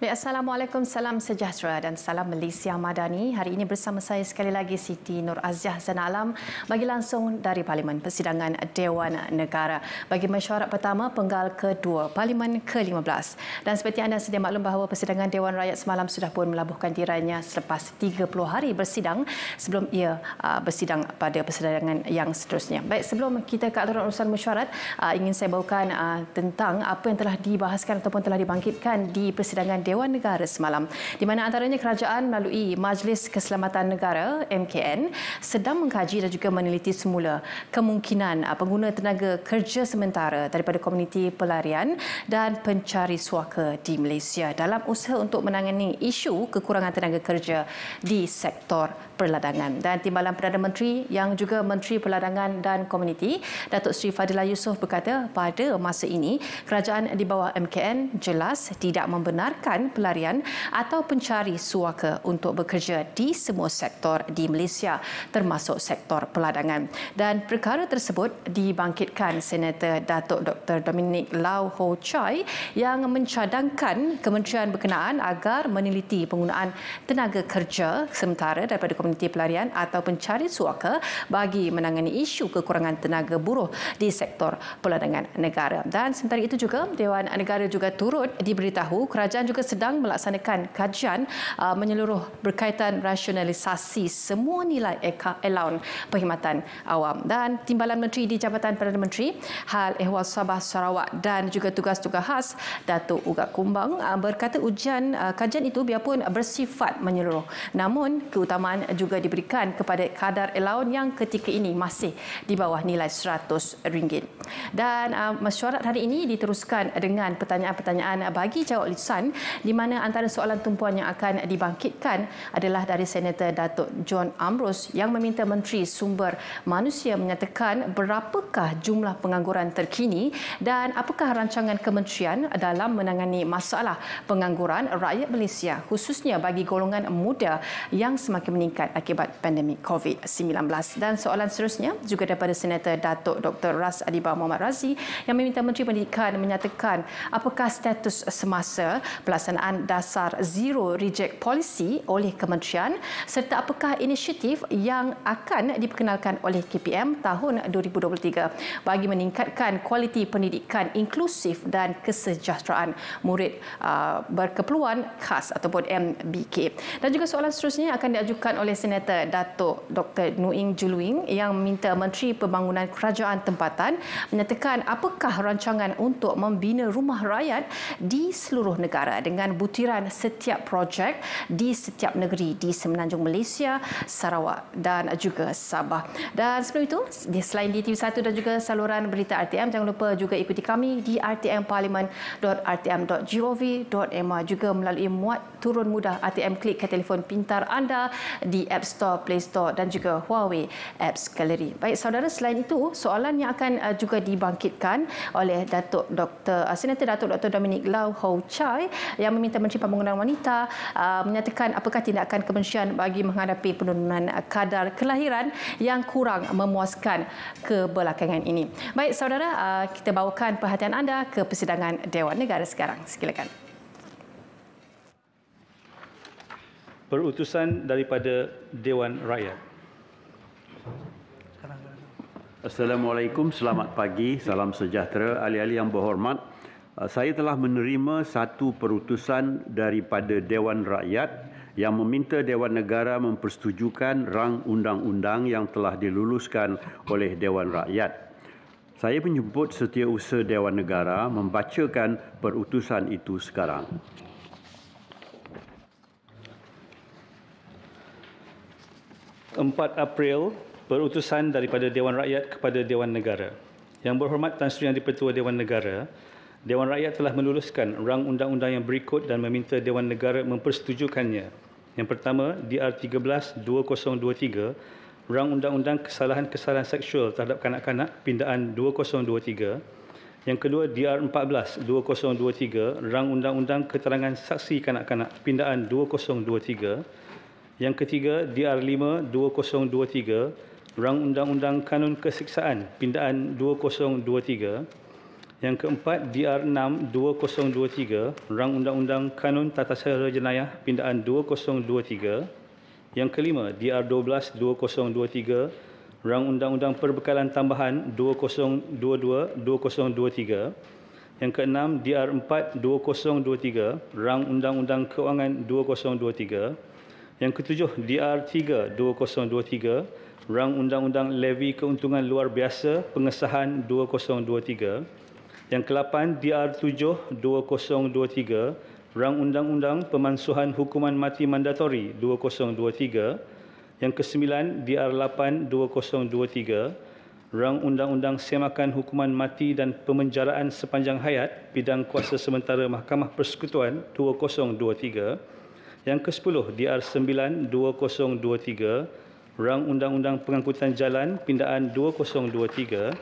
Assalamualaikum, salam sejahtera dan salam Malaysia Madani. Hari ini bersama saya sekali lagi Siti Nur Aziah Zana Alam bagi langsung dari Parlimen Persidangan Dewan Negara bagi mesyuarat pertama penggal kedua Parlimen ke-15. Dan seperti anda sedia maklum bahawa Persidangan Dewan Rakyat semalam sudah pun melabuhkan tirainya selepas 30 hari bersidang sebelum ia bersidang pada persidangan yang seterusnya. Baik, sebelum kita ke aturan urusan mesyuarat, ingin saya bawakan tentang apa yang telah dibahaskan ataupun telah dibangkitkan di Persidangan Dewan Negara semalam, di mana antaranya kerajaan melalui Majlis Keselamatan Negara MKN sedang mengkaji dan juga meneliti semula kemungkinan pengguna tenaga kerja sementara daripada komuniti pelarian dan pencari suaka di Malaysia dalam usaha untuk menangani isu kekurangan tenaga kerja di sektor perladangan. Dan Timbalan Perdana Menteri yang juga Menteri Perladangan dan Komuniti, Datuk Seri Fadilah Yusof berkata pada masa ini kerajaan di bawah MKN jelas tidak membenarkan pelarian atau pencari suaka untuk bekerja di semua sektor di Malaysia termasuk sektor perladangan. Dan perkara tersebut dibangkitkan Senator Datuk Dr. Dominic Lau Ho Chai yang mencadangkan kementerian berkenaan agar meneliti penggunaan tenaga kerja sementara daripada komuniti pelarian atau pencari suaka bagi menangani isu kekurangan tenaga buruh di sektor perladangan negara. Dan sementara itu juga Dewan Negara juga turut diberitahu kerajaan juga sedang melaksanakan kajian menyeluruh berkaitan rasionalisasi semua nilai allowance perkhidmatan awam. Dan Timbalan Menteri di Jabatan Perdana Menteri Hal Ehwal Sabah Sarawak dan juga tugas-tugas khas Datuk Ugat Kumbang berkata kajian itu biarpun bersifat menyeluruh, namun keutamaan juga diberikan kepada kadar allowance yang ketika ini masih di bawah nilai RM100. Dan mesyuarat hari ini diteruskan dengan pertanyaan-pertanyaan bagi jawab lisan, di mana antara soalan tumpuan yang akan dibangkitkan adalah dari Senator Datuk John Ambrose yang meminta Menteri Sumber Manusia menyatakan berapakah jumlah pengangguran terkini dan apakah rancangan kementerian dalam menangani masalah pengangguran rakyat Malaysia khususnya bagi golongan muda yang semakin meningkat akibat pandemik COVID-19. Dan soalan seterusnya juga daripada Senator Datuk Dr. Ras Adiba Muhammad Razi yang meminta Menteri Pendidikan menyatakan apakah status semasa pelaksanaan dasar Zero Reject Policy oleh kementerian serta apakah inisiatif yang akan diperkenalkan oleh KPM tahun 2023 bagi meningkatkan kualiti pendidikan inklusif dan kesejahteraan murid berkeperluan khas ataupun MBK. Dan juga soalan seterusnya akan diajukan oleh Senator Datuk Dr. Nuing Juluing yang meminta Menteri Pembangunan Kerajaan Tempatan menyatakan apakah rancangan untuk membina rumah rakyat di seluruh negara dengan butiran setiap projek di setiap negeri di Semenanjung Malaysia, Sarawak dan juga Sabah. Dan sebelum itu, selain di TV1 dan juga saluran berita RTM, jangan lupa juga ikuti kami di rtmparlimen.rtm.gov.my, juga melalui muat turun mudah RTM Klik ke telefon pintar anda di App Store, Play Store dan juga Huawei Apps Gallery. Baik saudara, selain itu soalan yang akan juga dibangkitkan oleh Senator Datuk Dr. Dominic Lau Ho Chai yang meminta Menteri Pembangunan Wanita menyatakan apakah tindakan kementerian bagi menghadapi penurunan kadar kelahiran yang kurang memuaskan kebelakangan ini. Baik saudara, kita bawakan perhatian anda ke Persidangan Dewan Negara sekarang. Silakan. Perutusan daripada Dewan Rakyat. Assalamualaikum, selamat pagi, salam sejahtera. Ahli-ahli yang berhormat, saya telah menerima satu perutusan daripada Dewan Rakyat yang meminta Dewan Negara mempersetujukan rang undang-undang yang telah diluluskan oleh Dewan Rakyat. Saya menjemput Setiausaha Dewan Negara membacakan perutusan itu sekarang. April, perutusan daripada Dewan Rakyat kepada Dewan Negara. Yang berhormat Tan Sri Yang di-Pertua Dewan Negara, Dewan Rakyat telah meluluskan rang undang-undang yang berikut dan meminta Dewan Negara mempersetujukannya. Yang pertama, DR 13-2023, rang undang-undang kesalahan-kesalahan seksual terhadap kanak-kanak pindaan 2023. Yang kedua, DR 14-2023, rang undang-undang keterangan saksi kanak-kanak pindaan 2023. Yang ketiga, DR 5-2023, rang undang-undang kanun kesiksaan pindaan 2023. Yang keempat, DR6 2023, Rang Undang-Undang Kanun Tata Cara Jenayah Pindaan 2023. Yang kelima, DR12 2023, Rang Undang-Undang Perbekalan Tambahan 2022-2023. Yang keenam, DR4 2023, Rang Undang-Undang Keuangan 2023. Yang ketujuh, DR3 2023, Rang Undang-Undang Levy Keuntungan Luar Biasa Pengesahan 2023. Yang ke-8, DR7 2023, Rang Undang-Undang Pemansuhan Hukuman Mati Mandatori 2023. Yang ke-9, DR8 2023, Rang Undang-Undang Semakan Hukuman Mati dan Pemenjaraan Sepanjang Hayat Bidang Kuasa Sementara Mahkamah Persekutuan 2023. Yang ke-10, DR9 2023, Rang Undang-Undang Pengangkutan Jalan Pindaan 2023.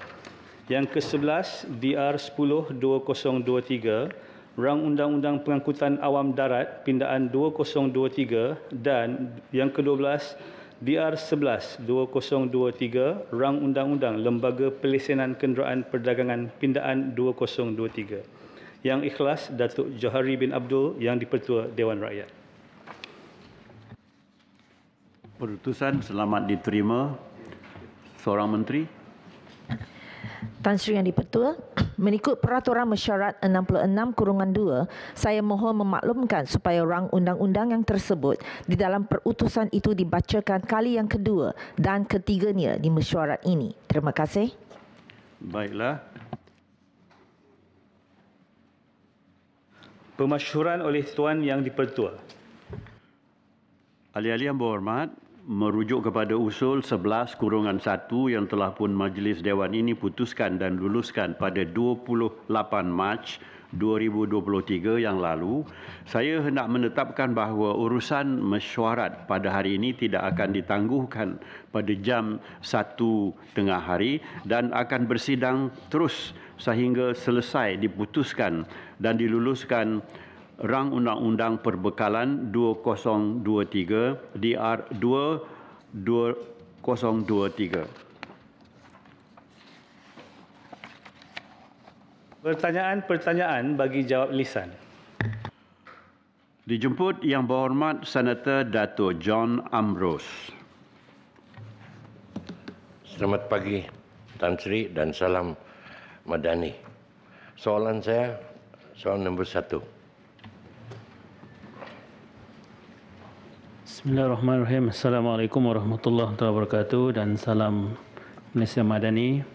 Yang ke-11, DR10 2023, Rang Undang-Undang Pengangkutan Awam Darat Pindaan 2023. Dan yang ke-12, DR11 2023, Rang Undang-Undang Lembaga Pelesenan Kenderaan Perdagangan Pindaan 2023. Yang ikhlas, Datuk Johari bin Abdul, Yang di-Pertua Dewan Rakyat. Perutusan selamat diterima. Seorang Menteri. Tan Sri Yang di-Pertua, mengikut Peraturan Mesyuarat 66/2, saya mohon memaklumkan supaya rang undang-undang yang tersebut di dalam perutusan itu dibacakan kali yang kedua dan ketiganya di mesyuarat ini. Terima kasih. Baiklah. Pemasyhuran oleh Tuan Yang di-Pertua. Ahli-ahli yang berhormat, merujuk kepada usul 11/1 yang telah pun Majlis Dewan ini putuskan dan luluskan pada 28 Mac 2023 yang lalu, saya hendak menetapkan bahawa urusan mesyuarat pada hari ini tidak akan ditangguhkan pada jam 1 tengah hari dan akan bersidang terus sehingga selesai diputuskan dan diluluskan Rang Undang-Undang Perbekalan 2023 DR2 2023. Pertanyaan bagi jawab lisan. Dijemput Yang Berhormat Senator Dato' John Ambrose. Selamat pagi Tan Sri dan salam Madani. Soalan saya, soalan nombor 1. Bismillahirrahmanirrahim. Assalamualaikum warahmatullahi wabarakatuh dan salam Malaysia Madani.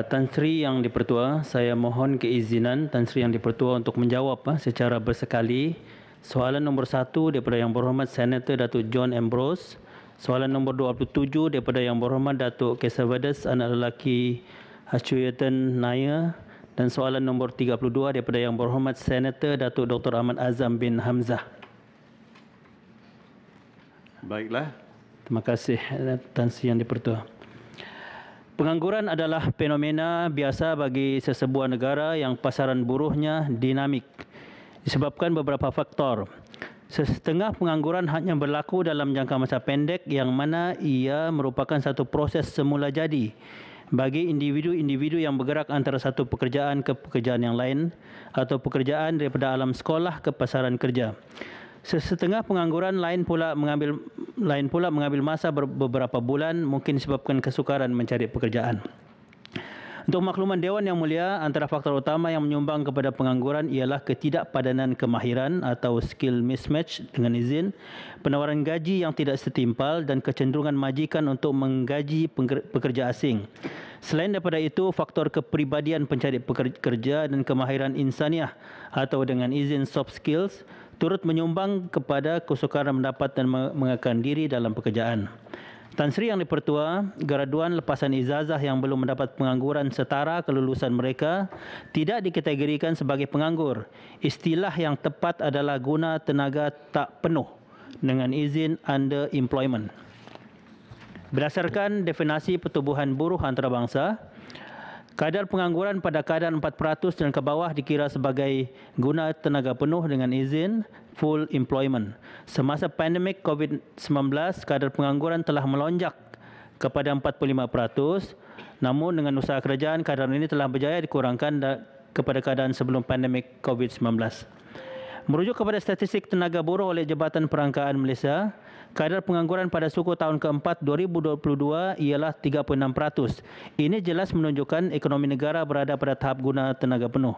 Tan Sri Yang di-Pertua, saya mohon keizinan Tan Sri Yang di-Pertua untuk menjawab secara bersekali soalan nombor 1 daripada Yang Berhormat Senator Datuk John Ambrose, soalan nombor 27 daripada Yang Berhormat Datuk Kesavedas anak lelaki Hashyuatan Naya, dan soalan nombor 32 daripada Yang Berhormat Senator Datuk Dr. Ahmad Azam bin Hamzah. Baiklah. Terima kasih Tan Sri Yang di-Pertua. Pengangguran adalah fenomena biasa bagi sesebuah negara yang pasaran buruhnya dinamik disebabkan beberapa faktor. Setengah pengangguran hanya berlaku dalam jangka masa pendek yang mana ia merupakan satu proses semula jadi bagi individu-individu yang bergerak antara satu pekerjaan ke pekerjaan yang lain atau pekerjaan daripada alam sekolah ke pasaran kerja. Setengah pengangguran lain pula mengambil masa beberapa bulan, mungkin disebabkan kesukaran mencari pekerjaan. Untuk makluman Dewan Yang Mulia, antara faktor utama yang menyumbang kepada pengangguran ialah ketidakpadanan kemahiran atau skill mismatch dengan izin, penawaran gaji yang tidak setimpal dan kecenderungan majikan untuk menggaji pekerja asing. Selain daripada itu, faktor kepribadian pencari pekerja dan kemahiran insaniah atau dengan izin soft skills turut menyumbang kepada kesukaran mendapat dan mengekalkan diri dalam pekerjaan. Tan Sri Yang di-Pertua, graduan lepasan ijazah yang belum mendapat pengangguran setara kelulusan mereka tidak dikategorikan sebagai penganggur. Istilah yang tepat adalah guna tenaga tak penuh dengan izin underemployment. Berdasarkan definisi Pertubuhan Buruh Antarabangsa, kadar pengangguran pada kadar 4% dan ke bawah dikira sebagai guna tenaga penuh dengan izin full employment. Semasa pandemik COVID-19, kadar pengangguran telah melonjak kepada 45%. Namun dengan usaha kerajaan, kadar ini telah berjaya dikurangkan kepada keadaan sebelum pandemik COVID-19. Merujuk kepada statistik tenaga buruh oleh Jabatan Perangkaan Malaysia, kadar pengangguran pada suku tahun keempat 2022 ialah 36%. Ini jelas menunjukkan ekonomi negara berada pada tahap guna tenaga penuh.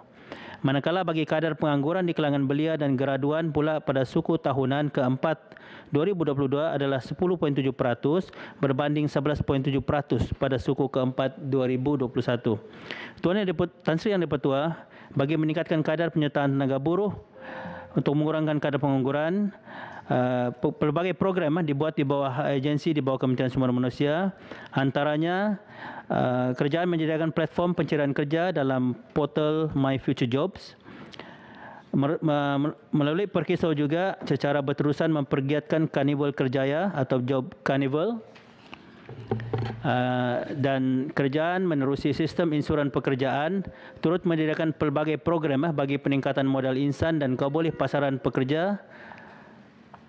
Manakala bagi kadar pengangguran di kalangan belia dan graduan pula pada suku tahunan keempat 2022 adalah 10.7% berbanding 11.7% pada suku keempat 2021. Tan Sri Yang di-Pertua, bagi meningkatkan kadar penyertaan tenaga buruh untuk mengurangkan kadar pengangguran, pelbagai program dibuat di bawah agensi di bawah Kementerian Sumber Manusia. Antaranya, kerajaan menyediakan platform pencarian kerja dalam portal My Future Jobs. Melalui Perkisau juga secara berterusan mempergiatkan Karnival Kerjaya atau Job Carnival. Dan kerajaan menerusi sistem insuran pekerjaan, turut menyediakan pelbagai program bagi peningkatan modal insan dan kaboleh pasaran pekerja.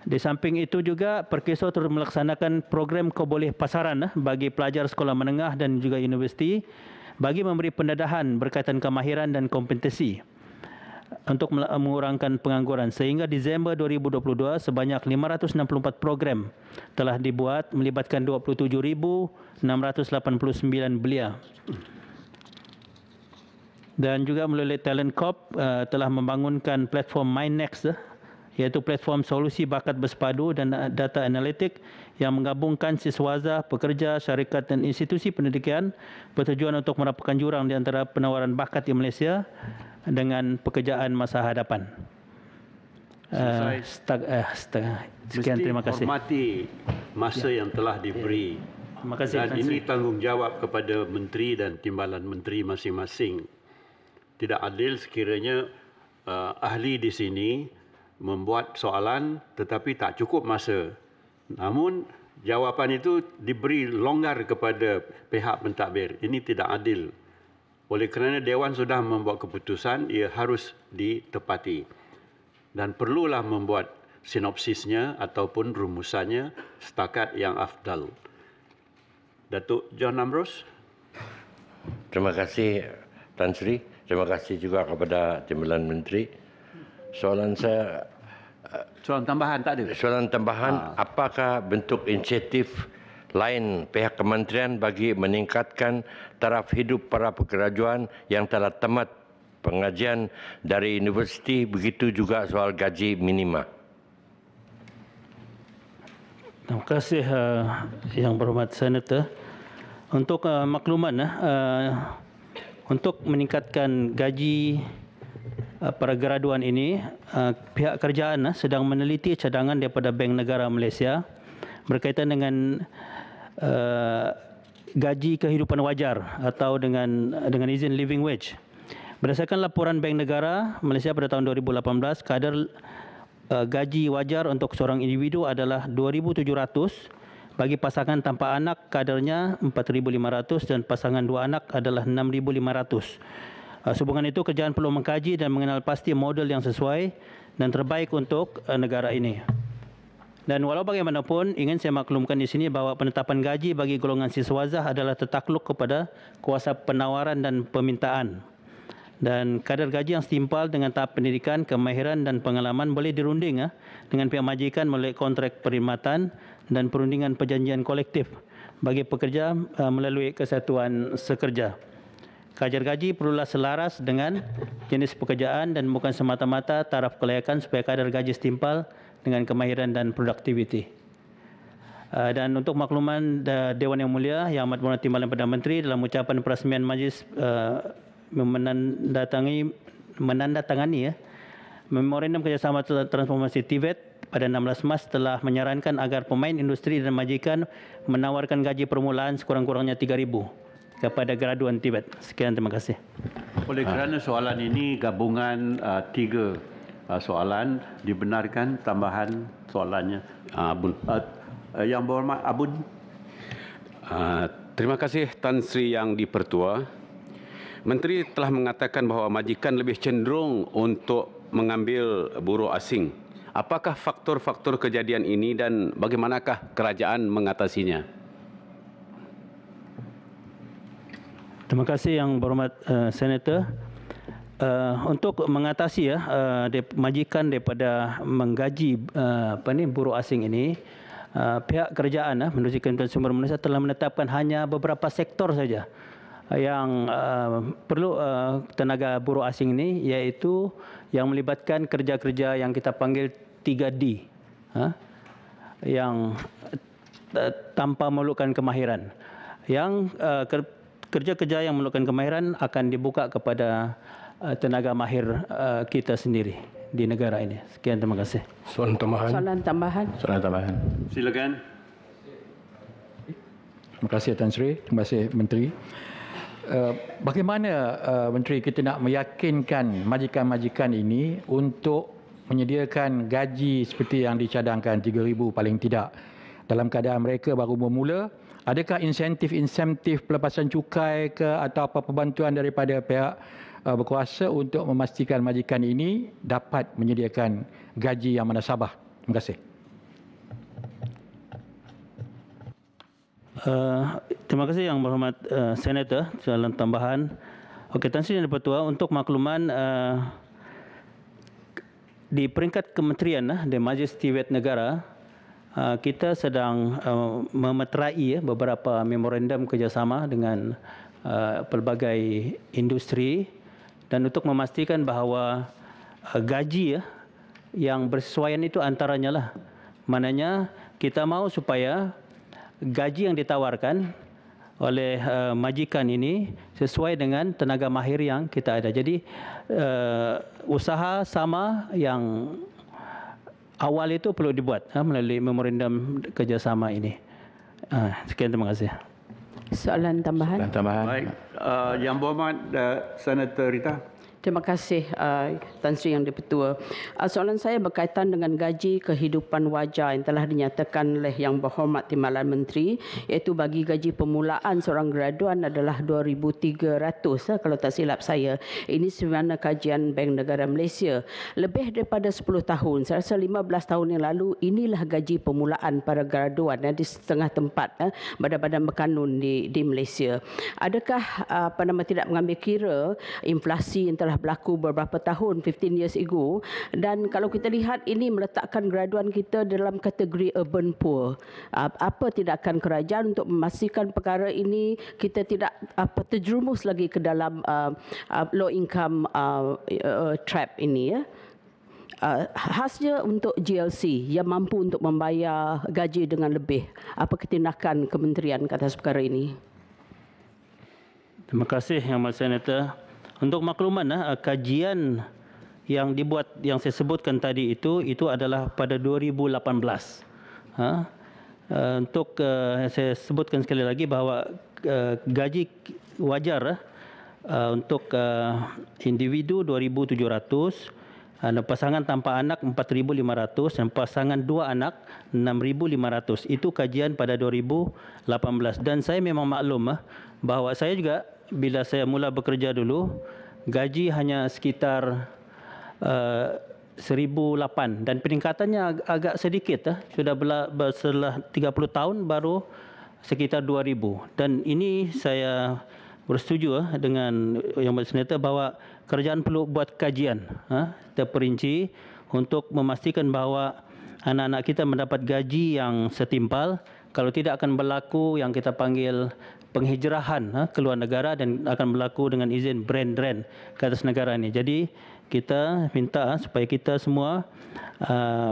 Di samping itu juga, Perkisau turut melaksanakan program kaboleh pasaran bagi pelajar sekolah menengah dan juga universiti bagi memberi pendedahan berkaitan kemahiran dan kompetensi untuk mengurangkan pengangguran. Sehingga Disember 2022, sebanyak 564 program telah dibuat melibatkan 27,689 belia. Dan juga melalui Talent Corp telah membangunkan platform MyNext, iaitu platform solusi bakat bersepadu dan data analitik yang menggabungkan siswaza, pekerja, syarikat dan institusi pendidikan bertujuan untuk merapatkan jurang di antara penawaran bakat di Malaysia dengan pekerjaan masa hadapan. Sekian, terima kasih. Hormati masa yang telah diberi. Terima kasih. Dan ini tanggungjawab kepada menteri dan timbalan menteri masing-masing. Tidak adil sekiranya ahli di sini membuat soalan tetapi tak cukup masa. Namun jawapan itu diberi longgar kepada pihak pentadbir. Ini tidak adil. Oleh kerana Dewan sudah membuat keputusan, ia harus ditepati. Dan perlulah membuat sinopsisnya ataupun rumusannya setakat yang afdal. Datuk John Ambrose. Terima kasih Tan Sri. Terima kasih juga kepada Timbalan Menteri. Soalan saya... Soalan tambahan tak ada? Soalan tambahan, apakah bentuk inisiatif lain pihak kementerian bagi meningkatkan taraf hidup para pegraduan yang telah tamat pengajian dari universiti, begitu juga soal gaji minima? Terima kasih Yang Berhormat Senator. Untuk makluman, untuk meningkatkan gaji para graduan ini, pihak kerajaan sedang meneliti cadangan daripada Bank Negara Malaysia berkaitan dengan gaji kehidupan wajar atau dengan izin living wage. Berdasarkan laporan Bank Negara Malaysia pada tahun 2018, kadar gaji wajar untuk seorang individu adalah 2,700, bagi pasangan tanpa anak kadarnya 4,500 dan pasangan dua anak adalah 6,500. Sehubungan itu, kerajaan perlu mengkaji dan mengenal pasti model yang sesuai dan terbaik untuk negara ini. Dan walau bagaimanapun, ingin saya maklumkan di sini bahawa penetapan gaji bagi golongan siswazah adalah tertakluk kepada kuasa penawaran dan permintaan. Dan kadar gaji yang setimpal dengan tahap pendidikan, kemahiran dan pengalaman boleh dirunding dengan pihak majikan melalui kontrak perkhidmatan dan perundingan perjanjian kolektif bagi pekerja melalui kesatuan sekerja. Kadar gaji perlulah selaras dengan jenis pekerjaan dan bukan semata-mata taraf kelayakan supaya kadar gaji setimpal dengan kemahiran dan produktiviti. Dan untuk makluman Dewan Yang Mulia, Yang Amat Berhormat Timbalan Perdana Menteri dalam ucapan perasmian majlis menandatangani Memorandum Kerjasama Transformasi Tibet pada 16 Mac telah menyarankan agar pemain industri dan majikan menawarkan gaji permulaan sekurang-kurangnya 3,000 kepada graduan Tibet. Sekian, terima kasih. Oleh kerana soalan ini gabungan tiga soalan, dibenarkan tambahan soalannya. Abun. Yang Berhormat Abun. Terima kasih Tan Sri Yang di-Pertua. Menteri telah mengatakan bahawa majikan lebih cenderung untuk mengambil buruh asing. Apakah faktor-faktor kejadian ini dan bagaimanakah kerajaan mengatasinya? Terima kasih Yang Berhormat Senator. Untuk mengatasi majikan daripada menggaji buruh asing ini, pihak kerajaan menerusi Kementerian Sumber Malaysia telah menetapkan hanya beberapa sektor saja yang perlu tenaga buruh asing ini, iaitu yang melibatkan kerja-kerja yang kita panggil 3D, yang tanpa memerlukan kemahiran. Yang kerja-kerja yang memerlukan kemahiran akan dibuka kepada tenaga mahir kita sendiri di negara ini. Sekian, terima kasih. Soalan tambahan. Soalan tambahan. Silakan. Terima kasih Tan Sri. Terima kasih Menteri. Bagaimana Menteri kita nak meyakinkan majikan-majikan ini untuk menyediakan gaji seperti yang dicadangkan 3,000 paling tidak dalam keadaan mereka baru bermula? Adakah insentif pelepasan cukai ke atau apa perbantuan daripada pihak berkuasa untuk memastikan majikan ini dapat menyediakan gaji yang munasabah? Terima kasih. Terima kasih Yang Berhormat Senator. Soalan tambahan. Okey, Tan Sri dan Pertua, untuk makluman di peringkat kementerian dan Majlis Estimat Negara, kita sedang memeterai beberapa memorandum kerjasama dengan pelbagai industri, dan untuk memastikan bahawa gaji yang bersesuaian itu antaranya lah. Maknanya kita mahu supaya gaji yang ditawarkan oleh majikan ini sesuai dengan tenaga mahir yang kita ada. Jadi usaha sama yang awal itu perlu dibuat melalui memorandum kerjasama ini. Sekian, terima kasih. Soalan tambahan. Baik, Yang Berhormat Senator Rita. Terima kasih Tan Sri Yang di-Pertua. Soalan saya berkaitan dengan gaji kehidupan wajar yang telah dinyatakan oleh Yang Berhormat Timbalan Menteri, iaitu bagi gaji permulaan seorang graduan adalah 2,300 kalau tak silap saya. Ini sebenarnya kajian Bank Negara Malaysia. Lebih daripada 10 tahun, saya rasa 15 tahun yang lalu, inilah gaji permulaan para graduan di setengah tempat badan-badan berkanun di Malaysia. Adakah tidak mengambil kira inflasi yang telah berlaku beberapa tahun, 15 years ago, dan kalau kita lihat ini meletakkan graduan kita dalam kategori urban poor. Apa tindakan kerajaan untuk memastikan perkara ini kita tidak terjerumus lagi ke dalam low income trap ini, khasnya untuk GLC yang mampu untuk membayar gaji dengan lebih. Apa tindakan kementerian ke atas perkara ini? Terima kasih Yang Berhormat Senator. Untuk makluman, kajian yang dibuat, yang saya sebutkan tadi itu adalah pada 2018. Untuk saya sebutkan sekali lagi bahawa gaji wajar untuk individu 2,700, dan pasangan tanpa anak 4,500 dan pasangan 2 anak 6,500. Itu kajian pada 2018. Dan saya memang maklum bahawa saya juga bila saya mula bekerja dulu, gaji hanya sekitar 1,008 dan peningkatannya agak sedikit. Sudah setelah 30 tahun baru sekitar 2,000. Dan ini saya bersetuju dengan Yang Berhormat Senator bahawa kerajaan perlu buat kajian terperinci untuk memastikan bahawa anak-anak kita mendapat gaji yang setimpal. Kalau tidak, akan berlaku yang kita panggil penghijrahan ke luar negara dan akan berlaku dengan izin brand ke atas negara ini. Jadi kita minta supaya kita semua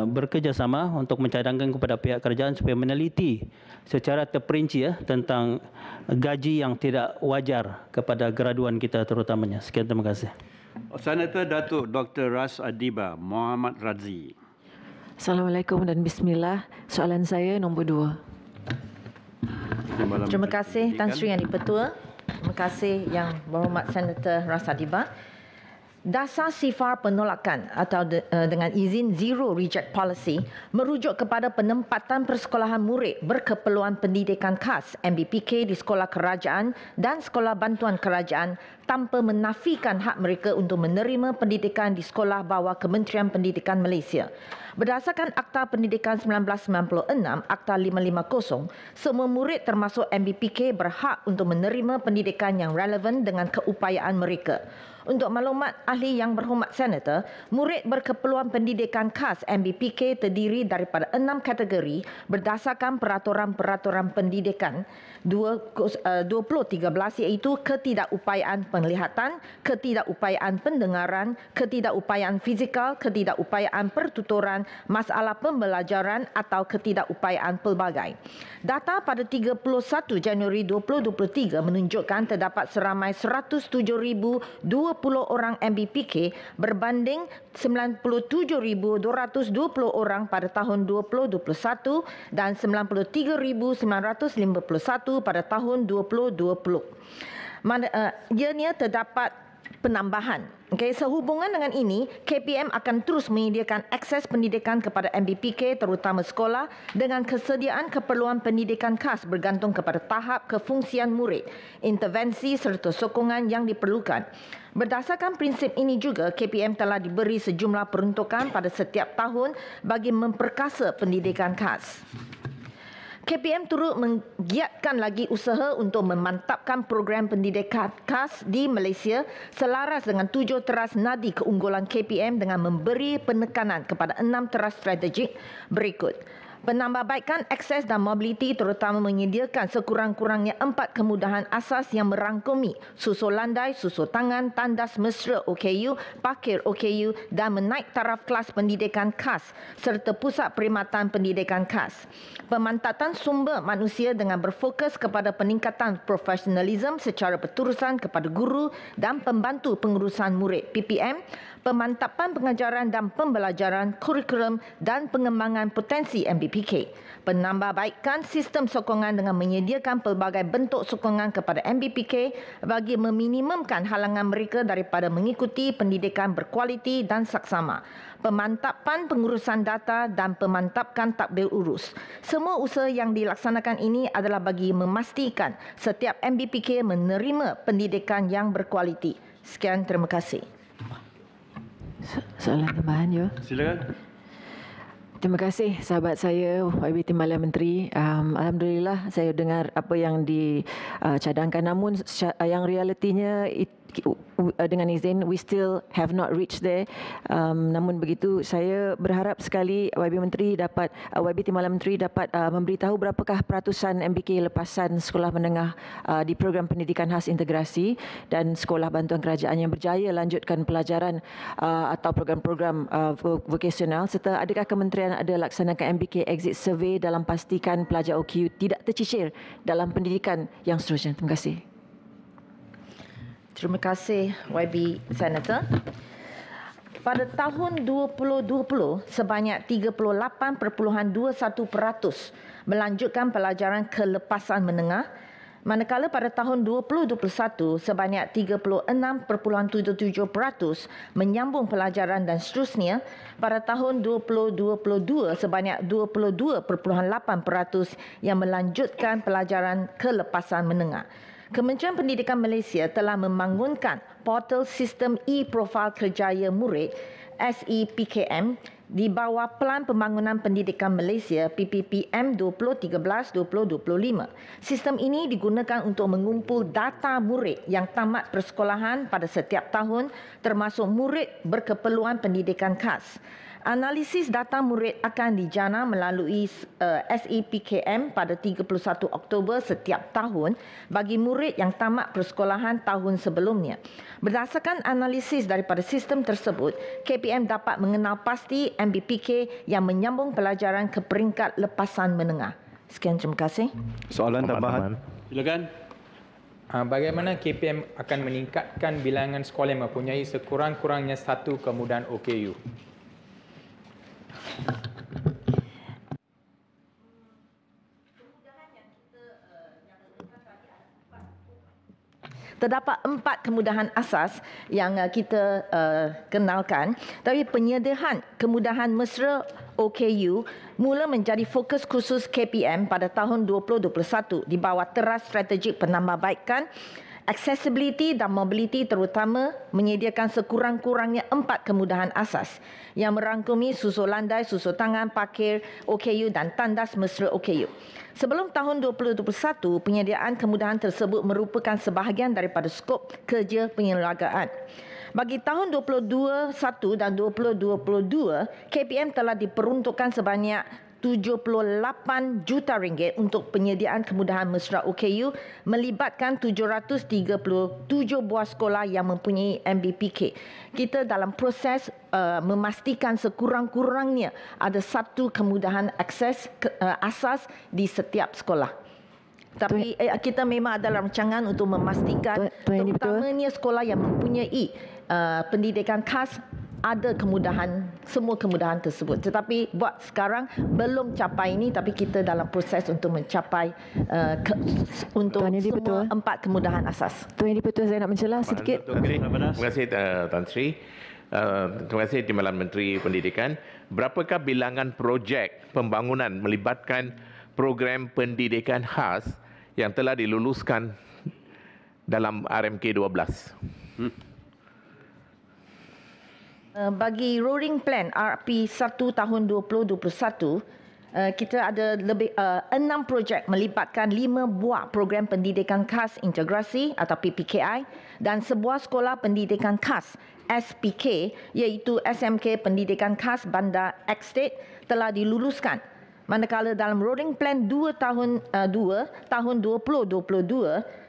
bekerjasama untuk mencadangkan kepada pihak kerajaan supaya meneliti secara terperinci tentang gaji yang tidak wajar kepada graduan kita terutamanya. Sekian, terima kasih. Senator Datuk Dr. Ras Adiba Muhammad Razi. Assalamualaikum dan bismillah. Soalan saya nombor 2. Terima kasih Tan Sri Yang di-Pertua. Terima kasih Yang Berhormat Senator Ras Adiba. Dasar sifar penolakan atau dengan izin Zero Reject Policy merujuk kepada penempatan persekolahan murid berkeperluan pendidikan khas MBPK di sekolah kerajaan dan sekolah bantuan kerajaan tanpa menafikan hak mereka untuk menerima pendidikan di sekolah bawah Kementerian Pendidikan Malaysia. Berdasarkan Akta Pendidikan 1996, Akta 550, semua murid termasuk MBPK berhak untuk menerima pendidikan yang relevan dengan keupayaan mereka. Untuk maklumat ahli yang berhormat Senator, murid berkeperluan pendidikan khas MBPK terdiri daripada 6 kategori berdasarkan peraturan-peraturan pendidikan 2013 iaitu ketidakupayaan penglihatan, ketidakupayaan pendengaran, ketidakupayaan fizikal, ketidakupayaan pertuturan, masalah pembelajaran atau ketidakupayaan pelbagai. Data pada 31 Januari 2023 menunjukkan terdapat seramai 107,020 orang MBPK berbanding 97,220 orang pada tahun 2021 dan 93,951 pada tahun 2020. Ianya terdapat penambahan. Sehubungan dengan ini, KPM akan terus menyediakan akses pendidikan kepada MBPK terutama sekolah dengan kesediaan keperluan pendidikan khas bergantung kepada tahap kefungsian murid, intervensi serta sokongan yang diperlukan. Berdasarkan prinsip ini juga, KPM telah diberi sejumlah peruntukan pada setiap tahun bagi memperkasa pendidikan khas. KPM turut menggiatkan lagi usaha untuk memantapkan program pendidikan khas di Malaysia selaras dengan 7 teras nadi keunggulan KPM dengan memberi penekanan kepada 6 teras strategik berikut. Penambahbaikan akses dan mobiliti terutama menyediakan sekurang-kurangnya 4 kemudahan asas yang merangkumi susul landai, susul tangan, tandas mesra OKU, parkir OKU dan menaik taraf kelas pendidikan khas serta pusat perkhidmatan pendidikan khas. Pemantatan sumber manusia dengan berfokus kepada peningkatan profesionalisme secara berterusan kepada guru dan pembantu pengurusan murid PPM, pemantapan pengajaran dan pembelajaran, kurikulum dan pengembangan potensi MBPK. Penambahbaikan sistem sokongan dengan menyediakan pelbagai bentuk sokongan kepada MBPK bagi meminimumkan halangan mereka daripada mengikuti pendidikan berkualiti dan saksama. Pemantapan pengurusan data dan pemantapkan takbir urus. Semua usaha yang dilaksanakan ini adalah bagi memastikan setiap MBPK menerima pendidikan yang berkualiti. Sekian, terima kasih. Soalan tambahan, Jo. Silakan. Terima kasih sahabat saya YB Timbalan Menteri. Alhamdulillah saya dengar apa yang dicadangkan, namun yang realitinya dengan izin we still have not reached there. Namun begitu saya berharap sekali YB Timbalan Menteri dapat memberitahu berapakah peratusan MBK lepasan sekolah menengah di program pendidikan khas integrasi dan sekolah bantuan kerajaan yang berjaya lanjutkan pelajaran atau program-program vokasional, serta adakah kementerian ada laksanakan MBK exit survey dalam pastikan pelajar OKU tidak tercicir dalam pendidikan yang seterusnya. Terima kasih. Terima kasih YB Senator. Pada tahun 2020, sebanyak 38.21% melanjutkan pelajaran kelepasan menengah, manakala pada tahun 2021, sebanyak 36.77% menyambung pelajaran dan seterusnya. Pada tahun 2022, sebanyak 22.8% yang melanjutkan pelajaran kelepasan menengah. Kementerian Pendidikan Malaysia telah membangunkan portal sistem e-profil kerjaya murid SEPKM di bawah Pelan Pembangunan Pendidikan Malaysia PPPM 2013-2025. Sistem ini digunakan untuk mengumpul data murid yang tamat persekolahan pada setiap tahun termasuk murid berkeperluan pendidikan khas. Analisis data murid akan dijana melalui SEPKM pada 31 Oktober setiap tahun bagi murid yang tamat persekolahan tahun sebelumnya. Berdasarkan analisis daripada sistem tersebut, KPM dapat mengenal pasti MBPK yang menyambung pelajaran ke peringkat lepasan menengah. Sekian, terima kasih. Soalan tambahan. Silakan. Bagaimana KPM akan meningkatkan bilangan sekolah yang mempunyai sekurang-kurangnya 1 kemudahan OKU? Terdapat 4 kemudahan asas yang kita kenalkan, tapi penyediaan kemudahan mesra OKU mula menjadi fokus khusus KPM pada tahun 2021 di bawah teras strategik penambahbaikan Accessibility dan mobility terutama menyediakan sekurang-kurangnya 4 kemudahan asas yang merangkumi susul landai, susul tangan, parkir, OKU dan tandas mesra OKU. Sebelum tahun 2021, penyediaan kemudahan tersebut merupakan sebahagian daripada skop kerja penyelenggaraan. Bagi tahun 2021 dan 2022, KPM telah diperuntukkan sebanyak 78 juta ringgit untuk penyediaan kemudahan mesra OKU melibatkan 737 buah sekolah yang mempunyai MBPK. Kita dalam proses memastikan sekurang-kurangnya ada satu kemudahan akses asas di setiap sekolah. Tapi kita memang ada rancangan untuk memastikan terutamanya sekolah yang mempunyai pendidikan khas ada kemudahan, semua kemudahan tersebut. Tetapi buat sekarang belum capai ini, tapi kita dalam proses untuk mencapai untuk semua 4 kemudahan asas. Tuan Yang di-Pertua, saya nak mencelah sedikit. Terima kasih Tan Sri. Terima kasih Timbalan Menteri Pendidikan. Berapakah bilangan projek pembangunan melibatkan program pendidikan khas yang telah diluluskan dalam RMK 12? Bagi Rolling Plan RP 1 tahun 2021, kita ada lebih 6 projek melibatkan 5 buah program pendidikan khas integrasi atau PPKI dan sebuah sekolah pendidikan khas SPK iaitu SMK Pendidikan Khas Bandar Estate telah diluluskan. Manakala dalam Rolling Plan 2 tahun 2022,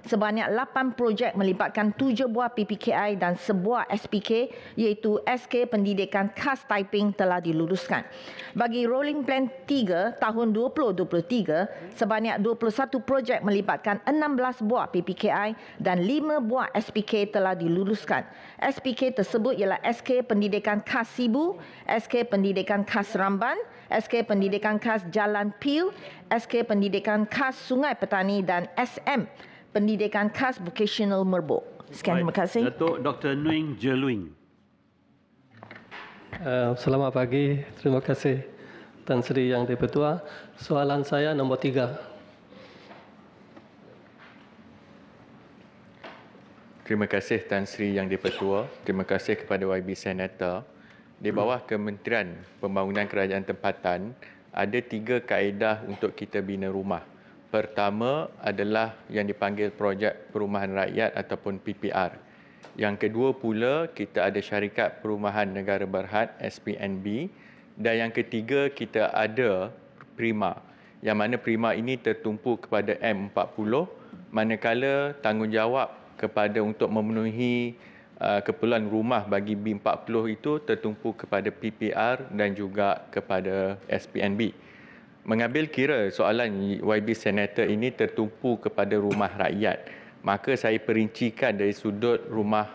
sebanyak 8 projek melibatkan 7 buah PPKI dan sebuah SPK iaitu SK Pendidikan Khas Taiping telah diluluskan. Bagi Rolling Plan 3 tahun 2023, sebanyak 21 projek melibatkan 16 buah PPKI dan 5 buah SPK telah diluluskan. SPK tersebut ialah SK Pendidikan Khas Sibu, SK Pendidikan Khas Ramban, SK Pendidikan Khas Jalan Pil, SK Pendidikan Khas Sungai Petani dan SM Pendidikan Khas Vocational Merbok. Sekian, terima kasih. Datuk Dr. Nguyen Jeluing. Selamat pagi. Terima kasih Tan Sri Yang di-Pertua. Soalan saya nombor 3. Terima kasih Tan Sri Yang di-Pertua. Terima kasih kepada YB Senator. Di bawah Kementerian Pembangunan Kerajaan Tempatan, ada 3 kaedah untuk kita bina rumah. Pertama adalah yang dipanggil Projek Perumahan Rakyat ataupun PPR. Yang kedua pula, kita ada Syarikat Perumahan Negara Berhad, SPNB. Dan yang ketiga, kita ada Prima. Yang mana Prima ini tertumpu kepada M40, manakala tanggungjawab kepada untuk memenuhi keperluan rumah bagi B40 itu tertumpu kepada PPR dan juga kepada SPNB. Mengambil kira soalan YB Senator ini tertumpu kepada rumah rakyat, maka saya perincikan dari sudut rumah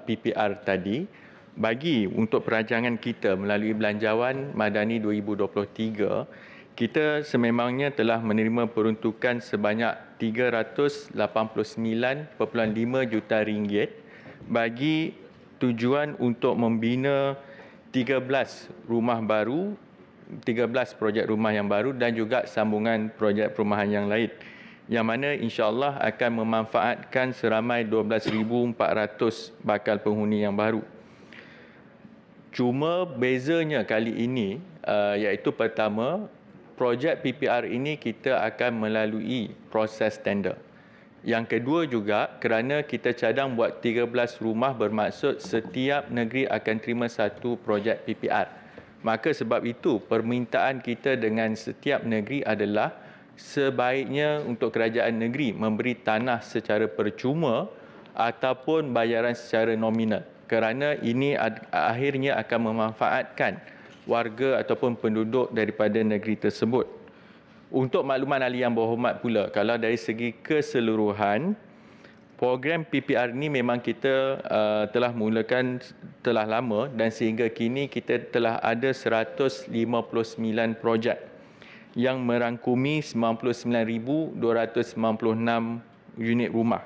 PPR tadi. Bagi untuk perancangan kita melalui Belanjawan Madani 2023, kita sememangnya telah menerima peruntukan sebanyak 389.5 juta ringgit bagi tujuan untuk membina 13 rumah baru, 13 projek rumah yang baru dan juga sambungan projek perumahan yang lain, yang mana insya-Allah akan memanfaatkan seramai 12,400 bakal penghuni yang baru. Cuma bezanya kali ini iaitu pertama, projek PPR ini kita akan melalui proses tender. Yang kedua juga, kerana kita cadang buat 13 rumah bermaksud setiap negeri akan terima satu projek PPR. Maka sebab itu permintaan kita dengan setiap negeri adalah sebaiknya untuk kerajaan negeri memberi tanah secara percuma ataupun bayaran secara nominal. Kerana ini akhirnya akan memanfaatkan warga ataupun penduduk daripada negeri tersebut. Untuk makluman ahli yang berhormat pula, kalau dari segi keseluruhan, program PPR ini memang kita telah mulakan telah lama dan sehingga kini kita telah ada 159 projek yang merangkumi 99,296 unit rumah.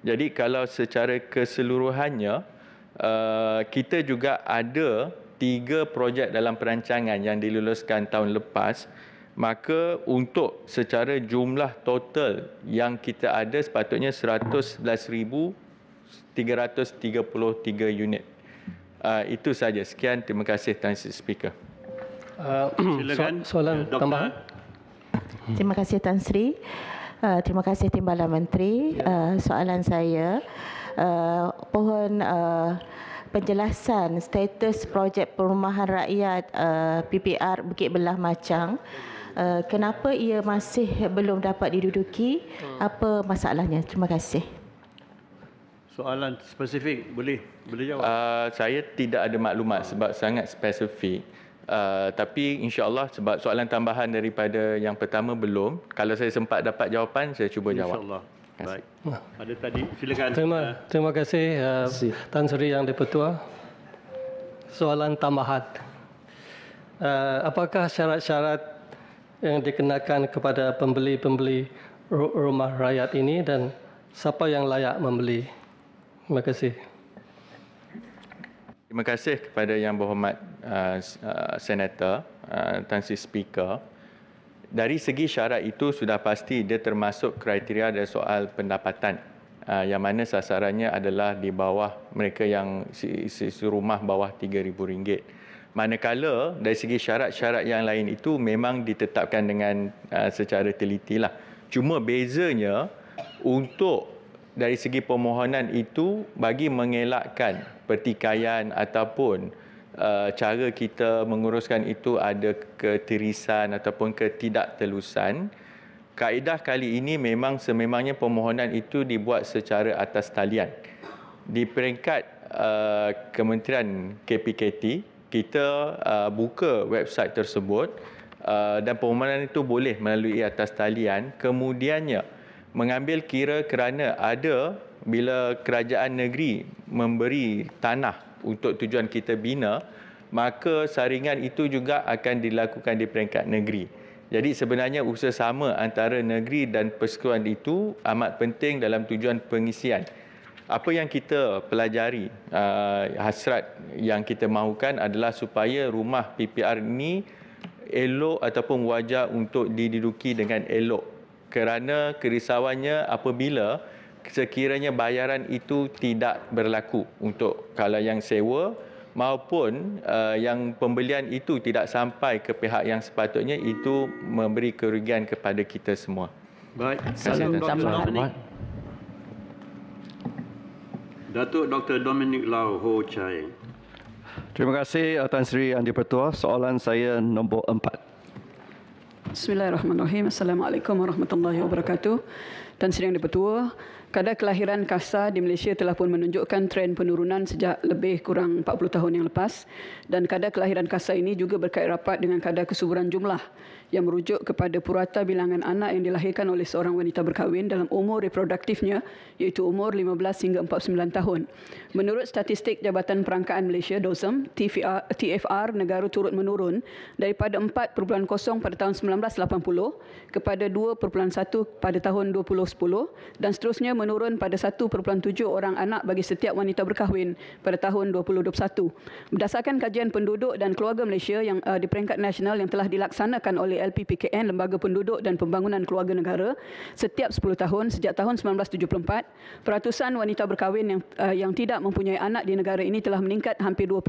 Jadi kalau secara keseluruhannya, kita juga ada 3 projek dalam perancangan yang diluluskan tahun lepas, maka untuk secara jumlah total yang kita ada sepatutnya 111,333 unit. Itu saja. Sekian, terima kasih Tan Sri Speaker. Silakan. Soalan tambahan. Terima kasih Tan Sri. Terima kasih Timbalan Menteri. Soalan saya, pohon penjelasan status projek perumahan rakyat PPR Bukit Belah Macang. Kenapa ia masih belum dapat diduduki? Apa masalahnya? Terima kasih. Soalan spesifik boleh jawab. Saya tidak ada maklumat sebab sangat spesifik. Tapi insya-Allah sebab soalan tambahan daripada yang pertama belum. Kalau saya sempat dapat jawapan, saya cuba jawab. InsyaAllah. Baik. Ada tadi, silakan. Terima kasih Tan Sri Yang di-Pertua. Soalan tambahan. Apakah syarat-syarat yang dikenakan kepada pembeli-pembeli rumah rakyat ini dan siapa yang layak membeli? Terima kasih. Terima kasih kepada Yang Berhormat Senator Tan Sri Speaker. Dari segi syarat itu sudah pasti dia termasuk kriteria dari soal pendapatan yang mana sasarannya adalah di bawah mereka yang rumah bawah RM3,000. Manakala dari segi syarat-syarat yang lain itu memang ditetapkan dengan secara teliti lah. Cuma bezanya untuk dari segi permohonan itu bagi mengelakkan pertikaian ataupun cara kita menguruskan itu ada ketirisan ataupun ketidaktelusan. Kaedah kali ini memang sememangnya permohonan itu dibuat secara atas talian. Di peringkat Kementerian KPKT, kita buka website tersebut dan permohonan itu boleh melalui atas talian. Kemudiannya mengambil kira kerana ada bila kerajaan negeri memberi tanah untuk tujuan kita bina, maka saringan itu juga akan dilakukan di peringkat negeri. Jadi sebenarnya usaha sama antara negeri dan persekutuan itu amat penting dalam tujuan pengisian. Apa yang kita pelajari, hasrat yang kita mahukan adalah supaya rumah PPR ini elok ataupun wajar untuk diduduki dengan elok. Kerana kerisauannya apabila sekiranya bayaran itu tidak berlaku untuk kalau yang sewa maupun yang pembelian itu tidak sampai ke pihak yang sepatutnya, itu memberi kerugian kepada kita semua. Baik. Datuk Dr. Dominic Lau Ho Chai. Terima kasih Tan Sri Yang di-Pertua. Soalan saya nombor 4. Bismillahirrahmanirrahim. Assalamualaikum warahmatullahi wabarakatuh. Tan Sri Yang di-Pertua, kadar kelahiran KASA di Malaysia telah pun menunjukkan tren penurunan sejak lebih kurang 40 tahun yang lepas, dan kadar kelahiran KASA ini juga berkait rapat dengan kadar kesuburan jumlah yang merujuk kepada purata bilangan anak yang dilahirkan oleh seorang wanita berkahwin dalam umur reproduktifnya, iaitu umur 15 hingga 49 tahun. Menurut statistik Jabatan Perangkaan Malaysia (DOSM), TFR negara turut menurun daripada 4.0 pada tahun 1980 kepada 2.1 pada tahun 2010 dan seterusnya menurun pada 1.7 orang anak bagi setiap wanita berkahwin pada tahun 2021. Berdasarkan kajian penduduk dan keluarga Malaysia yang di peringkat nasional yang telah dilaksanakan oleh LPPKN, Lembaga Penduduk dan Pembangunan Keluarga Negara, setiap 10 tahun sejak tahun 1974, peratusan wanita berkahwin yang tidak mempunyai anak di negara ini telah meningkat hampir 2%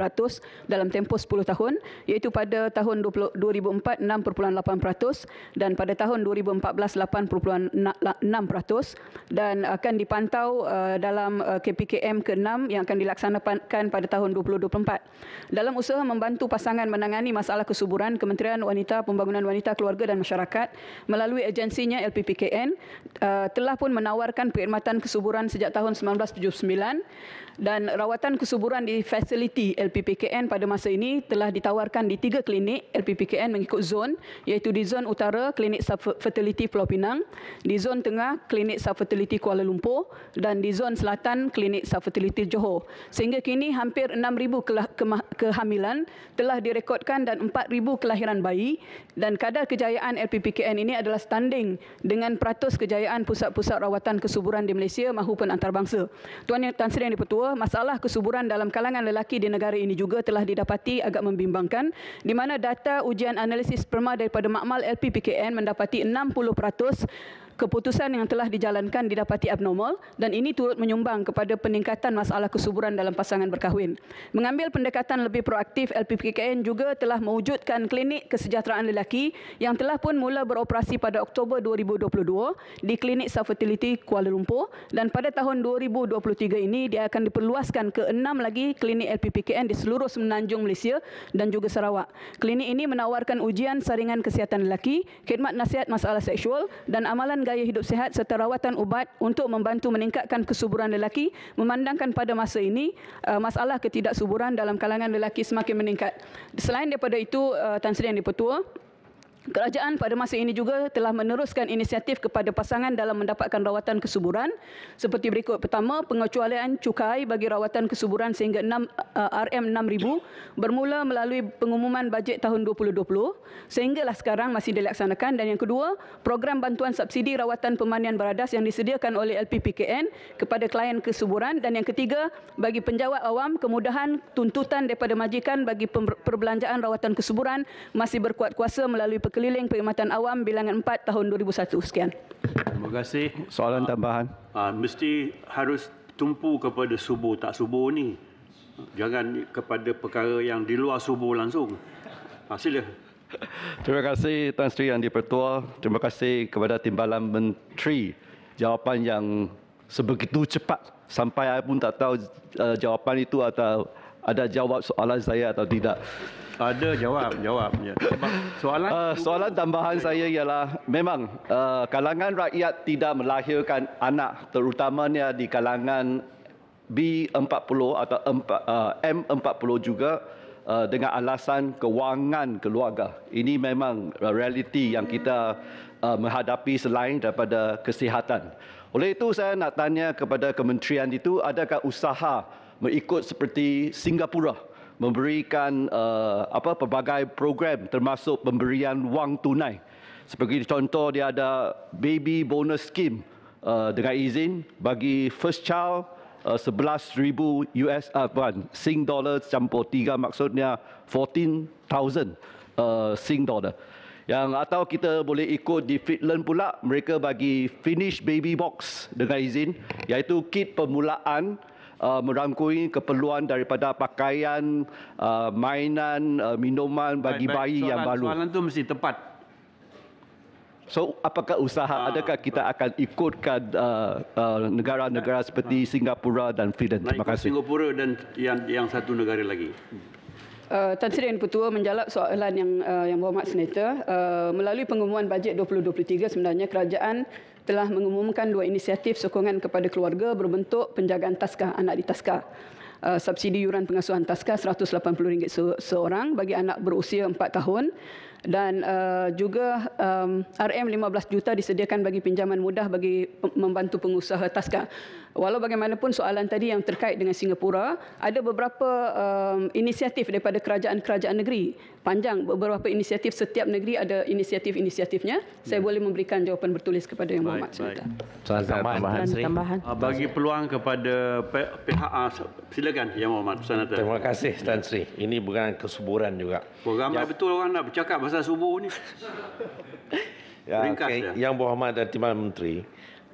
dalam tempoh 10 tahun, iaitu pada tahun 2004 6.8% dan pada tahun 2014 8.6% dan akan dipantau dalam KPKM ke-6 yang akan dilaksanakan pada tahun 2024. Dalam usaha membantu pasangan menangani masalah kesuburan, Kementerian Wanita, Pembangunan Wanita, Keluarga dan Masyarakat melalui agensinya LPPKN telah pun menawarkan perkhidmatan kesuburan sejak tahun 1979, dan rawatan kesuburan di fasiliti LPPKN pada masa ini telah ditawarkan di 3 klinik LPPKN mengikut zon, iaitu di zon utara Klinik Fertility Pulau Pinang, di zon tengah Klinik Subfertility Kuala Lumpur dan di Zon Selatan Klinik Subfertility Johor. Sehingga kini hampir 6,000 kehamilan telah direkodkan dan 4,000 kelahiran bayi, dan kadar kejayaan LPPKN ini adalah standing dengan peratus kejayaan pusat-pusat rawatan kesuburan di Malaysia maupun antarabangsa. Tuan Tan Sri Yang di-Pertua, masalah kesuburan dalam kalangan lelaki di negara ini juga telah didapati agak membimbangkan, di mana data ujian analisis sperma daripada makmal LPPKN mendapati 60% keputusan yang telah dijalankan didapati abnormal, dan ini turut menyumbang kepada peningkatan masalah kesuburan dalam pasangan berkahwin. Mengambil pendekatan lebih proaktif, LPPKN juga telah mewujudkan klinik kesejahteraan lelaki yang telah pun mula beroperasi pada Oktober 2022 di Klinik Subfertility Kuala Lumpur, dan pada tahun 2023 ini dia akan diperluaskan ke 6 lagi klinik LPPKN di seluruh Semenanjung Malaysia dan juga Sarawak. Klinik ini menawarkan ujian saringan kesihatan lelaki, khidmat nasihat masalah seksual dan amalan gaya hidup sihat serta rawatan ubat untuk membantu meningkatkan kesuburan lelaki, memandangkan pada masa ini masalah ketidaksuburan dalam kalangan lelaki semakin meningkat. Selain daripada itu, Tan Sri Yang di-Pertua, kerajaan pada masa ini juga telah meneruskan inisiatif kepada pasangan dalam mendapatkan rawatan kesuburan seperti berikut. Pertama, pengecualian cukai bagi rawatan kesuburan sehingga RM6,000 bermula melalui pengumuman bajet tahun 2020 sehinggalah sekarang masih dilaksanakan. Dan yang kedua, program bantuan subsidi rawatan pemandian beradas yang disediakan oleh LPPKN kepada klien kesuburan. Dan yang ketiga, bagi penjawat awam, kemudahan tuntutan daripada majikan bagi perbelanjaan rawatan kesuburan masih berkuat kuasa melalui Keliling Perkhidmatan Awam bilangan 4 tahun 2001. Sekian. Terima kasih. Soalan tambahan. Mesti harus tumpu kepada subuh tak subuh ni. Jangan kepada perkara yang di luar subuh langsung. Sila. Terima kasih Tan Sri Yang di-Pertua. Terima kasih kepada Timbalan Menteri. Jawapan yang sebegitu cepat sampai saya pun tak tahu jawapan itu atau ada jawab soalan saya atau tidak. Ada jawabnya. Soalan tambahan saya ialah memang kalangan rakyat tidak melahirkan anak, terutamanya di kalangan B40 atau M40 juga dengan alasan kewangan keluarga. Ini memang realiti yang kita menghadapi selain daripada kesihatan. Oleh itu saya nak tanya kepada kementerian itu, adakah usaha mengikut seperti Singapura memberikan pelbagai program termasuk pemberian wang tunai. Seperti contoh dia ada baby bonus scheme dengan izin bagi first child 11,000 Sing dollar campur 3 maksudnya 14,000 Sing dollar. Yang atau kita boleh ikut di Fitland pula, mereka bagi finish baby box dengan izin, iaitu kit permulaan merangkumi keperluan daripada pakaian, mainan, minuman bagi bayi yang baru. Soalan itu mesti tepat. So, apakah usaha, adakah kita akan ikutkan negara-negara seperti Singapura dan Finland? Terima kasih. Singapura dan yang satu negara lagi. Tan Sri Yang di-Pertua menjawab soalan yang berhormat Senator. Melalui pengumuman bajet 2023, sebenarnya kerajaan telah mengumumkan 2 inisiatif sokongan kepada keluarga berbentuk penjagaan taska, anak di taska. Subsidi yuran pengasuhan taska RM180 seorang bagi anak berusia 4 tahun. Dan juga RM15 juta disediakan bagi pinjaman mudah bagi membantu pengusaha taska. Walau bagaimanapun soalan tadi yang terkait dengan Singapura, ada beberapa inisiatif daripada kerajaan-kerajaan negeri. Panjang beberapa inisiatif, setiap negeri ada inisiatif-inisiatifnya. Saya boleh memberikan jawapan bertulis kepada Yang Berhormat Senator. Soalan tambahan. Bagi peluang kepada pihak silakan Yang Berhormat Senator. Terima kasih Tan Sri. Ini bukan kesuburan juga. Ramai betul orang nak bercakap pasal subuh ni. Yang Berhormat dan Timbalan Menteri,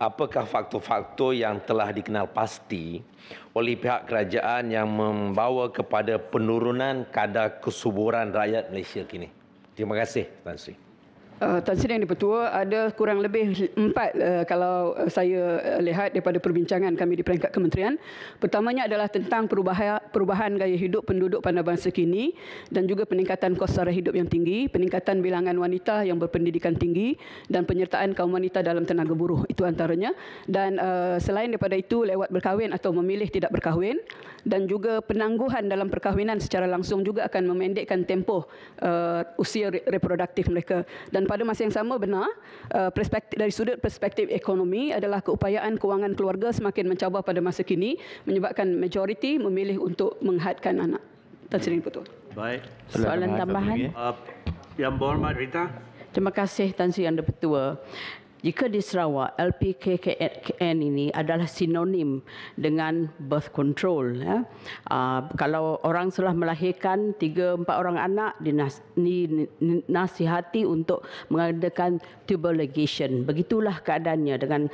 apakah faktor-faktor yang telah dikenal pasti oleh pihak kerajaan yang membawa kepada penurunan kadar kesuburan rakyat Malaysia kini? Terima kasih Tan Sri. Tan Sri Yang di-Pertua, ada kurang lebih 4 kalau saya lihat daripada perbincangan kami di peringkat kementerian. Pertamanya adalah tentang perubahan gaya hidup penduduk pada masa kini dan juga peningkatan kos sara hidup yang tinggi, peningkatan bilangan wanita yang berpendidikan tinggi dan penyertaan kaum wanita dalam tenaga buruh. Itu antaranya. Dan selain daripada itu, lewat berkahwin atau memilih tidak berkahwin, dan juga penangguhan dalam perkahwinan secara langsung juga akan memendekkan tempoh usia reproduktif mereka. Dan Dan pada masa yang sama benar, dari sudut perspektif ekonomi adalah keupayaan kewangan keluarga semakin mencabar pada masa kini menyebabkan majoriti memilih untuk menghadkan anak. Tan Sri Yang Dipertua. Baik. Soalan tambahan. Yang berhormat Rita. Terima kasih Tan Sri Yang Dipertua. Jika di Sarawak, LPKN ini adalah sinonim dengan birth control. Ya. Kalau orang telah melahirkan 3-4 orang anak, dinasihati untuk mengadakan tubal ligation. Begitulah keadaannya dengan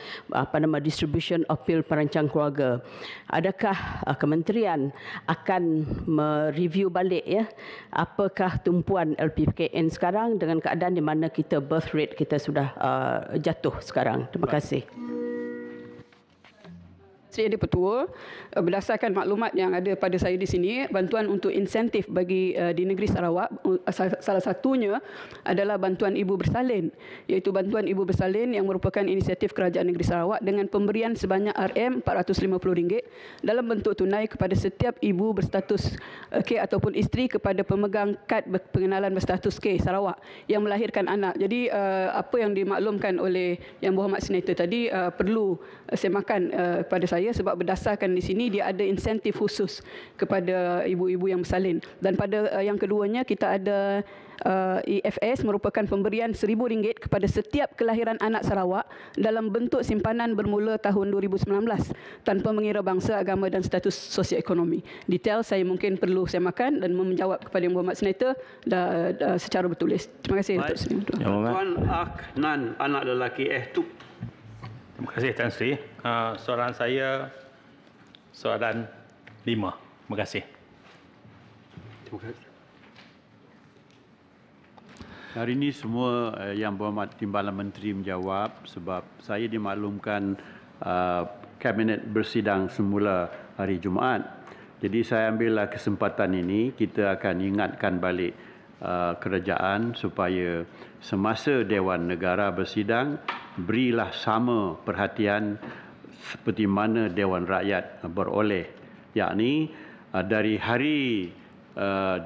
distribution of pil perancang keluarga. Adakah kementerian akan mereview balik ya, apakah tumpuan LPKN sekarang dengan keadaan di mana kita birth rate kita sudah jatuh sekarang. Terima kasih. Sri Yang Dipertua, berdasarkan maklumat yang ada pada saya di sini, bantuan untuk insentif bagi di negeri Sarawak, salah satunya adalah bantuan ibu bersalin, iaitu bantuan ibu bersalin yang merupakan inisiatif Kerajaan Negeri Sarawak dengan pemberian sebanyak RM450 dalam bentuk tunai kepada setiap ibu berstatus K ataupun isteri kepada pemegang kad pengenalan berstatus K Sarawak yang melahirkan anak. Jadi apa yang dimaklumkan oleh Yang Berhormat Senator tadi perlu semakan kepada saya, sebab berdasarkan di sini dia ada insentif khusus kepada ibu-ibu yang bersalin. Dan pada yang keduanya kita ada EFS merupakan pemberian RM1,000 kepada setiap kelahiran anak Sarawak dalam bentuk simpanan bermula tahun 2019 tanpa mengira bangsa, agama dan status sosioekonomi. Detail saya mungkin perlu semakan dan menjawab kepada Yang Berhormat Senator secara bertulis. Terima kasih. Tuan Aknan, anak lelaki Tup. Terima kasih Tan Sri. Soalan saya soalan 5. Terima kasih. Terima kasih. Hari ini semua Yang Berhormat Timbalan Menteri menjawab sebab saya dimaklumkan Kabinet bersidang semula hari Jumaat. Jadi saya ambillah kesempatan ini, kita akan ingatkan balik kerajaan supaya semasa Dewan Negara bersidang, berilah sama perhatian seperti mana Dewan Rakyat beroleh. Yakni dari hari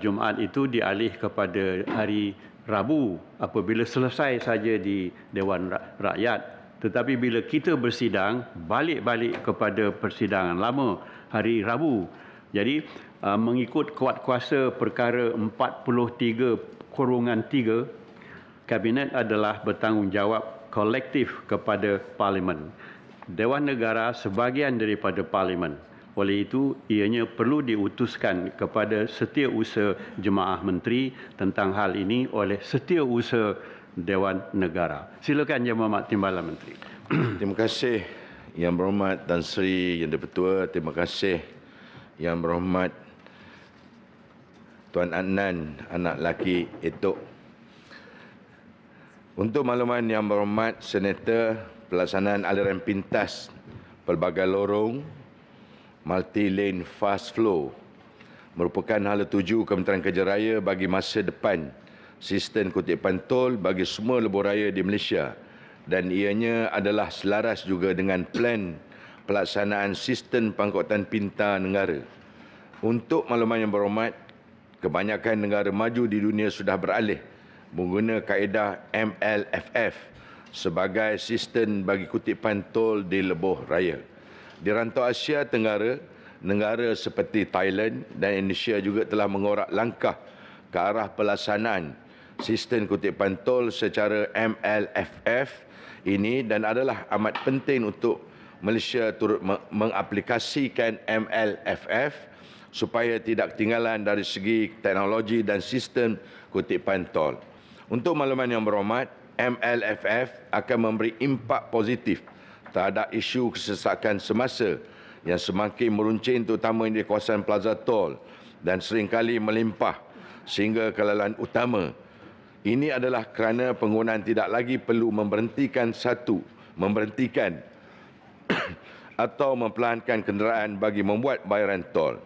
Jumaat itu dialih kepada hari Rabu apabila selesai saja di Dewan Rakyat. Tetapi bila kita bersidang, balik-balik kepada persidangan lama hari Rabu. Jadi mengikut kuat kuasa perkara 43/3, Kabinet adalah bertanggungjawab kolektif kepada Parlimen. Dewan Negara sebahagian daripada Parlimen. Oleh itu, ianya perlu diutuskan kepada Setiausaha Jemaah Menteri tentang hal ini oleh Setiausaha Dewan Negara. Silakan Yang Berhormat Timbalan Menteri. Terima kasih Yang Berhormat Tan Sri Yang Dipertua. Terima kasih Yang Berhormat Tuan Adnan, anak lelaki Etok. Untuk makluman Yang Berhormat Senator, pelaksanaan aliran pintas pelbagai lorong multi-lane fast flow merupakan hala tuju Kementerian Kerja Raya bagi masa depan sistem kutipan tol bagi semua lebuh raya di Malaysia, dan ianya adalah selaras juga dengan plan pelaksanaan sistem pangkutan pintar negara. Untuk makluman Yang Berhormat, kebanyakan negara maju di dunia sudah beralih menggunakan kaedah MLFF sebagai sistem bagi kutipan tol di lebuh raya. Di rantau Asia Tenggara, negara seperti Thailand dan Indonesia juga telah mengorak langkah ke arah pelaksanaan sistem kutipan tol secara MLFF ini, dan adalah amat penting untuk Malaysia turut mengaplikasikan MLFF supaya tidak ketinggalan dari segi teknologi dan sistem kutipan tol. Untuk makluman Yang Berhormat, MLFF akan memberi impak positif terhadap isu kesesakan semasa yang semakin meruncing terutama di kawasan Plaza Tol dan seringkali melimpah sehingga ke laluan utama. Ini adalah kerana penggunaan tidak lagi perlu memberhentikan atau memperlahankan kenderaan bagi membuat bayaran tol.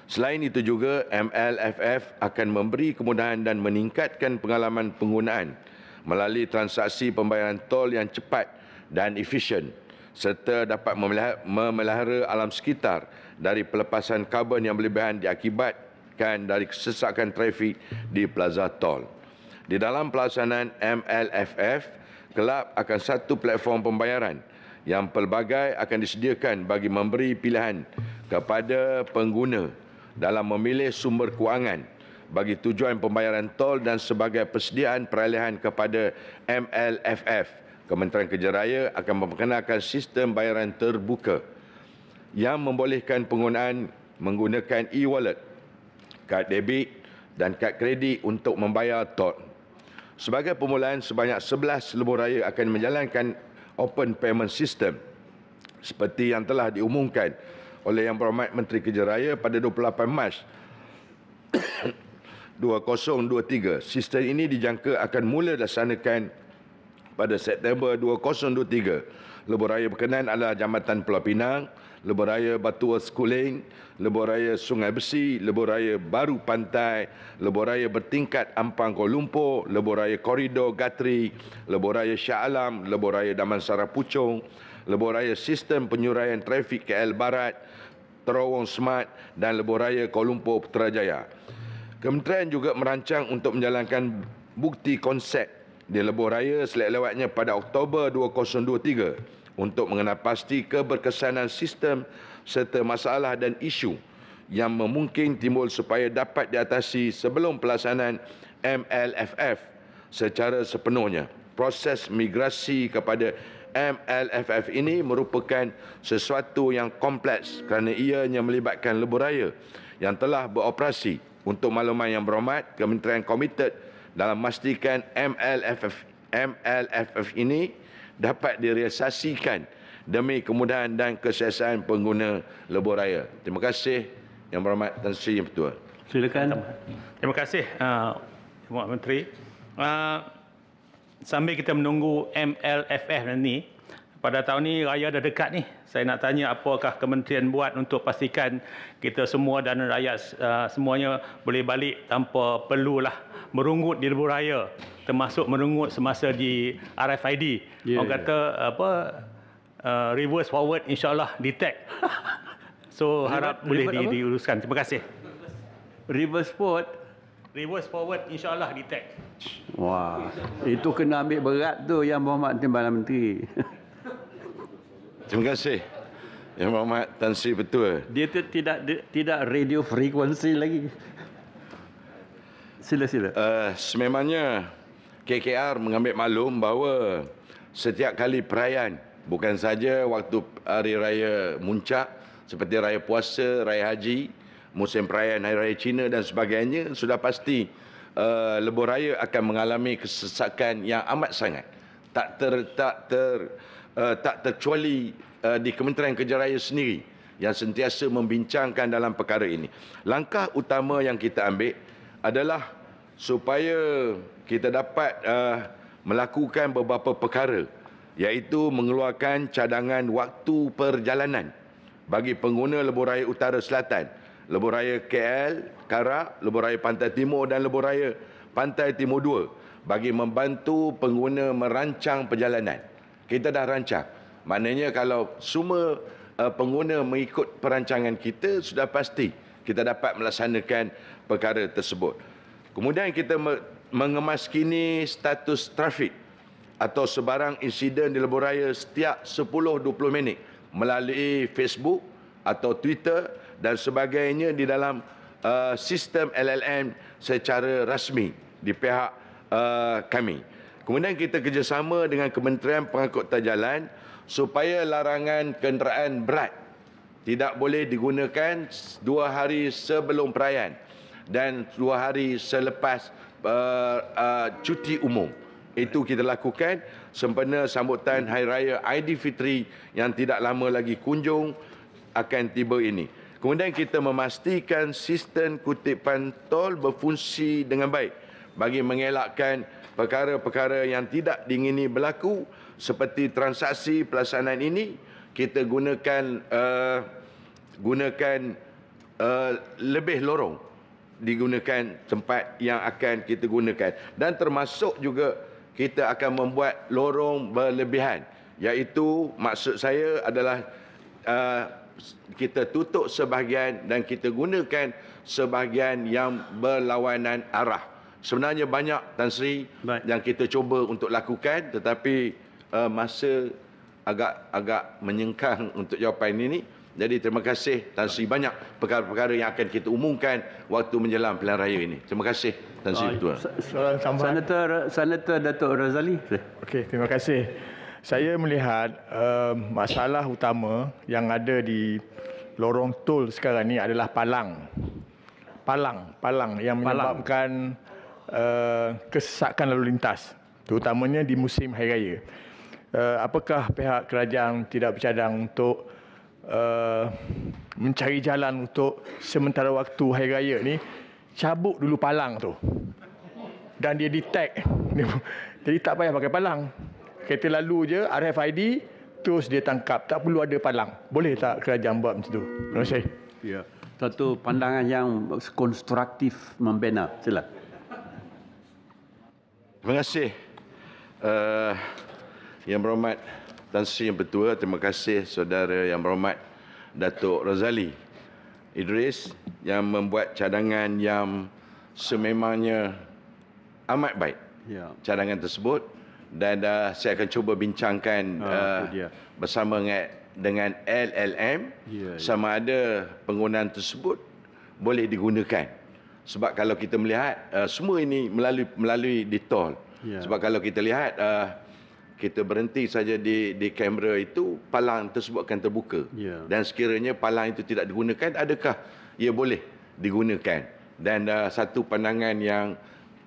Selain itu juga, MLFF akan memberi kemudahan dan meningkatkan pengalaman penggunaan melalui transaksi pembayaran tol yang cepat dan efisien, serta dapat memelihara alam sekitar dari pelepasan karbon yang berlebihan diakibatkan dari kesesakan trafik di Plaza Tol. Di dalam pelaksanaan MLFF, kelab akan satu platform pembayaran yang pelbagai akan disediakan bagi memberi pilihan kepada pengguna dalam memilih sumber kewangan bagi tujuan pembayaran tol dan sebagai persediaan peralihan kepada MLFF. Kementerian Kerja Raya akan memperkenalkan sistem bayaran terbuka yang membolehkan penggunaan menggunakan e-wallet, kad debit dan kad kredit untuk membayar tol. Sebagai permulaan, sebanyak 11 lebuhraya akan menjalankan Open Payment System seperti yang telah diumumkan oleh Yang Berhormat Menteri Kerja Raya pada 28 Mac 2023. Sistem ini dijangka akan mula dilaksanakan pada September 2023. Lebuhraya berkenaan adalah Jambatan Pulau Pinang, Lebuhraya Batu Sekuling, Lebuhraya Sungai Besi, Lebuhraya Baru Pantai, Lebuhraya Bertingkat Ampang Kuala Lumpur, Lebuhraya Koridor Gatri, Lebuhraya Shah Alam, Lebuhraya Damansara Puchong, Lebuhraya Sistem Penyuraian Trafik KL Barat, Terowong Smart dan Lebuhraya Kuala Lumpur Putrajaya. Kementerian juga merancang untuk menjalankan bukti konsep di lebuhraya selewat-lewatnya pada Oktober 2023 untuk mengenal pasti keberkesanan sistem serta masalah dan isu yang memungkinkan timbul supaya dapat diatasi sebelum pelaksanaan MLFF secara sepenuhnya. Proses migrasi kepada MLFF ini merupakan sesuatu yang kompleks kerana ianya melibatkan lebuhraya yang telah beroperasi. Untuk makluman Yang Berhormat, Kementerian komited dalam memastikan MLFF ini dapat direalisasikan demi kemudahan dan keselesaan pengguna lebuhraya. Terima kasih Yang Berhormat Tan Sri Yang Pertua. Silakan. Terima kasih Pak Menteri. Sambil kita menunggu MLFF ini, pada tahun ni raya dah dekat ni. Saya nak tanya apakah kementerian buat untuk pastikan kita semua dan rakyat semuanya boleh balik tanpa perlulah merungut di lebuhraya, termasuk merungut semasa di RFID. Orang kata reverse forward insya-Allah detect. So harap boleh diuruskan. Terima kasih. Reverse forward. Reverse forward insya-Allah detect. Wah, itu kena ambil berat tu Yang Berhormat Timbalan Menteri. Terima kasih Yang Berhormat Tan Sri Pertua. Dia tu tidak radio frekuensi lagi. Sila. Sememangnya KKR mengambil maklum bahawa setiap kali perayaan, bukan saja waktu hari raya muncak seperti raya puasa, raya haji, musim perayaan hari raya Cina dan sebagainya, sudah pasti lebuhraya akan mengalami kesesakan yang amat sangat. Tak terkecuali di Kementerian Kerja Raya sendiri yang sentiasa membincangkan dalam perkara ini. Langkah utama yang kita ambil adalah supaya kita dapat melakukan beberapa perkara, iaitu mengeluarkan cadangan waktu perjalanan bagi pengguna lebuhraya Utara Selatan, lebuhraya KL, Karak, lebuhraya Pantai Timur dan lebuhraya Pantai Timur 2 bagi membantu pengguna merancang perjalanan. Kita dah rancang. Maknanya kalau semua pengguna mengikut perancangan kita, sudah pasti kita dapat melaksanakan perkara tersebut. Kemudian kita mengemaskini status trafik atau sebarang insiden di lebuhraya setiap 10-20 minit melalui Facebook atau Twitter dan sebagainya di dalam sistem LLM secara rasmi di pihak kami. Kemudian kita kerjasama dengan Kementerian Pengangkutan Jalan supaya larangan kenderaan berat tidak boleh digunakan 2 hari sebelum perayaan dan 2 hari selepas cuti umum. Itu kita lakukan sempena sambutan Hari Raya Aidilfitri yang tidak lama lagi kunjung akan tiba ini. Kemudian kita memastikan sistem kutipan tol berfungsi dengan baik bagi mengelakkan perkara-perkara yang tidak diingini berlaku seperti transaksi pelaksanaan ini. Kita gunakan lebih lorong digunakan tempat yang akan kita gunakan, dan termasuk juga kita akan membuat lorong berlebihan, iaitu maksud saya adalah kita tutup sebahagian dan kita gunakan sebahagian yang berlawanan arah Sebenarnya banyak Tan Sri yang kita cuba untuk lakukan, tetapi masa agak menyengkang untuk jawapan ini. Jadi terima kasih Tan Sri, banyak perkara-perkara yang akan kita umumkan waktu menjelang pilihan raya ini. Terima kasih Tan Sri Ketua. Senator Datuk Razali. Okey, terima kasih. Saya melihat masalah utama yang ada di lorong tol sekarang ni adalah palang yang menyebabkan kesesakan lalu lintas, terutamanya di musim hari raya. Apakah pihak kerajaan tidak bercadang untuk mencari jalan untuk sementara waktu hari raya ni cabut dulu palang tu dan dia detect, jadi tak payah pakai palang, kereta lalu je RFID terus dia tangkap, tak perlu ada palang. Boleh tak kerajaan buat macam tu? Terima kasih. Ya, satu pandangan yang konstruktif membina. Sila. Terima kasih Yang Berhormat Tan Sri Yang Bertua. Terima kasih saudara Yang Berhormat Datuk Razali Idris yang membuat cadangan yang sememangnya amat baik. Cadangan tersebut, dan saya akan cuba bincangkan bersama dengan LLM sama ada penggunaan tersebut boleh digunakan. Sebab kalau kita melihat semua ini melalui di tol. Sebab kalau kita lihat kita berhenti saja di kamera itu, palang tersebut akan terbuka. Dan sekiranya palang itu tidak digunakan, adakah ia boleh digunakan? Dan satu pandangan yang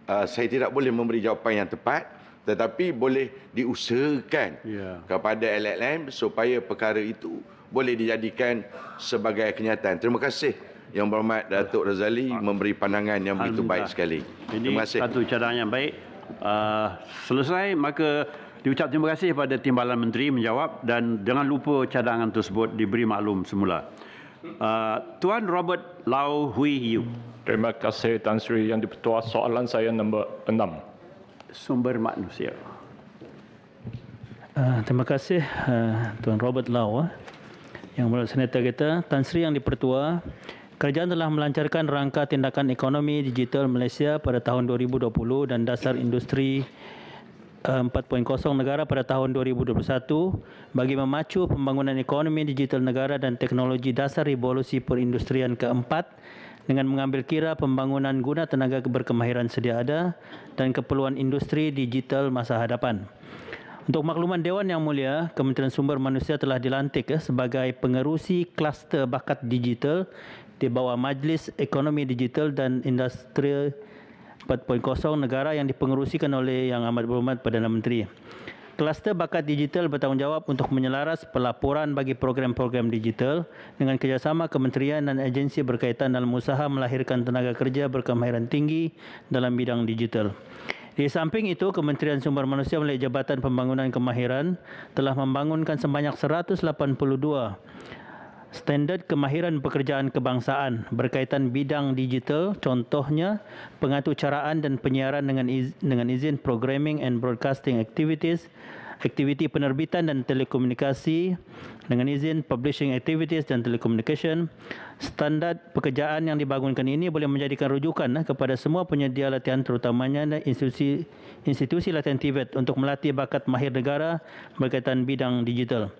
saya tidak boleh memberi jawapan yang tepat, tetapi boleh diusahakan kepada LLM supaya perkara itu boleh dijadikan sebagai kenyataan. Terima kasih Yang Berhormat Datuk Razali memberi pandangan yang begitu baik sekali. Terima kasih. Ini satu cadangan yang baik. Selesai, maka diucap terima kasih kepada Timbalan Menteri menjawab, dan jangan lupa cadangan tersebut diberi maklum semula. Tuan Robert Lau Hui Yu. Terima kasih Tan Sri Yang Di-Pertua. Soalan saya nombor 6. Sumber manusia. Terima kasih Tuan Robert Lau. Yang menurut senator kita, Tan Sri Yang Di-Pertua, kerajaan telah melancarkan rangka tindakan ekonomi digital Malaysia pada tahun 2020 dan dasar industri 4.0 negara pada tahun 2021 bagi memacu pembangunan ekonomi digital negara dan teknologi dasar revolusi perindustrian keempat dengan mengambil kira pembangunan guna tenaga berkemahiran sedia ada dan keperluan industri digital masa hadapan. Untuk makluman Dewan Yang Mulia, Kementerian Sumber Manusia telah dilantik sebagai pengerusi kluster bakat digital di bawah Majlis Ekonomi Digital dan Industri 4.0 negara yang dipengerusikan oleh Yang Amat Berhormat Perdana Menteri. Kluster bakat digital bertanggungjawab untuk menyelaras pelaporan bagi program-program digital dengan kerjasama kementerian dan agensi berkaitan dalam usaha melahirkan tenaga kerja berkemahiran tinggi dalam bidang digital. Di samping itu, Kementerian Sumber Manusia melalui Jabatan Pembangunan Kemahiran telah membangunkan sebanyak 182 standard kemahiran pekerjaan kebangsaan berkaitan bidang digital, contohnya pengatur caraan dan penyiaran dengan izin programming and broadcasting activities, aktiviti penerbitan dan telekomunikasi dengan izin publishing activities dan telekomunikasi. Standard pekerjaan yang dibangunkan ini boleh menjadikan rujukan kepada semua penyedia latihan, terutamanya institusi latihan TVET untuk melatih bakat mahir negara berkaitan bidang digital.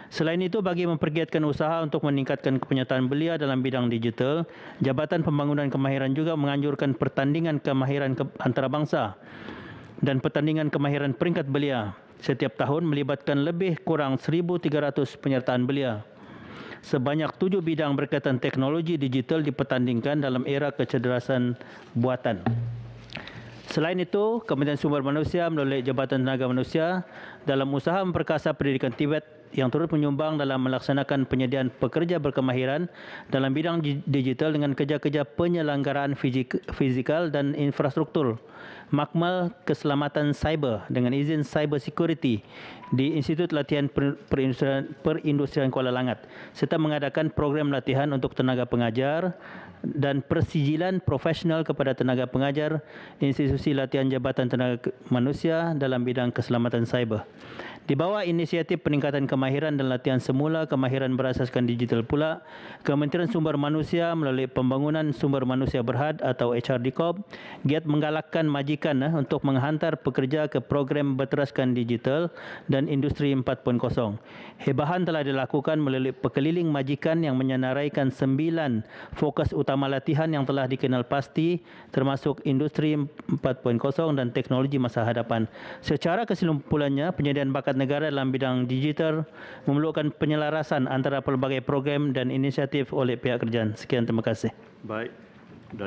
Selain itu, bagi mempergiatkan usaha untuk meningkatkan kepenyertaan belia dalam bidang digital, Jabatan Pembangunan Kemahiran juga menganjurkan pertandingan kemahiran antarabangsa dan pertandingan kemahiran peringkat belia setiap tahun melibatkan lebih kurang 1,300 penyertaan belia. Sebanyak 7 bidang berkaitan teknologi digital dipertandingkan dalam era kecerdasan buatan. Selain itu, Kementerian Sumber Manusia melalui Jabatan Tenaga Manusia dalam usaha memperkasa pendidikan TVET yang turut menyumbang dalam melaksanakan penyediaan pekerja berkemahiran dalam bidang digital dengan kerja-kerja penyelenggaraan fizikal dan infrastruktur, makmal keselamatan cyber dengan izin cyber security di Institut Latihan Perindustrian Kuala Langat, serta mengadakan program latihan untuk tenaga pengajar dan persijilan profesional kepada tenaga pengajar institusi latihan Jabatan Tenaga Manusia dalam bidang keselamatan cyber. Di bawah inisiatif peningkatan kemahiran dan latihan semula kemahiran berasaskan digital pula, Kementerian Sumber Manusia melalui Pembangunan Sumber Manusia Berhad atau HRDCOP giat menggalakkan majikan untuk menghantar pekerja ke program berteraskan digital dan industri 4.0. Hebahan telah dilakukan melalui pekeliling majikan yang menyenaraikan 9 fokus utama latihan yang telah dikenal pasti, termasuk industri 4.0 dan teknologi masa hadapan. Secara kesimpulannya, penyediaan bakat negara dalam bidang digital memerlukan penyelarasan antara pelbagai program dan inisiatif oleh pihak kerajaan. Sekian, terima kasih. Baik.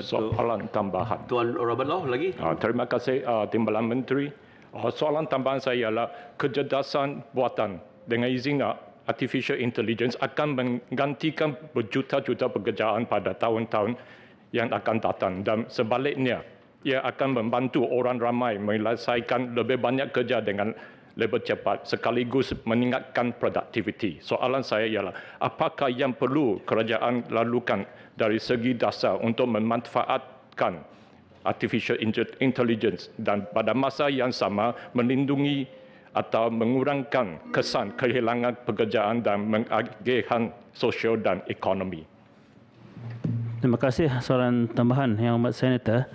Soalan tambahan. Tuan Robert Law lagi. Terima kasih Timbalan Menteri. Soalan tambahan saya ialah kecerdasan buatan dengan izin artificial intelligence akan menggantikan berjuta-juta pekerjaan pada tahun-tahun yang akan datang, dan sebaliknya ia akan membantu orang ramai menyelesaikan lebih banyak kerja dengan lebih cepat sekaligus meningkatkan produktiviti. Soalan saya ialah apakah yang perlu kerajaan lakukan dari segi dasar untuk memanfaatkan artificial intelligence dan pada masa yang sama melindungi atau mengurangkan kesan kehilangan pekerjaan dan mengagihkan sosial dan ekonomi. Terima kasih soalan tambahan Yang Amat Senator.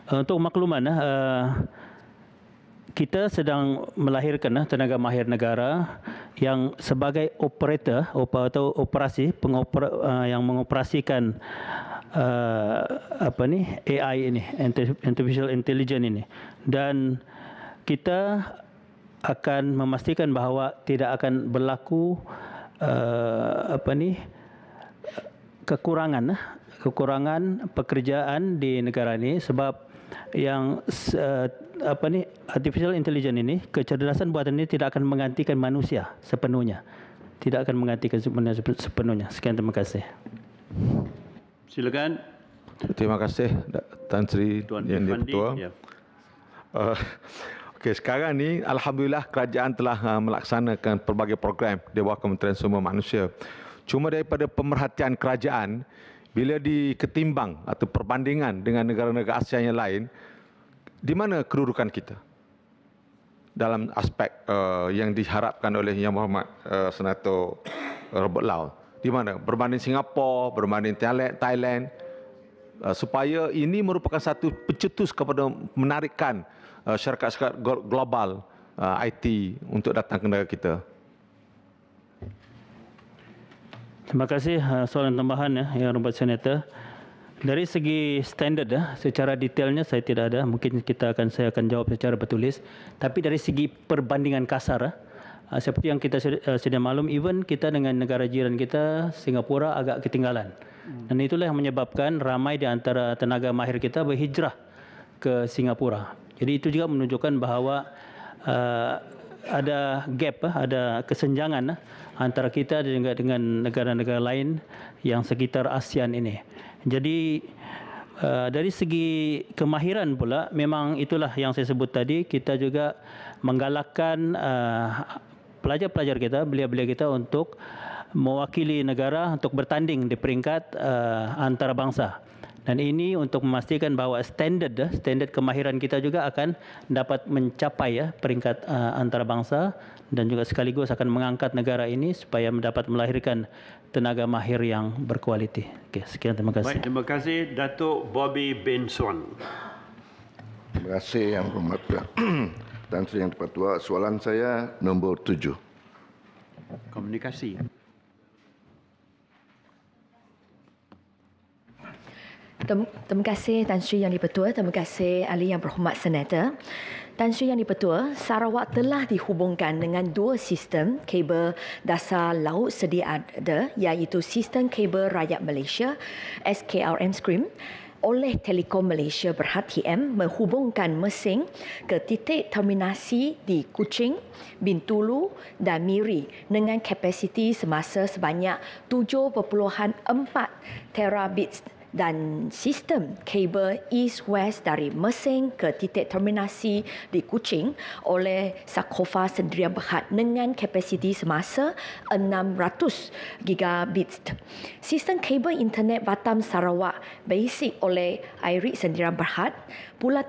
Untuk makluman, kita sedang melahirkan tenaga mahir negara yang sebagai operator atau operasi yang mengoperasikan AI ini, artificial intelligence ini, dan kita akan memastikan bahawa tidak akan berlaku kekurangan pekerjaan di negara ini, sebab yang artificial intelligence ini, kecerdasan buatan ini tidak akan menggantikan manusia sepenuhnya. Tidak akan menggantikan manusia sepenuhnya. Sekian, terima kasih. Silakan. Terima kasih Tan Sri Yang Di-Pertua. Ya. Okey, sekarang ni alhamdulillah kerajaan telah melaksanakan pelbagai program di bawah Kementerian Sumber Manusia. Cuma daripada pemerhatian kerajaan, bila diketimbang atau perbandingan dengan negara-negara ASEAN yang lain, di mana kedudukan kita dalam aspek yang diharapkan oleh Yang Berhormat Senator Robert Law? Di mana? Berbanding Singapura, berbanding Thailand, supaya ini merupakan satu pencetus kepada menarikkan syarikat-syarikat global IT untuk datang ke negara kita. Terima kasih soalan tambahan Yang Amat Senator. Dari segi standard secara detailnya saya tidak ada, mungkin saya akan jawab secara bertulis. Tapi dari segi perbandingan kasar, seperti yang kita sedia maklum, even kita dengan negara jiran kita Singapura agak ketinggalan. Dan itulah yang menyebabkan ramai di antara tenaga mahir kita berhijrah ke Singapura. Jadi itu juga menunjukkan bahawa ada gap, ada kesenjangan antara kita dengan negara-negara lain yang sekitar ASEAN ini. Jadi dari segi kemahiran pula, memang itulah yang saya sebut tadi, kita juga menggalakkan pelajar-pelajar kita, belia-belia kita untuk mewakili negara untuk bertanding di peringkat antarabangsa. Dan ini untuk memastikan bahawa standard kemahiran kita juga akan dapat mencapai peringkat antarabangsa, dan juga sekaligus akan mengangkat negara ini supaya dapat melahirkan tenaga mahir yang berkualiti. Okey, sekian, terima kasih. Baik, terima kasih Datuk Bobby bin Swan. Terima kasih Yang Berhormat Tan Sri Yang Di-Pertua. Soalan saya nombor 7. Komunikasi. Terima kasih Tan Sri Yang Di-Pertua. Terima kasih Ahli Yang Berhormat Senator. Tan Sri Yang Di-Pertua, Sarawak telah dihubungkan dengan 2 sistem kabel dasar laut sedia ada, iaitu Sistem Kabel Rakyat Malaysia SKRM Stream oleh Telekom Malaysia Berhad TM, menghubungkan Mersing ke titik terminasi di Kuching, Bintulu dan Miri dengan kapasiti semasa sebanyak 7.4 terabits dan sistem kabel east-west dari Mersing ke titik terminasi di Kuching oleh Sakova Sdn Bhd dengan kapasiti semasa 600 gigabit. Sistem kabel internet Batam Sarawak basic oleh IRIC Sdn Bhd pula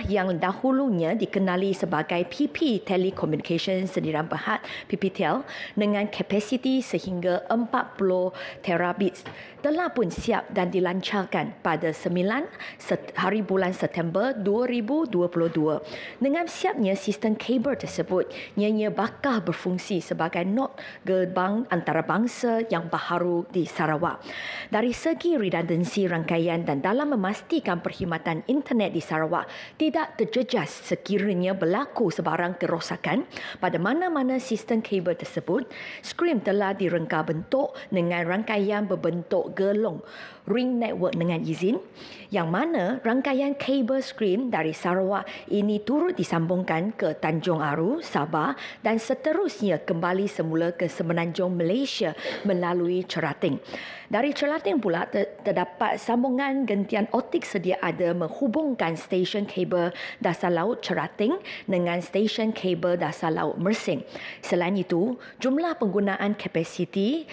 yang dahulunya dikenali sebagai PP Telecommunications Sdn Bhd PPTEL dengan kapasiti sehingga 40 terabit telah pun siap dan dilancarkan pada 9 hari bulan September 2022. Dengan siapnya sistem kabel tersebut, ianya bakal berfungsi sebagai nod gerbang antarabangsa yang baharu di Sarawak. Dari segi redundansi rangkaian dan dalam memastikan perkhidmatan internet di Sarawak tidak terjejas sekiranya berlaku sebarang kerosakan pada mana-mana sistem kabel tersebut, skrin telah direngka bentuk dengan rangkaian berbentuk gelong ring network dengan izin, yang mana rangkaian kabel skrin dari Sarawak ini turut disambungkan ke Tanjung Aru, Sabah dan seterusnya kembali semula ke Semenanjung Malaysia melalui Cerating. Dari Cerating pula terdapat sambungan gentian optik sedia ada menghubungkan stesen kabel dasar laut Cerating dengan stesen kabel dasar laut Mersing. Selain itu, jumlah penggunaan kapasiti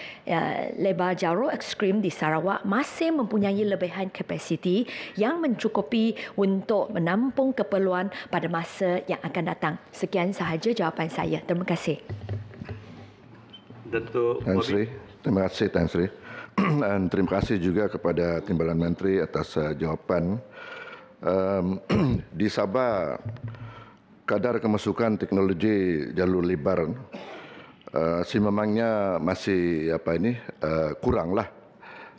lebar jarum ekstrim di Sarawak masih mempunyai lebihan kapasiti yang mencukupi untuk menampung keperluan pada masa yang akan datang. Sekian sahaja jawapan saya. Terima kasih. Datuk Tan Sri. Terima kasih Tan Sri. Dan terima kasih juga kepada Timbalan Menteri atas jawapan. Di Sabah, kadar kemasukan teknologi jalur lebar sememangnya masih kuranglah,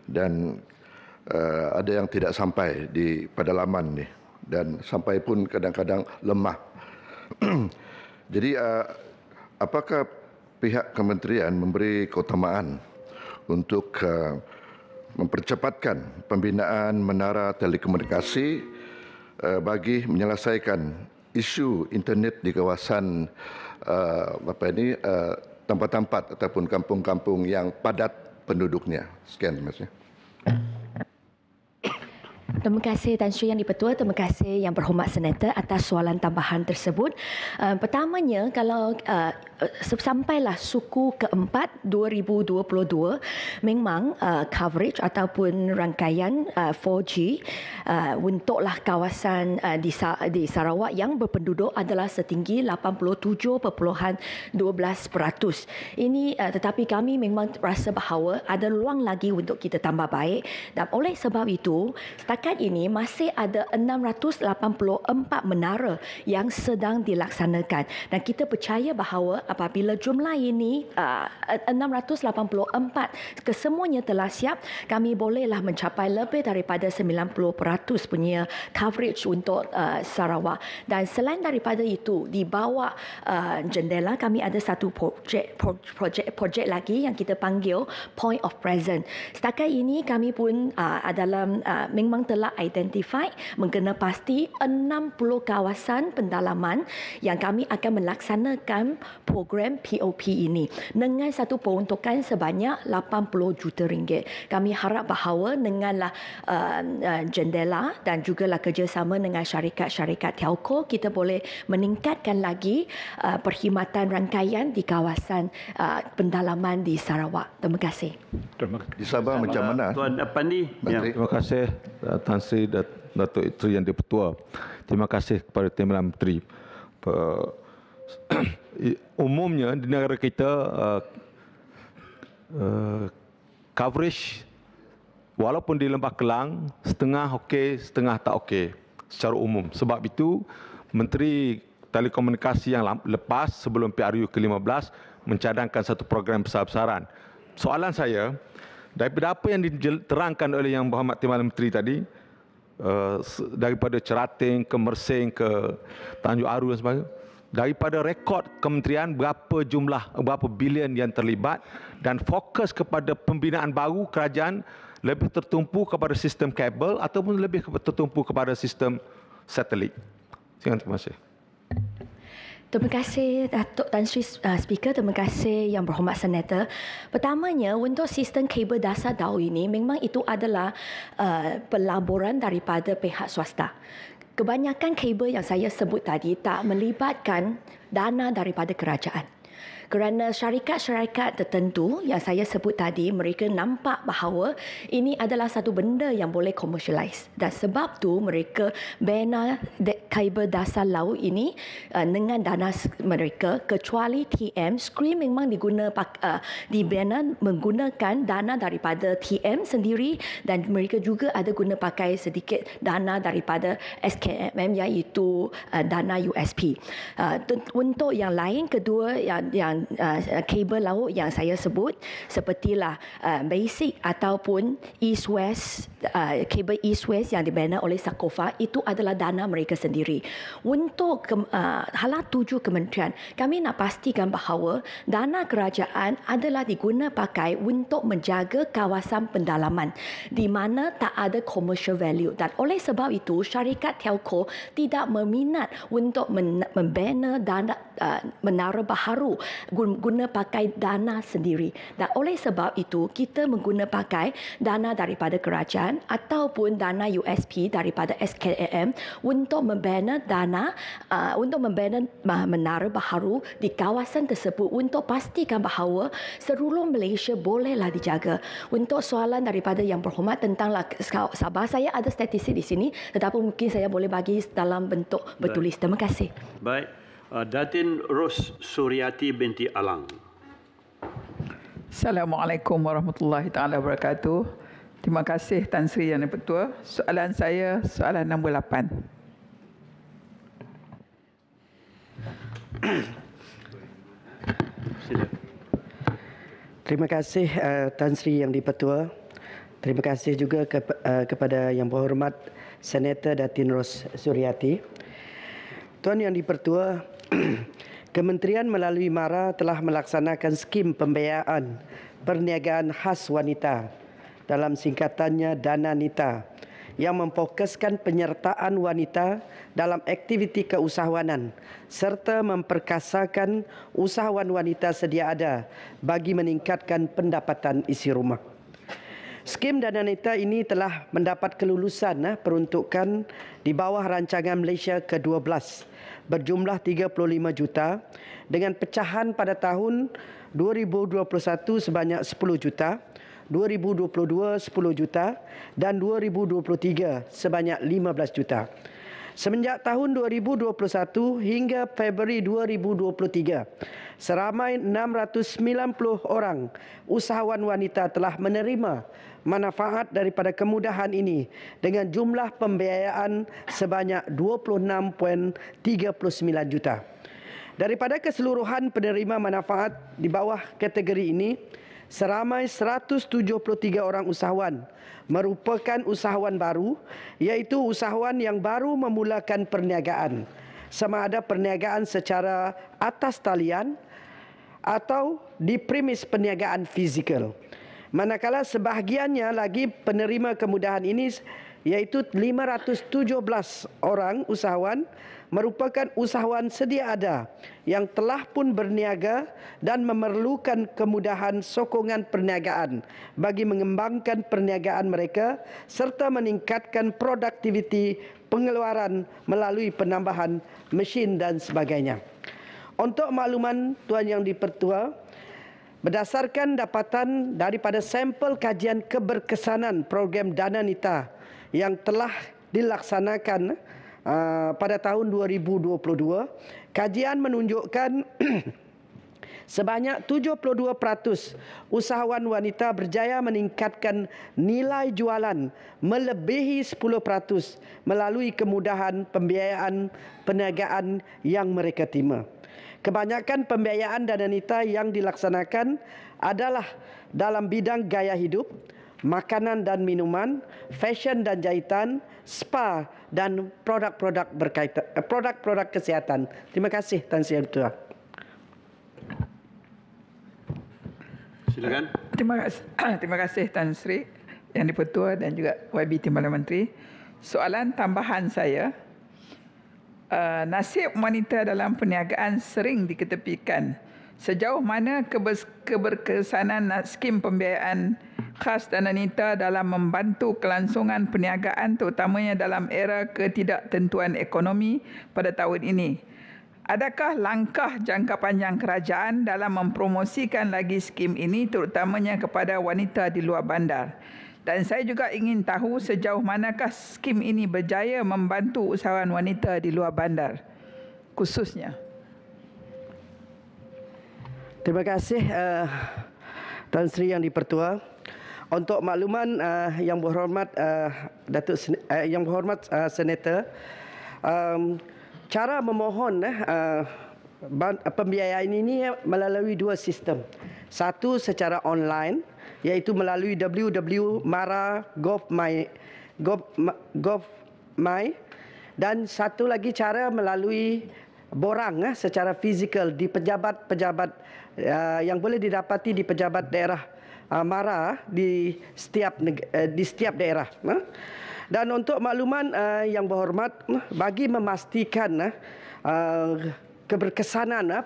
dan ada yang tidak sampai di pedalaman ni, dan sampai pun kadang-kadang lemah. Jadi apakah pihak kementerian memberi keutamaan untuk mempercepatkan pembinaan menara telekomunikasi bagi menyelesaikan isu internet di kawasan tempat-tempat ataupun kampung-kampung yang padat penduduknya? Sekian, terima kasih. Terima kasih Tan Sri Yang di-Pertua, terima kasih Yang Berhormat Senator atas soalan tambahan tersebut. Pertamanya, kalau sampailah suku keempat 2022, memang coverage ataupun rangkaian 4G untuklah kawasan di Sarawak yang berpenduduk adalah setinggi 87.12%. Ini tetapi kami memang rasa bahawa ada ruang lagi untuk kita tambah baik, dan oleh sebab itu setakat ini masih ada 684 menara yang sedang dilaksanakan, dan kita percaya bahawa apabila jumlah ini 684 kesemuanya telah siap, kami bolehlah mencapai lebih daripada 90% punya coverage untuk Sarawak. Dan selain daripada itu, di bawah jendela kami ada satu projek lagi yang kita panggil Point of Presence. Setakat ini kami pun memang telah identify mengenai pasti 60 kawasan pendalaman yang kami akan melaksanakan program POP ini dengan satu peruntukan sebanyak 80 juta ringgit. Kami harap bahawa denganlah jendela dan jugalah kerjasama dengan syarikat-syarikat telco, kita boleh meningkatkan lagi perkhidmatan rangkaian di kawasan pendalaman di Sarawak. Terima kasih. Di Sabah macam mana? Tuan Pandi. Terima kasih Tan Sri Datuk Sri Yang di-Pertua. Terima kasih kepada Timbalan Menteri. Umumnya di negara kita coverage walaupun di Lembah Kelang setengah okey, setengah tak okey secara umum. Sebab itu Menteri Telekomunikasi yang lepas sebelum PRU ke-15 mencadangkan satu program besar-besaran. Soalan saya, daripada apa yang diterangkan oleh Yang Berhormat Timbalan Menteri tadi, daripada Cerating ke Mersing ke Tanjung Aru dan sebagainya, daripada rekod kementerian berapa bilion yang terlibat, dan fokus kepada pembinaan baru kerajaan lebih tertumpu kepada sistem kabel ataupun lebih tertumpu kepada sistem satelit. Terima kasih. Terima kasih Datuk Tan Sri Speaker, terima kasih Yang Berhormat Senator. Pertamanya, untuk sistem kabel dasar DAO ini memang itu adalah pelaburan daripada pihak swasta. Kebanyakan kabel yang saya sebut tadi tak melibatkan dana daripada kerajaan. Kerana syarikat-syarikat tertentu yang saya sebut tadi, mereka nampak bahawa ini adalah satu benda yang boleh commercialize. Dan sebab tu mereka bina kabel dasar laut ini dengan dana mereka, kecuali TM. Skrin memang dibina menggunakan dana daripada TM sendiri dan mereka juga ada guna pakai sedikit dana daripada SKMM iaitu dana USP. Untuk yang lain, kedua yang kabel laut yang saya sebut sepertilah basic ataupun east-west, kabel east-west yang dibina oleh Sakofa, itu adalah dana mereka sendiri. Untuk hala 7 kementerian, kami nak pastikan bahawa dana kerajaan adalah diguna pakai untuk menjaga kawasan pendalaman di mana tak ada commercial value, dan oleh sebab itu syarikat telco tidak berminat untuk membina dana menara baharu guna pakai dana sendiri. Dan oleh sebab itu kita mengguna pakai dana daripada kerajaan ataupun dana USP daripada SKM untuk membina untuk membina menara baharu di kawasan tersebut untuk pastikan bahawa seluruh Malaysia bolehlah dijaga. Untuk soalan daripada Yang Berhormat tentang Sabah, saya ada statistik di sini tetapi mungkin saya boleh bagi dalam bentuk bertulis. Terima kasih. Baik. Datin Ros Suryati binti Alang. Assalamualaikum warahmatullahi taala wabarakatuh. Terima kasih Tan Sri Yang Di-Pertua. Soalan saya, soalan nombor 8. Terima kasih Tan Sri Yang Di-Pertua. Terima kasih juga kepada Yang Berhormat Senator Datin Ros Suryati. Tuan Yang Di-Pertua, Kementerian melalui MARA telah melaksanakan skim pembiayaan perniagaan khas wanita, dalam singkatannya Dana Nita, yang memfokuskan penyertaan wanita dalam aktiviti keusahawanan serta memperkasakan usahawan wanita sedia ada bagi meningkatkan pendapatan isi rumah. Skim Dana Nita ini telah mendapat kelulusan peruntukan di bawah rancangan Malaysia ke-12 berjumlah 35 juta dengan pecahan pada tahun 2021 sebanyak 10 juta, 2022 10 juta dan 2023 sebanyak 15 juta. Semenjak tahun 2021 hingga Februari 2023, seramai 690 orang usahawan wanita telah menerima manfaat daripada kemudahan ini dengan jumlah pembiayaan sebanyak 26.39 juta. Daripada keseluruhan penerima manfaat di bawah kategori ini, seramai 173 orang usahawan merupakan usahawan baru, iaitu usahawan yang baru memulakan perniagaan, sama ada perniagaan secara atas talian atau di premis perniagaan fizikal. Manakala sebahagiannya lagi penerima kemudahan ini, iaitu 517 orang usahawan merupakan usahawan sedia ada yang telah pun berniaga dan memerlukan kemudahan sokongan perniagaan bagi mengembangkan perniagaan mereka serta meningkatkan produktiviti pengeluaran melalui penambahan mesin dan sebagainya. Untuk makluman Tuan Yang Di-Pertua, berdasarkan dapatan daripada sampel kajian keberkesanan program Dana Nita yang telah dilaksanakan pada tahun 2022, kajian menunjukkan sebanyak 72% usahawan wanita berjaya meningkatkan nilai jualan melebihi 10% melalui kemudahan pembiayaan perniagaan yang mereka terima. Kebanyakan pembiayaan Dana Nita yang dilaksanakan adalah dalam bidang gaya hidup, makanan dan minuman, fashion dan jahitan, spa dan produk-produk berkaitan produk-produk kesihatan. Terima kasih Tan Sri Yang Di-Pertua. Silakan. Terima kasih Tan Sri Yang Di-Pertua dan juga YB Timbalan Menteri. Soalan tambahan saya, nasib wanita dalam perniagaan sering diketepikan. Sejauh mana keberkesanan skim pembiayaan khas Dana Nita dalam membantu kelangsungan perniagaan terutamanya dalam era ketidaktentuan ekonomi pada tahun ini? Adakah langkah jangka panjang kerajaan dalam mempromosikan lagi skim ini terutamanya kepada wanita di luar bandar? Dan saya juga ingin tahu sejauh manakah skim ini berjaya membantu usahawan wanita di luar bandar khususnya. Terima kasih Tan Sri Yang di-Pertua. Untuk makluman yang berhormat Senator, cara memohon pembiayaan ini melalui dua sistem. Satu secara online iaitu melalui www.mara.gov.my dan satu lagi cara melalui borang secara fizikal di pejabat-pejabat yang boleh didapati di pejabat daerah MARA di setiap daerah. Dan untuk makluman yang berhormat, bagi memastikan keberkesanan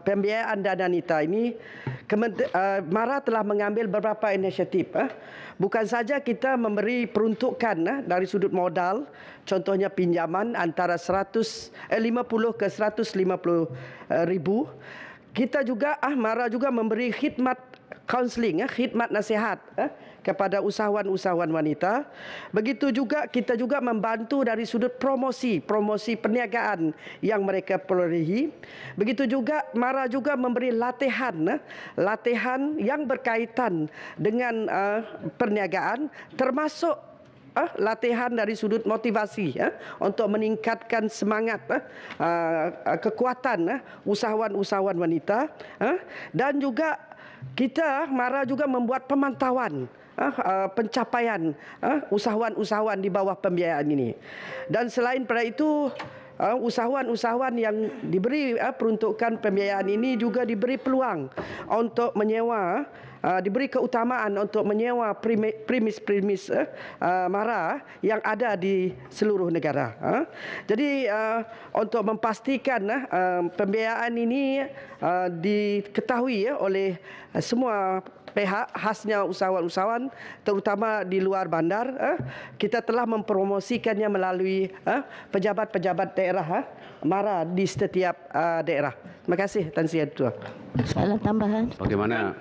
pembiayaan Dana Nita ini, MARA telah mengambil beberapa inisiatif. Bukan saja kita memberi peruntukan dari sudut modal, contohnya pinjaman antara 50 ke 150 ribu. Kita juga MARA juga memberi khidmat kaunseling, khidmat nasihat kepada usahawan-usahawan wanita. Begitu juga kita juga membantu dari sudut promosi perniagaan yang mereka perolehi. Begitu juga MARA juga memberi latihan yang berkaitan dengan perniagaan, termasuk latihan dari sudut motivasi untuk meningkatkan semangat kekuatan usahawan-usahawan wanita. Dan juga kita MARA juga membuat pemantauan pencapaian usahawan-usahawan di bawah pembiayaan ini. Dan selain pada itu, usahawan-usahawan yang diberi peruntukan pembiayaan ini juga diberi peluang untuk menyewa, diberi keutamaan untuk menyewa premis MARA yang ada di seluruh negara. Jadi untuk memastikan pembiayaan ini diketahui oleh semua pihak, khasnya usahawan-usahawan terutama di luar bandar, kita telah mempromosikannya melalui pejabat-pejabat daerah MARA di setiap daerah. Terima kasih Tan Sri Yang di-Pertua. Soalan tambahan. Bagaimana?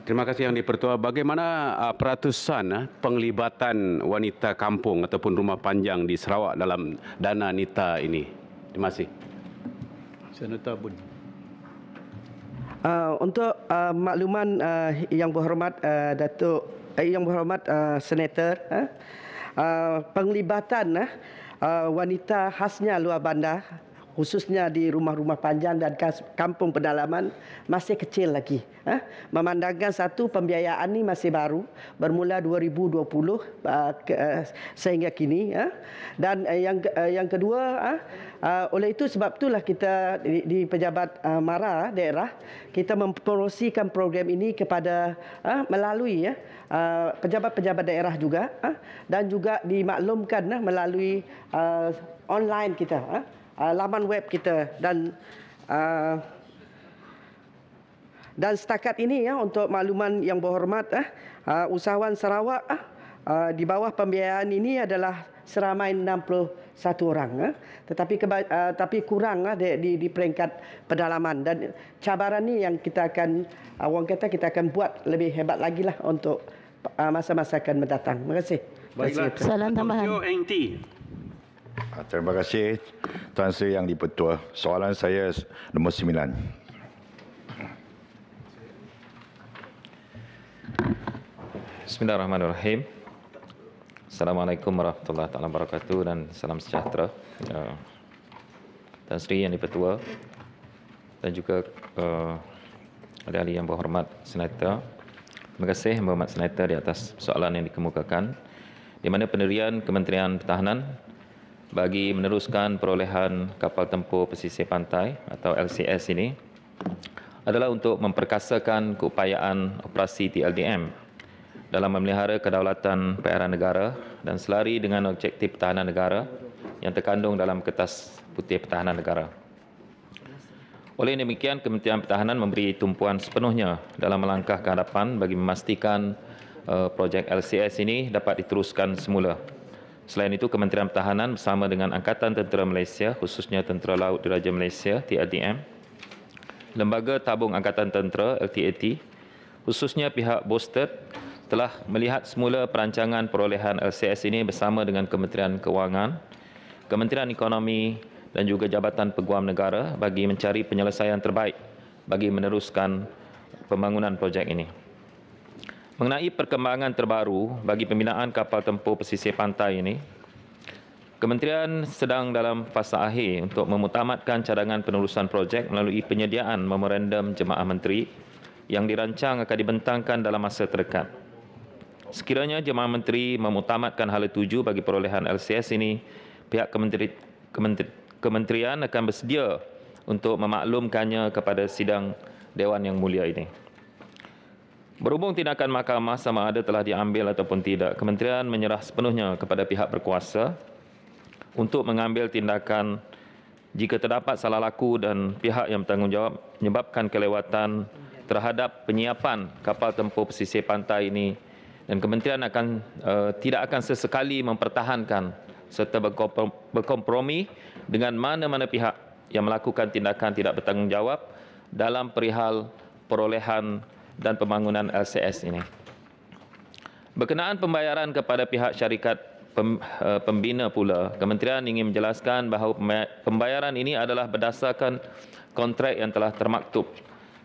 Terima kasih Yang di-Pertua. Bagaimana peratusan penglibatan wanita kampung ataupun rumah panjang di Sarawak dalam Dana Nita ini? Terima kasih. Senator Bun. Untuk makluman yang berhormat Senator, penglibatan wanita khasnya luar bandar, khususnya di rumah-rumah panjang dan kampung pedalaman masih kecil lagi. Memandangkan satu, pembiayaan ini masih baru, bermula 2020 sehingga kini. Dan yang kedua, oleh itu sebab itulah kita di pejabat MARA daerah, kita mempromosikan program ini kepada melalui pejabat-pejabat daerah juga, dan juga dimaklumkan melalui online kita, laman web kita. Dan setakat ini untuk makluman yang berhormat, usahawan Sarawak di bawah pembiayaan ini adalah seramai 61 orang, tapi kurang di peringkat pedalaman. Dan cabaran ini yang kita akan, kita akan buat lebih hebat lagi lah untuk masa-masa akan mendatang. Terima kasih. Baiklah. Soalan tambahan. Terima kasih Tuan Sri Yang di-Pertua. Soalan saya nombor 9. Bismillahirrahmanirrahim. Assalamualaikum warahmatullahi wabarakatuh dan salam sejahtera. Tan Sri Yang di-Pertua dan juga ahli-ahli yang berhormat Senator. Terima kasih Yang Berhormat Senator di atas soalan yang dikemukakan, di mana pendirian Kementerian Pertahanan bagi meneruskan perolehan kapal tempur pesisir pantai atau LCS ini adalah untuk memperkasakan keupayaan operasi TLDM dalam memelihara kedaulatan perairan negara dan selari dengan objektif pertahanan negara yang terkandung dalam Kertas Putih Pertahanan Negara. Oleh demikian, Kementerian Pertahanan memberi tumpuan sepenuhnya dalam melangkah ke hadapan bagi memastikan projek LCS ini dapat diteruskan semula. Selain itu, Kementerian Pertahanan bersama dengan Angkatan Tentera Malaysia, khususnya Tentera Laut Diraja Malaysia, TLDM, Lembaga Tabung Angkatan Tentera, LTAT, khususnya pihak Bosted, telah melihat semula perancangan perolehan LCS ini bersama dengan Kementerian Kewangan, Kementerian Ekonomi dan juga Jabatan Peguam Negara bagi mencari penyelesaian terbaik bagi meneruskan pembangunan projek ini. Mengenai perkembangan terbaru bagi pembinaan kapal tempur pesisir pantai ini, Kementerian sedang dalam fasa akhir untuk memutamatkan cadangan penerusan projek melalui penyediaan memorandum Jemaah Menteri yang dirancang akan dibentangkan dalam masa terdekat. Sekiranya Jemaah Menteri memutamatkan hala tuju bagi perolehan LCS ini, pihak Kementerian akan bersedia untuk memaklumkannya kepada sidang Dewan Yang Mulia ini. Berhubung tindakan mahkamah sama ada telah diambil ataupun tidak, Kementerian menyerah sepenuhnya kepada pihak berkuasa untuk mengambil tindakan jika terdapat salah laku dan pihak yang bertanggungjawab menyebabkan kelewatan terhadap penyiapan kapal tempur pesisir pantai ini, dan Kementerian tidak akan sesekali mempertahankan serta berkompromi dengan mana-mana pihak yang melakukan tindakan tidak bertanggungjawab dalam perihal perolehan dan pembangunan LCS ini. Berkenaan pembayaran kepada pihak syarikat pembina pula, Kementerian ingin menjelaskan bahawa pembayaran ini adalah berdasarkan kontrak yang telah termaktub.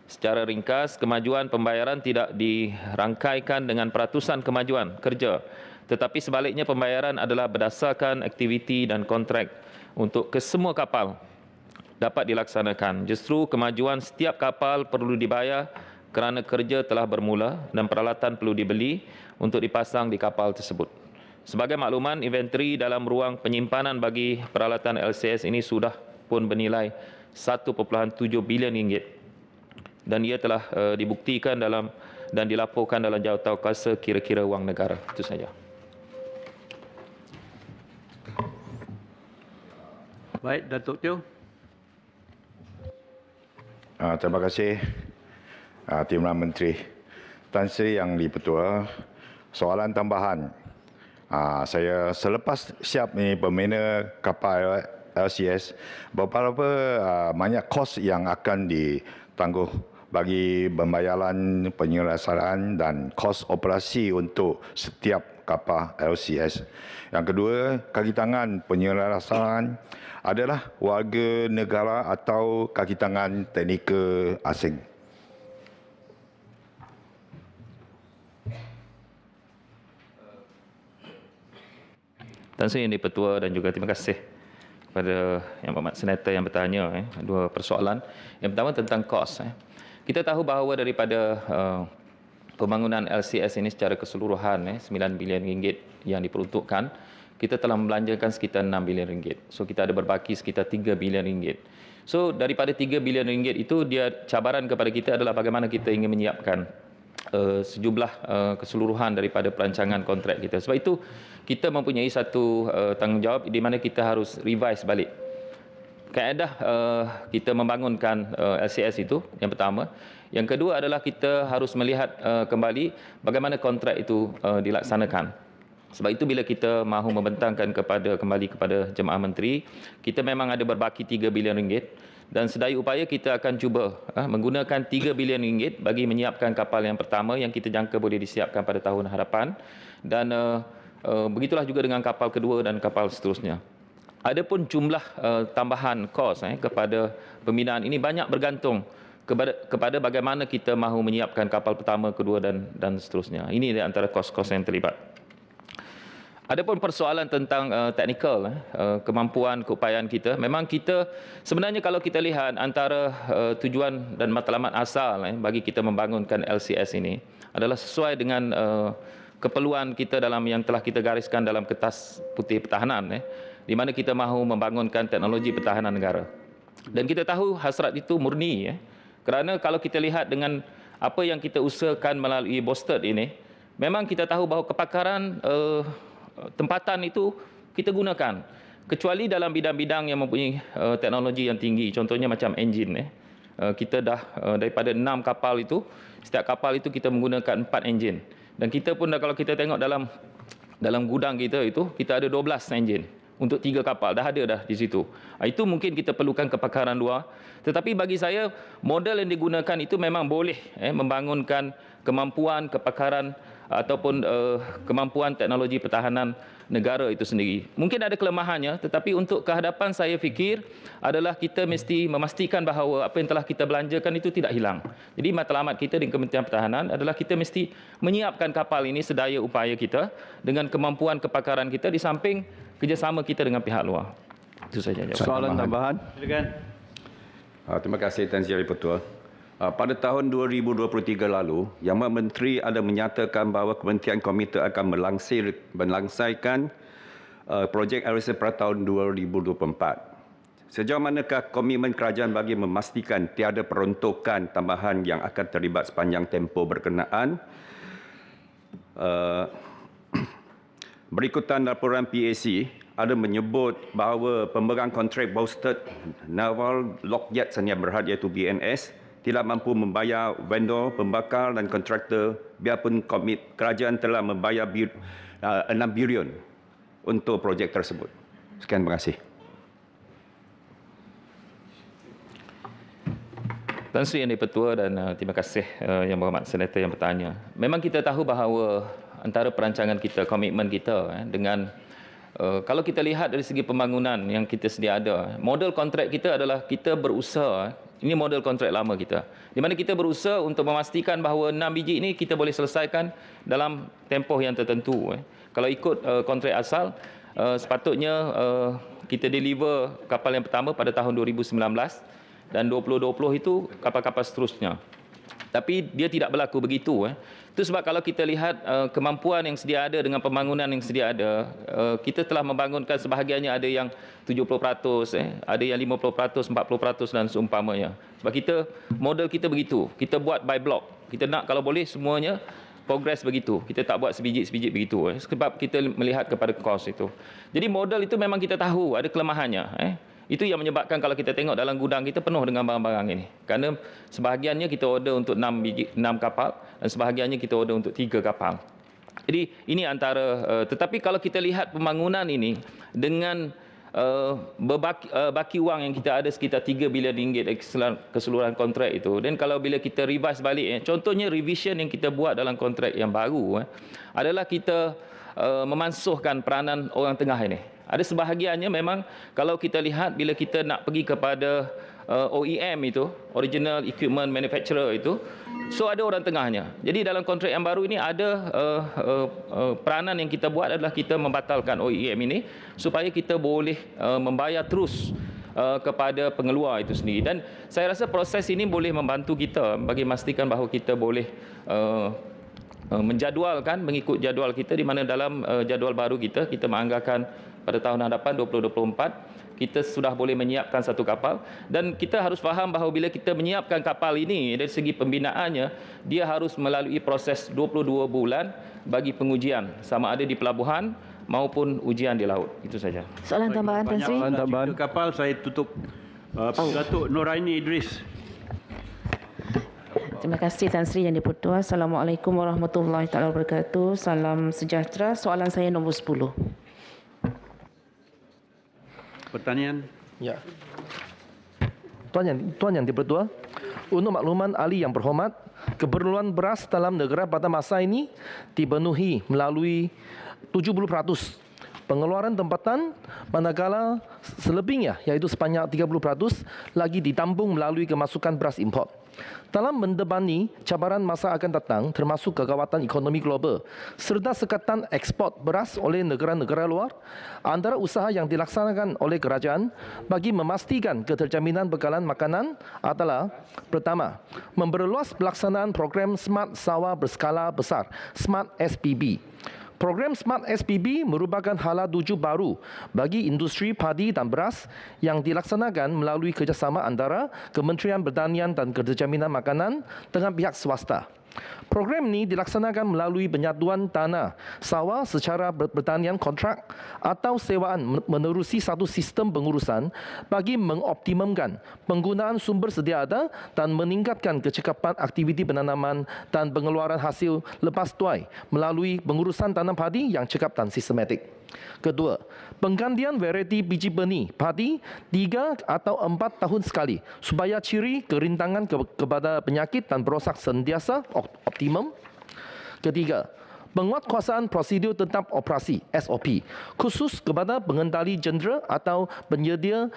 Secara ringkas, kemajuan pembayaran tidak dirangkaikan dengan peratusan kemajuan kerja, tetapi sebaliknya pembayaran adalah berdasarkan aktiviti dan kontrak untuk kesemua kapal dapat dilaksanakan. Justru kemajuan setiap kapal perlu dibayar kerana kerja telah bermula dan peralatan perlu dibeli untuk dipasang di kapal tersebut. Sebagai makluman, inventory dalam ruang penyimpanan bagi peralatan LCS ini sudah pun bernilai 1.7 bilion ringgit dan ia telah dibuktikan dan dilaporkan dalam jawatankuasa kira-kira wang negara. Itu saja. Baik, Datuk Teo. Terima kasih Timbalan Menteri. Tan Sri Yang Di-Pertua, soalan tambahan. Saya selepas siap ini pembina kapal LCS, berapa banyak kos yang akan ditangguh bagi pembayaran penyelesaian dan kos operasi untuk setiap kapal LCS. Yang kedua, kaki tangan penyelesaian adalah warga negara atau kaki tangan teknikal asing. Tan Sri Yang Di-Pertua dan juga terima kasih kepada Yang Berhormat Senator yang bertanya dua persoalan. Yang pertama tentang kos. Kita tahu bahawa daripada pembangunan LCS ini secara keseluruhan 9 bilion ringgit yang diperuntukkan, kita telah membelanjakan sekitar 6 bilion ringgit. So kita ada berbaki sekitar 3 bilion ringgit. So daripada 3 bilion ringgit itu, dia cabaran kepada kita adalah bagaimana kita ingin menyiapkan sejumlah keseluruhan daripada perancangan kontrak kita. Sebab itu kita mempunyai satu tanggungjawab di mana kita harus revise balik kaedah kita membangunkan LCS itu, yang pertama. Yang kedua adalah kita harus melihat kembali bagaimana kontrak itu dilaksanakan. Sebab itu bila kita mahu membentangkan kembali kepada Jemaah Menteri, kita memang ada berbaki 3 bilion ringgit dan sedaya upaya kita akan cuba menggunakan 3 bilion ringgit bagi menyiapkan kapal yang pertama yang kita jangka boleh disiapkan pada tahun hadapan, dan begitulah juga dengan kapal kedua dan kapal seterusnya. Adapun jumlah tambahan kos kepada pembinaan ini banyak bergantung kepada bagaimana kita mahu menyiapkan kapal pertama, kedua dan seterusnya. Ini di antara kos-kos yang terlibat. Adapun persoalan tentang teknikal, kemampuan, keupayaan kita, memang kita sebenarnya kalau kita lihat antara tujuan dan matlamat asal bagi kita membangunkan LCS ini adalah sesuai dengan keperluan kita dalam yang telah kita gariskan dalam Kertas Putih Pertahanan, di mana kita mahu membangunkan teknologi pertahanan negara. Dan kita tahu hasrat itu murni, kerana kalau kita lihat dengan apa yang kita usahakan melalui Bosted ini, memang kita tahu bahawa kepakaran tempatan itu kita gunakan. kecuali dalam bidang-bidang yang mempunyai teknologi yang tinggi, contohnya macam enjin. Kita dah daripada 6 kapal itu, setiap kapal itu kita menggunakan 4 enjin. Dan kita pun kalau kita tengok dalam gudang kita itu, kita ada 12 enjin untuk 3 kapal. Dah ada dah di situ. Itu mungkin kita perlukan kepakaran luar. Tetapi bagi saya, model yang digunakan itu memang boleh membangunkan kemampuan, kepakaran ataupun kemampuan teknologi pertahanan negara itu sendiri. Mungkin ada kelemahannya, tetapi untuk kehadapan saya fikir adalah kita mesti memastikan bahawa apa yang telah kita belanjakan itu tidak hilang. Jadi matlamat kita di Kementerian Pertahanan adalah kita mesti menyiapkan kapal ini sedaya upaya kita dengan kemampuan kepakaran kita di samping kerjasama kita dengan pihak luar. Itu saja. Soalan tambahan. Silakan. Terima kasih Tan Sri Ketua. Pada tahun 2023 lalu, Yang Menteri ada menyatakan bahawa Kementerian Komite akan melangsaikan projek RSA pada tahun 2024. Sejauh manakah komitmen kerajaan bagi memastikan tiada peruntukan tambahan yang akan terlibat sepanjang tempoh berkenaan? Berikutan laporan PAC ada menyebut bahawa pemegang kontrak Boasted Naval Lockheed Sdn Bhd iaitu BNS tidak mampu membayar vendor, pembakar dan kontraktor biarpun komit kerajaan telah membayar 6 bilion untuk projek tersebut. Sekian, terima kasih. Tan Sri Yang Di-Pertua dan terima kasih Yang Berhormat Senator yang bertanya. Memang kita tahu bahawa antara perancangan kita, komitmen kita dengan kalau kita lihat dari segi pembangunan yang kita sedia ada, model kontrak kita adalah kita berusaha, ini model kontrak lama kita, di mana kita berusaha untuk memastikan bahawa 6 biji ini kita boleh selesaikan dalam tempoh yang tertentu. Kalau ikut kontrak asal, sepatutnya kita deliver kapal yang pertama pada tahun 2019 dan 2020 itu kapal-kapal seterusnya. Tapi dia tidak berlaku begitu. Itu sebab kalau kita lihat kemampuan yang sedia ada dengan pembangunan yang sedia ada, kita telah membangunkan sebahagiannya ada yang 70%, ada yang 50%, 40% dan seumpamanya. Sebab kita, model kita begitu. Kita buat by block. Kita nak kalau boleh semuanya progress begitu. Kita tak buat sebiji-sebiji begitu. Sebab kita melihat kepada kos itu. Jadi model itu memang kita tahu ada kelemahannya. Itu yang menyebabkan kalau kita tengok dalam gudang kita penuh dengan barang-barang ini. Kerana sebahagiannya kita order untuk 6 kapal dan sebahagiannya kita order untuk 3 kapal. Jadi ini antara, tetapi kalau kita lihat pembangunan ini dengan baki wang yang kita ada sekitar 3 bilion ringgit keseluruhan kontrak itu, dan kalau bila kita revise balik, contohnya revision yang kita buat dalam kontrak yang baru adalah kita memansuhkan peranan orang tengah ini. Ada sebahagiannya memang kalau kita lihat bila kita nak pergi kepada OEM itu, Original Equipment Manufacturer itu, so ada orang tengahnya. Jadi dalam kontrak yang baru ini ada peranan yang kita buat adalah kita membatalkan OEM ini supaya kita boleh membayar terus kepada pengeluar itu sendiri. Dan saya rasa proses ini boleh membantu kita bagi memastikan bahawa kita boleh menjadualkan, mengikut jadual kita, di mana dalam jadual baru kita menganggarkan pada tahun hadapan 2024 kita sudah boleh menyiapkan satu kapal, dan kita harus faham bahawa bila kita menyiapkan kapal ini dari segi pembinaannya, dia harus melalui proses 22 bulan bagi pengujian sama ada di pelabuhan maupun ujian di laut. Itu saja. Soalan tambahan Tan Sri. Soalan tambahan kapal saya tutup. Datuk Noraini Idris. Terima kasih Tan Sri Yang Di-Pertua. Assalamualaikum warahmatullahi wabarakatuh. Salam sejahtera. Soalan saya nombor 10. Pertanyaan. Ya. Tuan Yang Di-Pertua, untuk makluman ahli yang berhormat, keperluan beras dalam negara pada masa ini dipenuhi melalui 70% pengeluaran tempatan, manakala selebihnya iaitu sebanyak 30% lagi ditampung melalui kemasukan beras import. Dalam mendebani cabaran masa akan datang termasuk kegawatan ekonomi global serta sekatan ekspor beras oleh negara-negara luar, antara usaha yang dilaksanakan oleh kerajaan bagi memastikan keterjaminan bekalan makanan adalah: pertama, memperluas pelaksanaan program Smart Sawah berskala besar, Smart SPB. Program Smart SPB merupakan hala tuju baru bagi industri padi dan beras yang dilaksanakan melalui kerjasama antara Kementerian Pertanian dan Keterjaminan Makanan dengan pihak swasta. Program ini dilaksanakan melalui penyaduan tanah sawah secara pertanian kontrak atau sewaan menerusi satu sistem pengurusan bagi mengoptimumkan penggunaan sumber sedia ada dan meningkatkan kecekapan aktiviti penanaman dan pengeluaran hasil lepas tuai melalui pengurusan tanam padi yang cekap dan sistematik. Kedua, penggantian varieti biji benih padi 3 atau 4 tahun sekali supaya ciri kerintangan kepada penyakit dan perosak sentiasa optimum. Ketiga, penguatkuasaan prosedur tetap operasi SOP khusus kepada pengendali jendera atau penyedia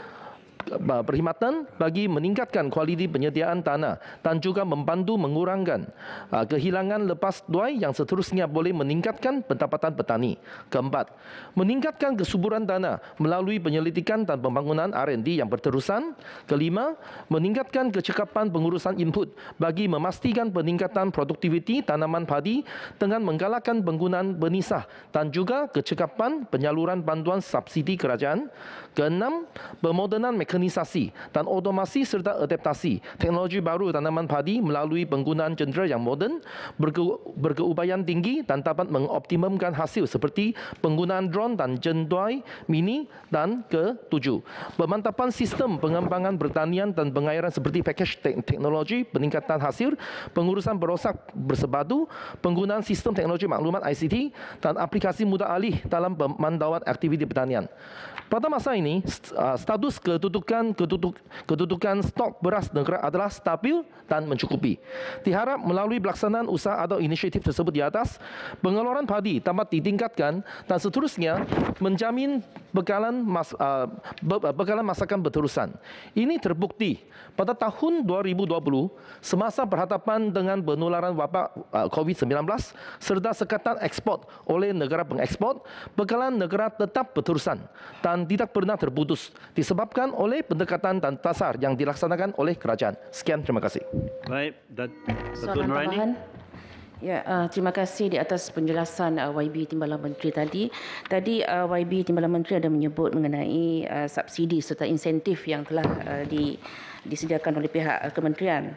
perkhidmatan bagi meningkatkan kualiti penyediaan tanah dan juga membantu mengurangkan kehilangan lepas tuai yang seterusnya boleh meningkatkan pendapatan petani. Keempat, meningkatkan kesuburan tanah melalui penyelidikan dan pembangunan R&D yang berterusan. Kelima, meningkatkan kecekapan pengurusan input bagi memastikan peningkatan produktiviti tanaman padi dengan menggalakkan penggunaan benih sah dan juga kecekapan penyaluran bantuan subsidi kerajaan. Keenam, pemodenan mekanisasi dan otomasi serta adaptasi teknologi baru tanaman padi melalui penggunaan jendera yang moden, berkeupayaan tinggi dan dapat mengoptimumkan hasil seperti penggunaan drone dan jentuai mini. Dan ketujuh, pemantapan sistem pengembangan pertanian dan pengairan seperti package teknologi, peningkatan hasil, pengurusan perosak bersepadu, penggunaan sistem teknologi maklumat ICT dan aplikasi mudah alih dalam pemantauan aktiviti pertanian. Pada masa ini, status kedudukan stok beras negara adalah stabil dan mencukupi. Diharap melalui pelaksanaan usaha atau inisiatif tersebut di atas, pengeluaran padi dapat ditingkatkan dan seterusnya menjamin bekalan masakan berterusan. Ini terbukti pada tahun 2020 semasa berhadapan dengan penularan wabak COVID-19 serta sekatan ekspor oleh negara pengekspor, bekalan negara tetap berterusan dan tidak pernah terputus disebabkan oleh pendekatan dan pasar yang dilaksanakan oleh kerajaan. Sekian, terima kasih. Baik, Soalan tambahan. Ya, terima kasih di atas penjelasan YB Timbalan Menteri tadi. Tadi YB Timbalan Menteri ada menyebut mengenai subsidi serta insentif yang telah disediakan oleh pihak kementerian.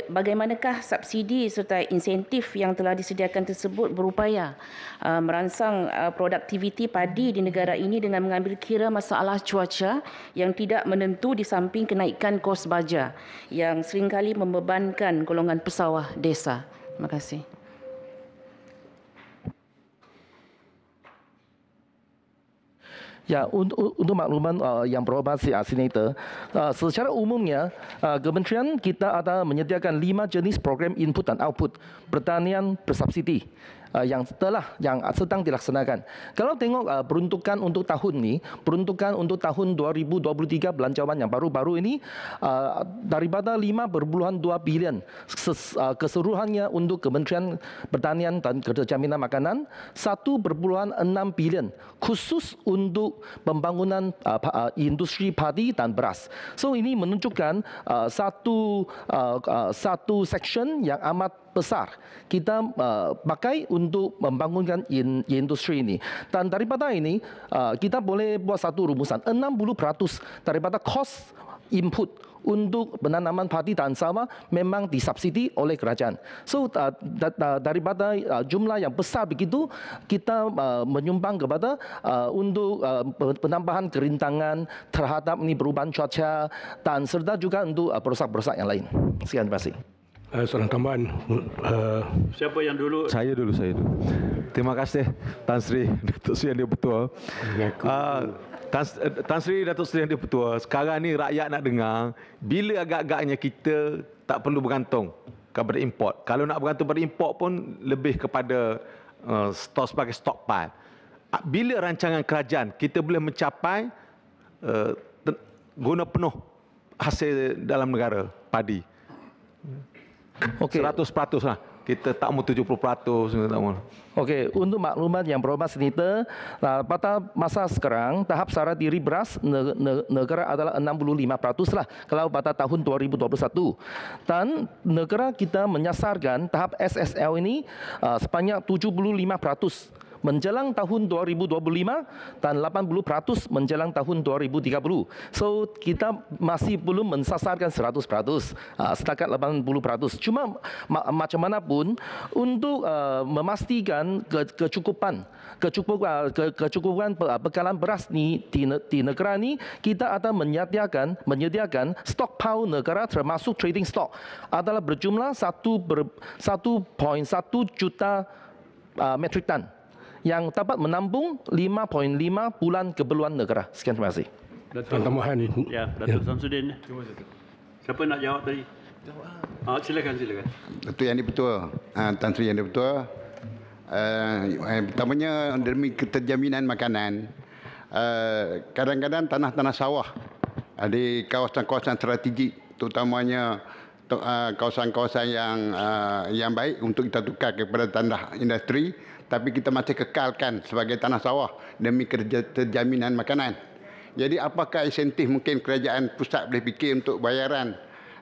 Bagaimanakah subsidi serta insentif yang telah disediakan tersebut berupaya merangsang produktiviti padi di negara ini dengan mengambil kira masalah cuaca yang tidak menentu di samping kenaikan kos baja yang seringkali membebankan golongan pesawah desa? Terima kasih. Ya, untuk makluman yang berhormat Senator, secara umumnya kementerian kita ada menyediakan 5 jenis program input dan output pertanian bersubsidi yang sedang dilaksanakan. Kalau tengok peruntukan untuk tahun ini, peruntukan untuk tahun 2023 belanjawan yang baru-baru ini daripada 5.2 bilion keseluruhannya untuk Kementerian Pertanian dan Jaminan Makanan, 1.6 bilion khusus untuk pembangunan industri padi dan beras. So ini menunjukkan satu section yang amat besar kita pakai untuk membangunkan industri ini. Dan daripada ini kita boleh buat satu rumusan, 60% daripada kos input untuk penanaman padi dan sawah memang disubsidi oleh kerajaan. So daripada jumlah yang besar begitu, kita menyumbang kepada untuk penambahan kerintangan terhadap ini perubahan cuaca dan serta juga untuk perosak-perosak yang lain. Sekian, terima kasih. Soalan tambahan. Siapa yang dulu? Saya dulu. Terima kasih Tan Sri Datuk Seri Yang Dipertua. Tan Sri Datuk Seri Yang Dipertua, sekarang ni rakyat nak dengar bila agak-agaknya kita tak perlu bergantung kepada import. Kalau nak bergantung pada import pun lebih kepada stok sebagai stockpile. Bila rancangan kerajaan kita boleh mencapai guna penuh hasil dalam negara padi. Okey. 100% lah. Kita tak mau 70%. Okey, untuk maklumat yang berhormat Senator, pada masa sekarang tahap sara diri beras negara adalah 65% lah kalau pada tahun 2021. Dan negara kita menyasarkan tahap SSL ini sebanyak 75% menjelang tahun 2025 dan 80% menjelang tahun 2030. So kita masih belum mensasarkan 100%, setakat 80%. Cuma macam mana pun untuk memastikan kecukupan bekalan beras ni di negara ni, kita akan menyediakan stockpile negara termasuk trading stock adalah berjumlah 1.1 juta metrik tan yang dapat menampung 5.5 bulan keperluan negara. Sekian, terima kasih. Datuk tambahan ni. Ya, Datuk Samsudin. Siapa nak jawab tadi? Silakan. Datuk Yang di-Pertua, Tan Sri Yang di-Pertua. Pertamanya demi keterjaminan makanan, kadang-kadang tanah-tanah sawah di kawasan-kawasan strategik, terutamanya kawasan-kawasan yang baik untuk kita tukar kepada tanah industri, tapi kita masih kekalkan sebagai tanah sawah demi keterjaminan makanan. Jadi apakah insentif mungkin kerajaan pusat boleh fikir untuk bayaran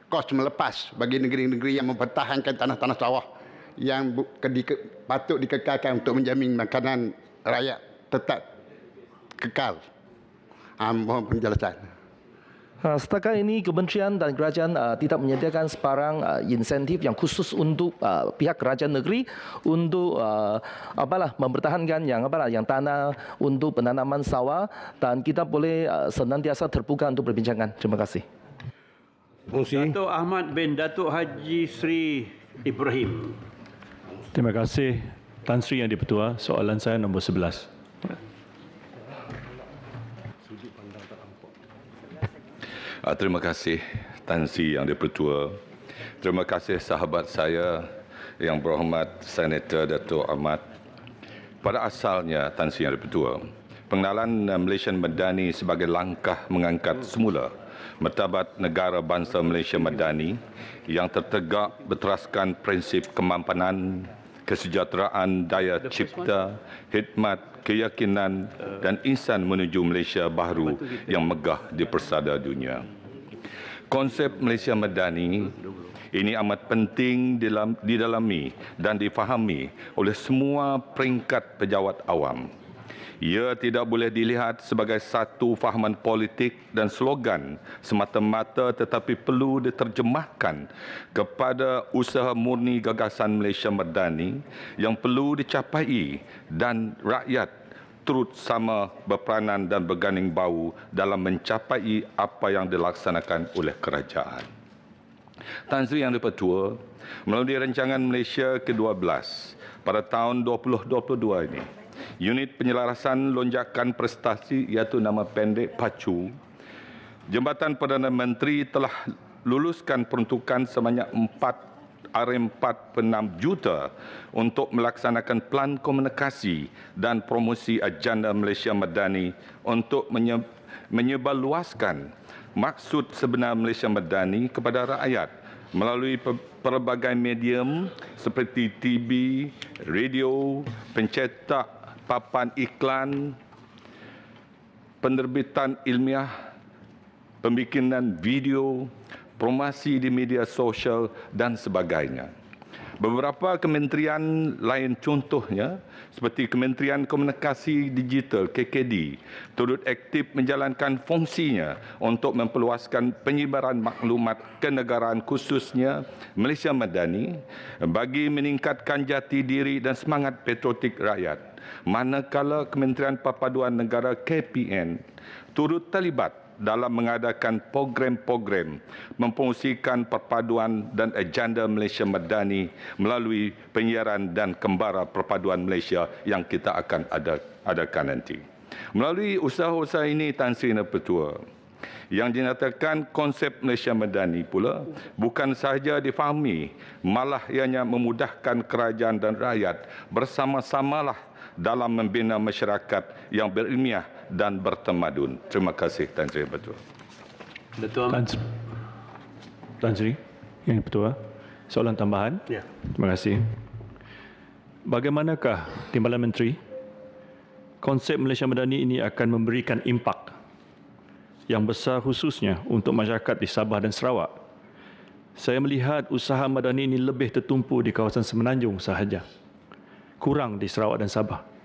kos melepas bagi negeri-negeri yang mempertahankan tanah-tanah sawah yang patut dikekalkan untuk menjamin makanan rakyat tetap kekal. Mohon penjelasan. Setakat ini kementerian dan kerajaan tidak menyediakan sebarang insentif yang khusus untuk pihak kerajaan negeri untuk mempertahankan yang tanah untuk penanaman sawah, dan kita boleh senantiasa terbuka untuk perbincangan. Terima kasih. Datuk Ahmad bin Datuk Haji Sri Ibrahim. Terima kasih Tan Sri Yang di-Pertua. Soalan saya nombor 11. Terima kasih Tan Sri Yang di-Pertua. Terima kasih sahabat saya yang berhormat Senator Datuk Ahmad. Pada asalnya Tan Sri Yang di-Pertua, pengenalan Malaysia Madani sebagai langkah mengangkat semula martabat negara bangsa Malaysia Madani yang tertegak berteraskan prinsip kemampanan, kesejahteraan daya cipta, khidmat, keyakinan dan insan menuju Malaysia baharu yang megah di persada dunia. Konsep Malaysia Madani ini amat penting didalami dan difahami oleh semua peringkat pejabat awam. Ia tidak boleh dilihat sebagai satu fahaman politik dan slogan semata-mata, tetapi perlu diterjemahkan kepada usaha murni gagasan Malaysia Madani yang perlu dicapai dan rakyat turut sama berperanan dan berganding bahu dalam mencapai apa yang dilaksanakan oleh kerajaan. Tan Sri Yang di-Pertua, melalui rancangan Malaysia ke-12 pada tahun 2022 ini, unit penyelarasan lonjakan prestasi iaitu nama pendek PACU, Jabatan Perdana Menteri telah luluskan peruntukan sebanyak 4.46 juta untuk melaksanakan plan komunikasi dan promosi agenda Malaysia Madani untuk menyebarluaskan maksud sebenar Malaysia Madani kepada rakyat melalui pelbagai medium seperti TV, radio, pencetak, papan iklan, penerbitan ilmiah, pembikinan video, promosi di media sosial dan sebagainya. Beberapa kementerian lain contohnya seperti Kementerian Komunikasi Digital KKD turut aktif menjalankan fungsinya untuk memperluaskan penyebaran maklumat kenegaraan khususnya Malaysia Madani bagi meningkatkan jati diri dan semangat patriotik rakyat. Manakala Kementerian Perpaduan Negara KPN turut terlibat dalam mengadakan program-program mempromosikan perpaduan dan agenda Malaysia Madani melalui penyiaran dan kembara perpaduan Malaysia yang kita akan adakan nanti. Melalui usaha-usaha ini, Tan Sri Yang di-Pertua, yang dinyatakan konsep Malaysia Madani pula bukan sahaja difahami, malah ianya memudahkan kerajaan dan rakyat bersama-samalah dalam membina masyarakat yang berilmiah dan bertamadun. Terima kasih Tan Sri Yang di-Pertua. Tan Sri Yang di-Pertua, soalan tambahan. Ya. Terima kasih. Bagaimanakah Timbalan Menteri konsep Malaysia Madani ini akan memberikan impak yang besar khususnya untuk masyarakat di Sabah dan Sarawak? Saya melihat usaha Madani ini lebih tertumpu di kawasan Semenanjung sahaja, kurang di Sarawak dan Sabah.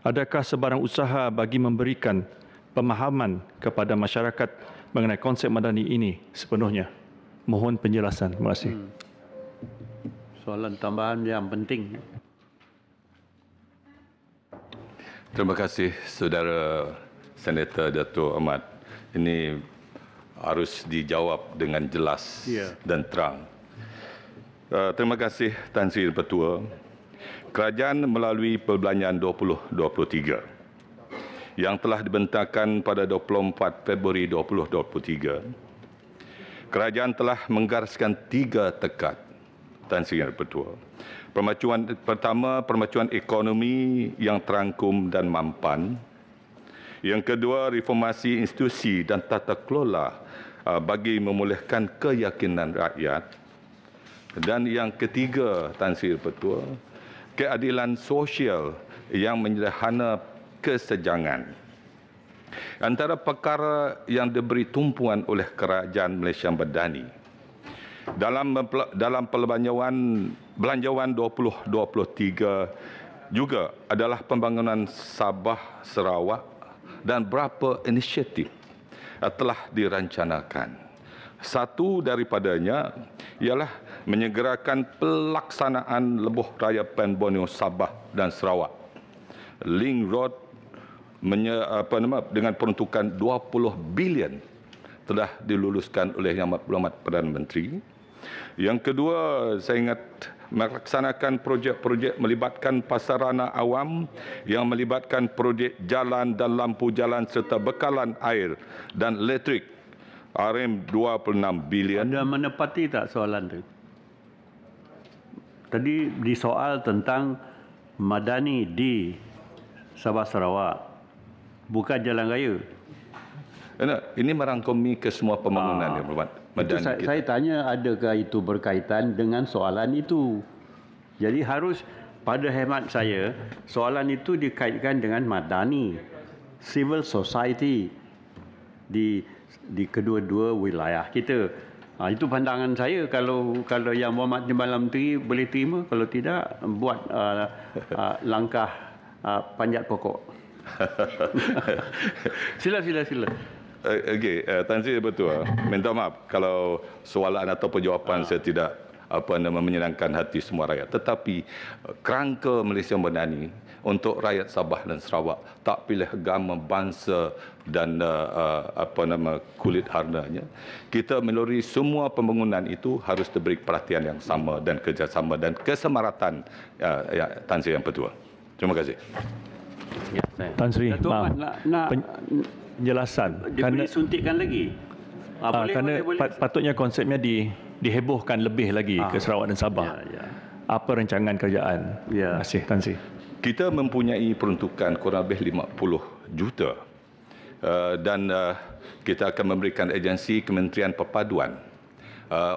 Adakah sebarang usaha bagi memberikan pemahaman kepada masyarakat mengenai konsep madani ini sepenuhnya? Mohon penjelasan. Terima kasih. Soalan tambahan yang penting. Terima kasih Saudara Senator Dato' Ahmad. Ini harus dijawab dengan jelas dan terang. Terima kasih Tan Sri Ketua. Kerajaan melalui Perbelanjaan 2023 yang telah dibentangkan pada 24 Februari 2023, kerajaan telah menggariskan 3 tekad, Tan Sri Ketua. Permacuan ekonomi yang terangkum dan mampan. Yang kedua, reformasi institusi dan tata kelola bagi memulihkan keyakinan rakyat. Dan yang ketiga, Tan Sri Ketua, keadilan sosial yang menyederhana kesejangan. Antara perkara yang diberi tumpuan oleh Kerajaan Malaysia Madani dalam belanjawan 2023 juga adalah pembangunan Sabah Sarawak dan beberapa inisiatif telah dirancanakan. Satu daripadanya ialah menyegerakan pelaksanaan lebuh raya Pan Borneo Sabah dan Sarawak. Link Road dengan peruntukan 20 bilion telah diluluskan oleh Yang Berhormat Perdana Menteri. Yang kedua, saya ingat melaksanakan projek-projek melibatkan pasarana awam yang melibatkan projek jalan dan lampu jalan serta bekalan air dan elektrik RM26 bilion. Anda menepati tak soalan itu? Tadi disoal tentang madani di Sabah Sarawak, bukan jalan raya. Ini merangkumi ke semua pembangunan yang berhormat. Saya tanya, adakah itu berkaitan dengan soalan itu? Jadi harus, pada hemat saya, soalan itu dikaitkan dengan madani, civil society di kedua-dua wilayah kita. Itu pandangan saya. Kalau Yang Berhormat Timbalan Menteri boleh terima, kalau tidak, buat langkah panjat pokok. Sila. Okey, Tan Sri Ketua, minta maaf kalau soalan ataupun jawapan saya tidak menyenangkan hati semua rakyat. Tetapi kerangka Malaysia Madani untuk rakyat Sabah dan Sarawak tak pilih agama, bangsa dan kulit harnanya. Kita melalui semua pembangunan itu harus diberi perhatian yang sama dan kerjasama dan kesemaratan Tan Sri Yang Ketua. Terima kasih. Tan Sri, maaf. Nak penjelasan. Diberi suntikan lagi. Kerana patutnya konsepnya dihebohkan lebih lagi ke Sarawak dan Sabah. Apa rancangan kerajaan? Terima kasih, Tan Sri. Kita mempunyai peruntukan kurang lebih 50 juta dan kita akan memberikan agensi Kementerian Perpaduan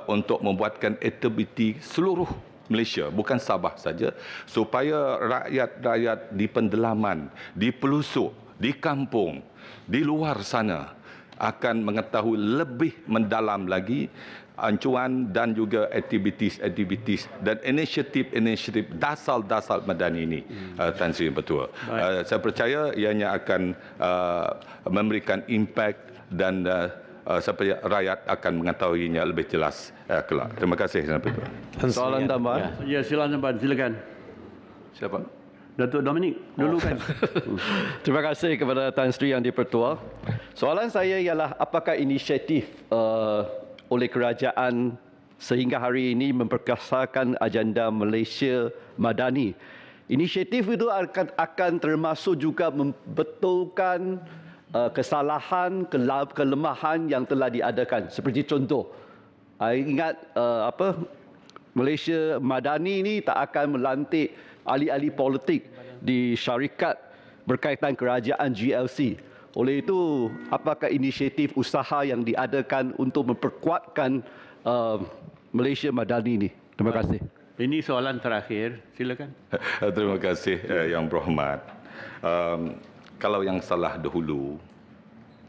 untuk membuatkan aktiviti seluruh Malaysia, bukan Sabah saja, supaya rakyat-rakyat di pendalaman, di pelosok, di kampung, di luar sana akan mengetahui lebih mendalam lagi ancuran dan juga aktiviti-aktiviti dan inisiatif-inisiatif dasar madani ini, Tan Sri Ketua. Saya percaya ianya akan memberikan impak dan supaya rakyat akan mengetahuinya lebih jelas kelak. Terima kasih, Tan Sri Ketua. Soalan tambahan? Ya, silakan. Siapa? Datuk Dominic, dulu kan. Terima kasih kepada Tan Sri Yang di-Pertua. Soalan saya ialah apakah inisiatif oleh kerajaan sehingga hari ini memperkasakan agenda Malaysia Madani. Inisiatif itu akan termasuk juga membetulkan kesalahan, kelemahan yang telah diadakan. Seperti contoh, ingat Malaysia Madani ini tak akan melantik ahli-ahli politik di syarikat berkaitan kerajaan GLC. Oleh itu, apakah inisiatif usaha yang diadakan untuk memperkuatkan Malaysia Madani ini? Terima kasih. Ini soalan terakhir, silakan. Terima kasih Yang Berhormat. Kalau yang salah dahulu,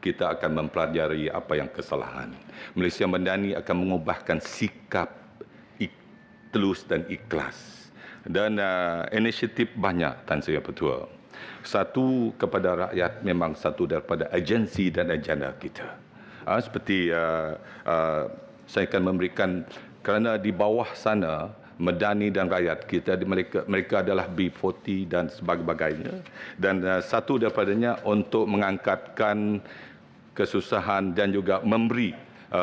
kita akan mempelajari apa yang kesalahan. Malaysia Madani akan mengubahkan sikap tulus dan ikhlas. Dan inisiatif banyak, Tan Sri Ketua. Satu kepada rakyat memang satu daripada agensi dan agenda kita. Seperti saya akan memberikan, kerana di bawah sana Medani dan rakyat kita, mereka adalah B40 dan sebagainya. Dan satu daripadanya untuk mengangkatkan kesusahan dan juga memberi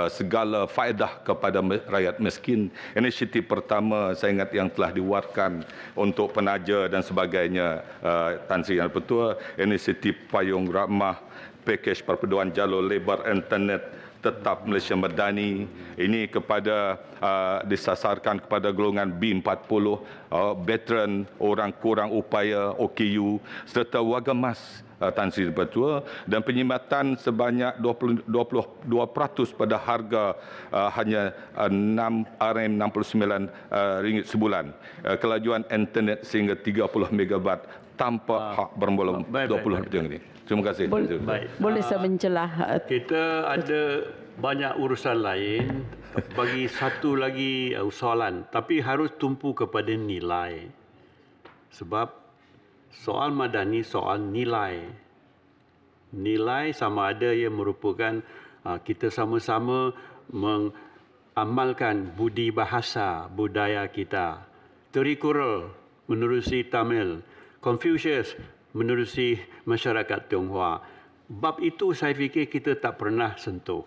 segala faedah kepada rakyat miskin. Inisiatif pertama saya ingat yang telah diwarkan untuk penaja dan sebagainya, Tan Sri Yang Dipertua, inisiatif Payung Rahmah, pakej perpaduan jalur lebar internet tetap Malaysia Madani. Ini kepada disasarkan kepada golongan B40, veteran, orang kurang upaya, OKU, serta warga emas Tan Sri Dipertua, dan penyimatan sebanyak 22% pada harga hanya RM69 sebulan. Kelajuan internet sehingga 30 megabyte tanpa hak bermula 20 ini. Terima kasih. Boleh saya mencelah? Kita ada banyak urusan lain. Bagi satu lagi soalan, tapi harus tumpu kepada nilai. Sebab soal madani, soal nilai. Nilai sama ada ia merupakan kita sama-sama mengamalkan budi bahasa budaya kita. Tirukkural menerusi Tamil, Confucius menerusi masyarakat Tionghoa. Bab itu saya fikir kita tak pernah sentuh.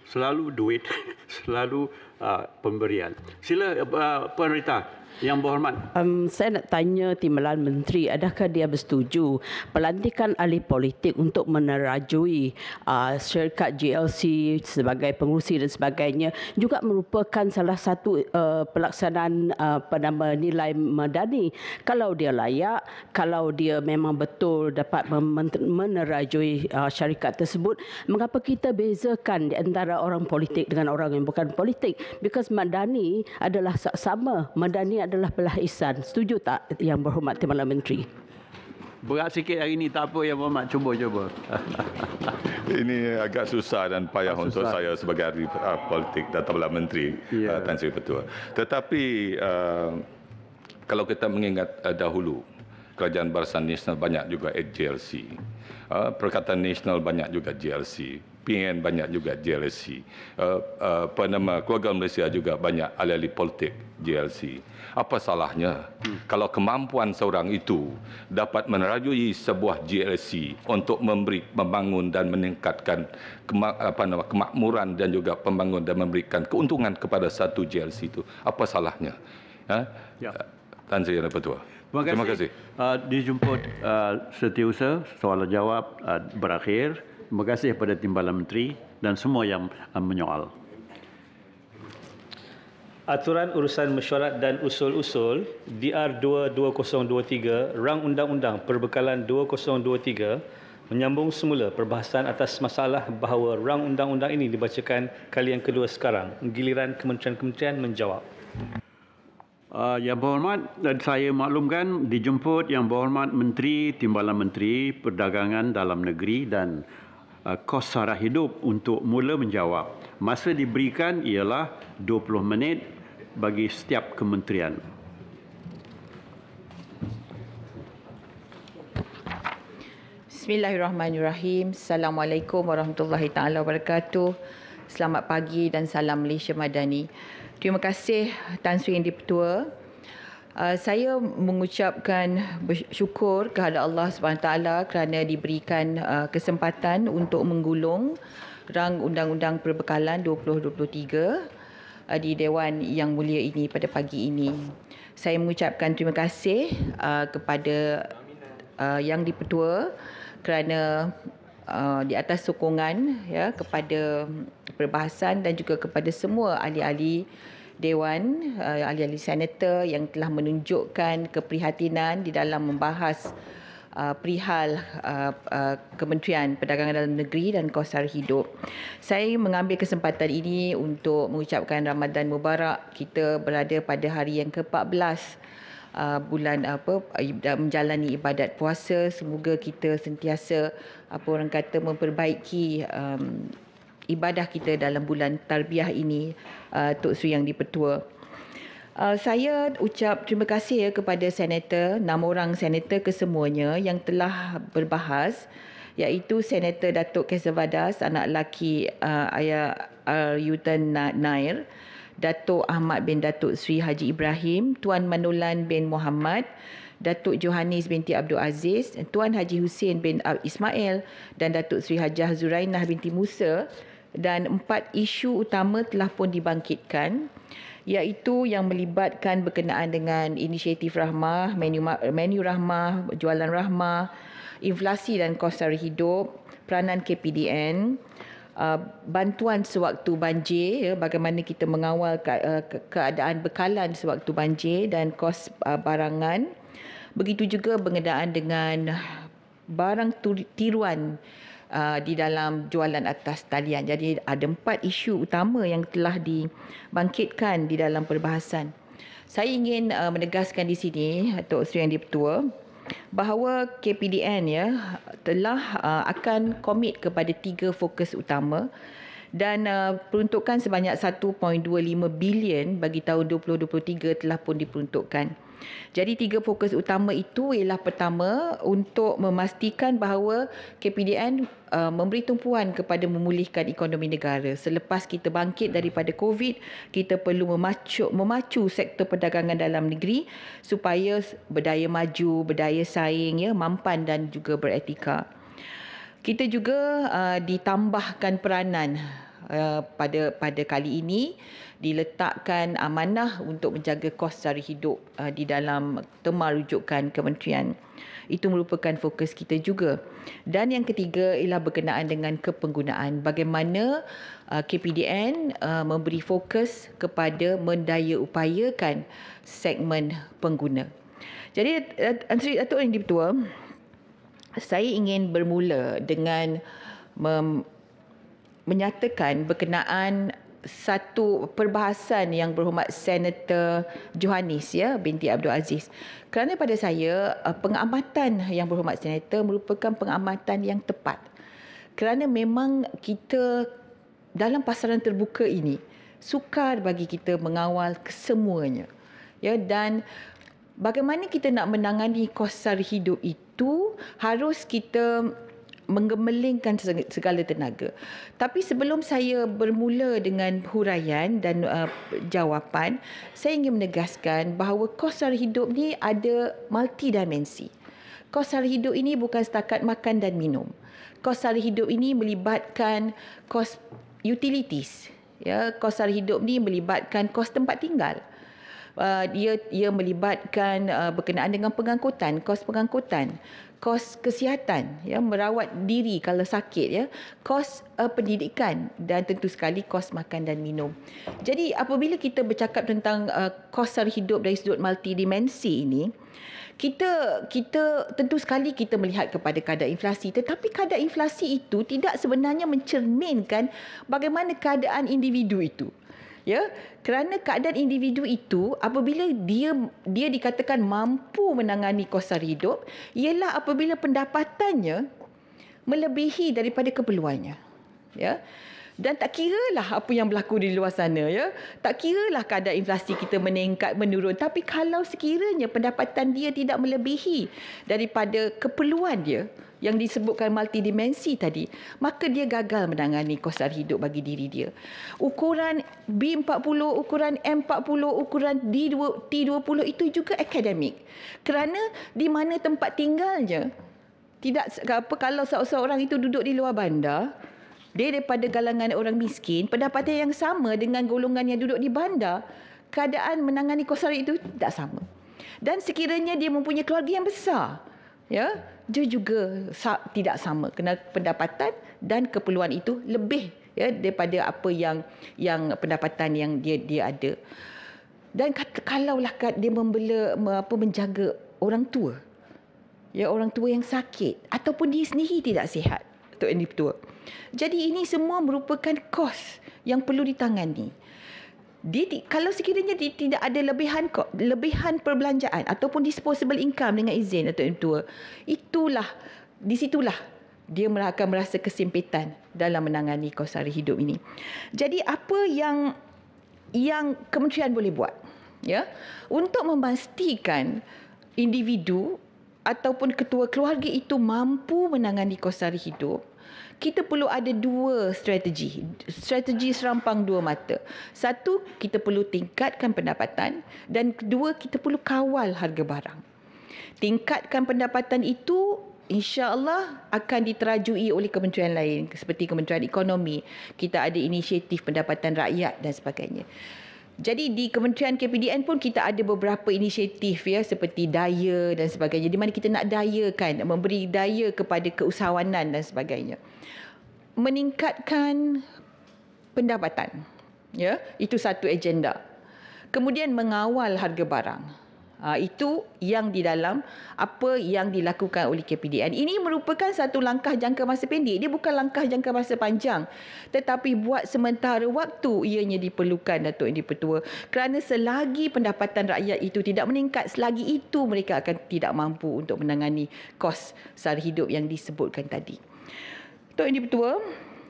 Selalu duit, selalu pemberian. Sila Puan Rita. Yang berhormat. Saya nak tanya Timbalan Menteri, adakah dia bersetuju pelantikan ahli politik untuk menerajui syarikat GLC sebagai pengurusi dan sebagainya juga merupakan salah satu pelaksanaan nilai madani. Kalau dia layak, kalau dia memang betul dapat menerajui syarikat tersebut, mengapa kita bezakan di antara orang politik dengan orang yang bukan politik? Because madani adalah sama. Madani adalah belah ihsan. Setuju tak Yang Berhormat Timbalan Menteri? Berat sikit hari ini, tak apa Yang Berhormat, cuba. Ini agak susah dan payah untuk saya sebagai ahli politik dan Timbalan Menteri, Tan Sri Ketua. Tetapi kalau kita mengingat dahulu, Kerajaan Barisan Nasional banyak juga GLC. Perkataan Nasional banyak juga GLC. PN banyak juga GLC. Keluarga Malaysia juga banyak ahli-ahli politik GLC. Apa salahnya kalau kemampuan seorang itu dapat menerajui sebuah GLC untuk membangun dan meningkatkan kemakmuran dan juga pembangunan dan memberikan keuntungan kepada satu GLC itu? Apa salahnya? Tan Sri Yang Dipertua. Terima kasih. Dijemput setiausaha, soalan jawab berakhir. Terima kasih kepada Timbalan Menteri dan semua yang menyoal. Aturan Urusan Mesyuarat dan Usul-Usul DR2 2023 Rang Undang-Undang Perbekalan 2023 menyambung semula perbahasan atas masalah bahawa rang undang-undang ini dibacakan kali yang kedua sekarang. Giliran kementerian-kementerian menjawab. Yang Berhormat, saya maklumkan dijemput Yang Berhormat Menteri Timbalan Menteri Perdagangan Dalam Negeri dan Kos Sara Hidup untuk mula menjawab. Masa diberikan ialah 20 minit bagi setiap kementerian. Bismillahirrahmanirrahim. Assalamualaikum warahmatullahi taala wabarakatuh. Selamat pagi dan salam Malaysia Madani. Terima kasih Tan Sri Yang Dipertua. Saya mengucapkan bersyukur kepada Allah SWT kerana diberikan kesempatan untuk menggulung rang Undang-Undang Perbekalan 2023 di Dewan Yang Mulia ini pada pagi ini. Saya mengucapkan terima kasih kepada Yang Dipertua kerana di atas sokongan kepada perbahasan dan juga kepada semua ahli-ahli Dewan, ahli-ahli senator yang telah menunjukkan keprihatinan di dalam membahas perihal Kementerian Perdagangan Dalam Negeri dan Kos Sara Hidup. Saya mengambil kesempatan ini untuk mengucapkan Ramadan Mubarak. Kita berada pada hari yang ke-14 bulan menjalani ibadat puasa. Semoga kita sentiasa memperbaiki ibadah kita dalam bulan tarbiyah ini, Tok Sri Yang Dipertua. Saya ucap terima kasih kepada senator, 6 orang senator kesemuanya yang telah berbahas, iaitu Senator Datuk Kesavadas, anak lelaki Ayah Yutan Nair, Datuk Ahmad bin Datuk Sri Haji Ibrahim, Tuan Manulan bin Muhammad, Datuk Johannes binti Abdul Aziz, Tuan Haji Hussein bin Ismail dan Datuk Sri Hajah Zurainah binti Musa, dan 4 isu utama telah pun dibangkitkan, iaitu yang melibatkan berkenaan dengan inisiatif rahmah, menu rahmah, jualan rahmah, inflasi dan kos sara hidup, peranan KPDN, bantuan sewaktu banjir, bagaimana kita mengawal keadaan bekalan sewaktu banjir dan kos barangan. Begitu juga berkenaan dengan barang tiruan di dalam jualan atas talian. Jadi ada 4 isu utama yang telah dibangkitkan di dalam perbahasan. Saya ingin menegaskan di sini, Datuk Seri Yang di-Pertua, bahawa KPDN telah akan komit kepada 3 fokus utama dan peruntukan sebanyak 1.25 bilion bagi tahun 2023 telah pun diperuntukkan. Jadi 3 fokus utama itu ialah pertama, untuk memastikan bahawa KPDN memberi tumpuan kepada memulihkan ekonomi negara. Selepas kita bangkit daripada COVID, kita perlu memacu sektor perdagangan dalam negeri supaya berdaya maju, berdaya saing, mampan dan juga beretika. Kita juga ditambahkan peranan pada kali ini, diletakkan amanah untuk menjaga kos sara hidup di dalam tema rujukan kementerian. Itu merupakan fokus kita juga. Dan yang ketiga ialah berkenaan dengan kepenggunaan. Bagaimana KPDN memberi fokus kepada mendaya upayakan segmen pengguna. Jadi Datuk Yang di-Pertua, saya ingin bermula dengan menyatakan berkenaan satu perbahasan yang berhormat Senator Johannes binti Abdul Aziz. Kerana pada saya pengamatan yang berhormat Senator merupakan pengamatan yang tepat. Kerana memang kita dalam pasaran terbuka ini sukar bagi kita mengawal kesemuanya. Dan bagaimana kita nak menangani kos sara hidup itu harus kita menggemelingkan segala tenaga. Tapi sebelum saya bermula dengan huraian dan jawapan, saya ingin menegaskan bahawa kos sara hidup ni ada multidimensi. Kos sara hidup ini bukan setakat makan dan minum. Kos sara hidup ini melibatkan kos utilities. Kos sara hidup ni melibatkan kos tempat tinggal. Ia melibatkan berkenaan dengan pengangkutan, kos pengangkutan, kos kesihatan, merawat diri kalau sakit, kos pendidikan dan tentu sekali kos makan dan minum. Jadi apabila kita bercakap tentang kos sara hidup dari sudut multidimensi ini, kita tentu sekali kita melihat kepada kadar inflasi, tetapi kadar inflasi itu tidak sebenarnya mencerminkan bagaimana keadaan individu itu. Kerana keadaan individu itu apabila dia dikatakan mampu menangani kos sara hidup ialah apabila pendapatannya melebihi daripada keperluannya. Dan tak kiralah apa yang berlaku di luar sana, tak kiralah kadar inflasi kita meningkat menurun, tapi kalau sekiranya pendapatan dia tidak melebihi daripada keperluan dia yang disebutkan multidimensi tadi, maka dia gagal menangani kos sara hidup bagi diri dia. Ukuran B40, ukuran M40, ukuran T20 itu juga akademik. Kerana di mana tempat tinggalnya, kalau seorang itu duduk di luar bandar, dia daripada galangan orang miskin, pendapatan yang sama dengan golongan yang duduk di bandar, keadaan menangani kos sara itu tak sama. Dan sekiranya dia mempunyai keluarga yang besar, dia juga tidak sama, kerana pendapatan dan keperluan itu lebih daripada apa yang pendapatan yang dia ada. Dan kalaulah dia menjaga orang tua, orang tua yang sakit ataupun dia sendiri tidak sihat, Datuk Yang di-Pertua. Jadi ini semua merupakan kos yang perlu ditangani. Kalau sekiranya dia tidak ada lebihan perbelanjaan ataupun disposable income dengan izin Datuk Yang di-Pertua, disitulah dia akan merasa kesempitan dalam menangani kos sara hidup ini. Jadi apa yang kementerian boleh buat? ya, untuk memastikan individu ataupun ketua keluarga itu mampu menangani kos sara hidup, kita perlu ada dua strategi. Strategi serampang dua mata. Satu, kita perlu tingkatkan pendapatan, dan kedua, kita perlu kawal harga barang. Tingkatkan pendapatan itu insya-Allah akan diterajui oleh kementerian lain seperti Kementerian Ekonomi. Kita ada inisiatif pendapatan rakyat dan sebagainya. Jadi di Kementerian KPDN pun kita ada beberapa inisiatif ya, seperti daya dan sebagainya, di mana kita nak dayakan, memberi daya kepada keusahawanan dan sebagainya. Meningkatkan pendapatan, ya, itu satu agenda. Kemudian mengawal harga barang. Itu yang di dalam apa yang dilakukan oleh KPDN. Ini merupakan satu langkah jangka masa pendek. Dia bukan langkah jangka masa panjang. Tetapi buat sementara waktu ianya diperlukan, Datuk Yang di-Pertua. Kerana selagi pendapatan rakyat itu tidak meningkat, selagi itu mereka akan tidak mampu untuk menangani kos sara hidup yang disebutkan tadi. Datuk Yang di-Pertua,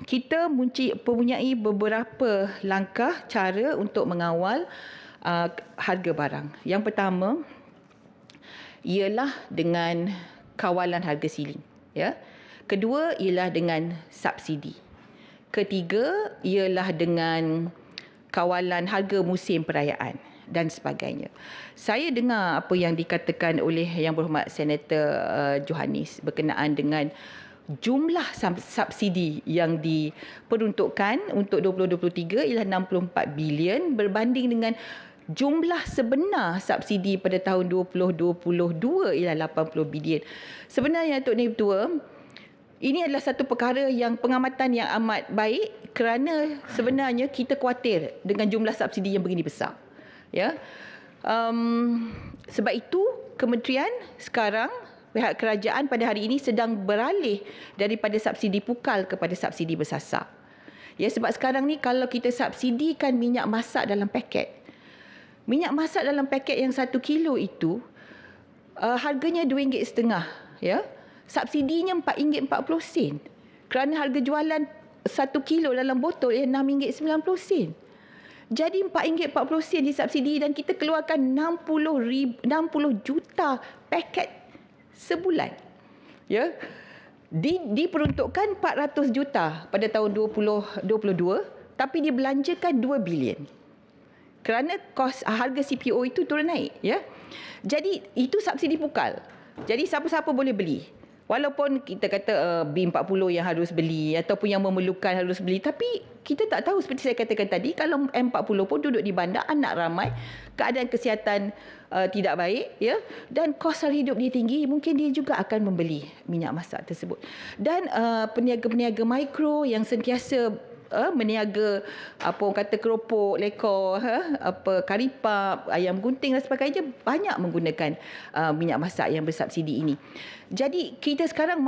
kita mempunyai beberapa langkah cara untuk mengawal harga barang. Yang pertama ialah dengan kawalan harga siling, ya. Kedua ialah dengan subsidi. Ketiga ialah dengan kawalan harga musim perayaan dan sebagainya. Saya dengar apa yang dikatakan oleh Yang Berhormat Senator Johannes berkenaan dengan jumlah subsidi yang diperuntukkan untuk 2023 ialah 64 bilion berbanding dengan jumlah sebenar subsidi pada tahun 2022 ialah 80 bilion. Sebenarnya Datuk Yang Ketua, ini adalah satu perkara yang pengamatan yang amat baik kerana sebenarnya kita khawatir dengan jumlah subsidi yang begini besar. Ya. Sebab itu kementerian sekarang, pihak kerajaan pada hari ini sedang beralih daripada subsidi pukal kepada subsidi bersasar. Ya, sebab sekarang ni kalau kita subsidikan minyak masak dalam paket, minyak masak dalam paket yang 1 kilo itu harganya RM2.50, ya. Subsidinya RM4.40. Kerana harga jualan 1 kilo dalam botol ialah RM6.90. Jadi RM4.40 disubsidi dan kita keluarkan 60 juta paket sebulan. Ya. Diperuntukkan 400 juta pada tahun 2022 tapi dibelanjakan 2 bilion. Kerana kos harga CPO itu turun naik, ya. Jadi itu subsidi pukal. Jadi siapa-siapa boleh beli. Walaupun kita kata B40 yang harus beli ataupun yang memerlukan harus beli, tapi kita tak tahu, seperti saya katakan tadi, kalau M40 pun duduk di bandar, anak ramai, keadaan kesihatan tidak baik, ya, dan kos sara hidup dia tinggi, mungkin dia juga akan membeli minyak masak tersebut. Dan peniaga-peniaga mikro yang sentiasa meniaga apa orang kata keropok, lekor, karipap, ayam gunting dan sebagainya, banyak menggunakan minyak masak yang bersubsidi ini. Jadi kita sekarang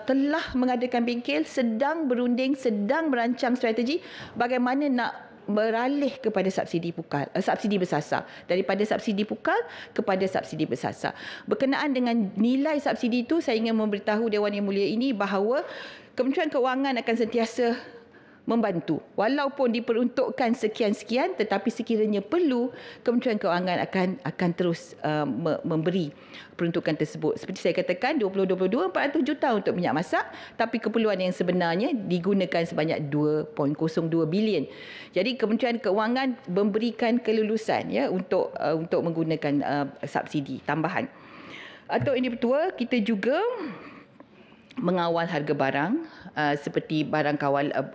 telah mengadakan bengkel, sedang berunding, sedang merancang strategi bagaimana nak beralih kepada subsidi pukal, subsidi bersasar, daripada subsidi pukal kepada subsidi bersasar. Berkenaan dengan nilai subsidi itu, saya ingin memberitahu Dewan Yang Mulia ini bahawa Kementerian Kewangan akan sentiasa membantu. Walaupun diperuntukkan sekian-sekian, tetapi sekiranya perlu, Kementerian Kewangan akan terus memberi peruntukan tersebut. Seperti saya katakan, 2022 400 juta untuk minyak masak, tapi keperluan yang sebenarnya digunakan sebanyak 2.02 bilion. Jadi Kementerian Kewangan memberikan kelulusan, ya, untuk menggunakan subsidi tambahan. Atau ini Pertua, kita juga mengawal harga barang seperti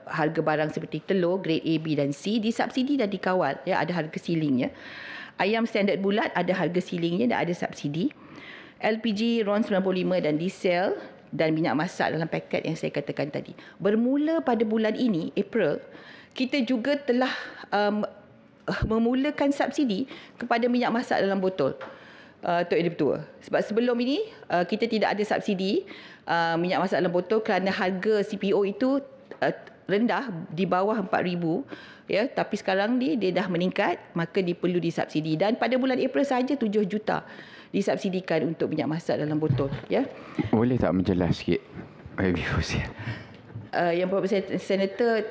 harga barang seperti telur grade A, B dan C disubsidi dan dikawal, ya, ada harga silingnya. Ayam standard bulat ada harga silingnya dan ada subsidi. LPG RON 95 dan diesel dan minyak masak dalam paket yang saya katakan tadi. Bermula pada bulan ini, April, kita juga telah memulakan subsidi kepada minyak masak dalam botol. Tok Yang Pertua. Sebab sebelum ini kita tidak ada subsidi minyak masak dalam botol kerana harga CPO itu rendah, di bawah 4,000, ya, tapi sekarang dia dah meningkat, maka perlu disubsidi, dan pada bulan April sahaja 7 juta disubsidikan untuk minyak masak dalam botol, ya. Boleh tak menjelas sikit? Yang berhormat Senator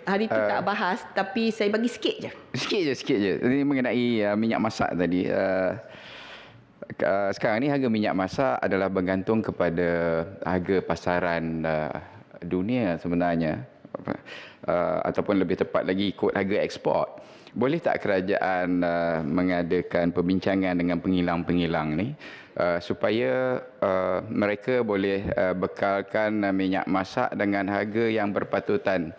hari itu tak bahas, tapi saya bagi sikit je. Sikit je. Ini mengenai minyak masak tadi. Sekarang ni harga minyak masak adalah bergantung kepada harga pasaran dunia sebenarnya. Ataupun lebih tepat lagi ikut harga ekspor. Boleh tak kerajaan mengadakan perbincangan dengan pengilang-pengilang ni supaya mereka boleh bekalkan minyak masak dengan harga yang berpatutan.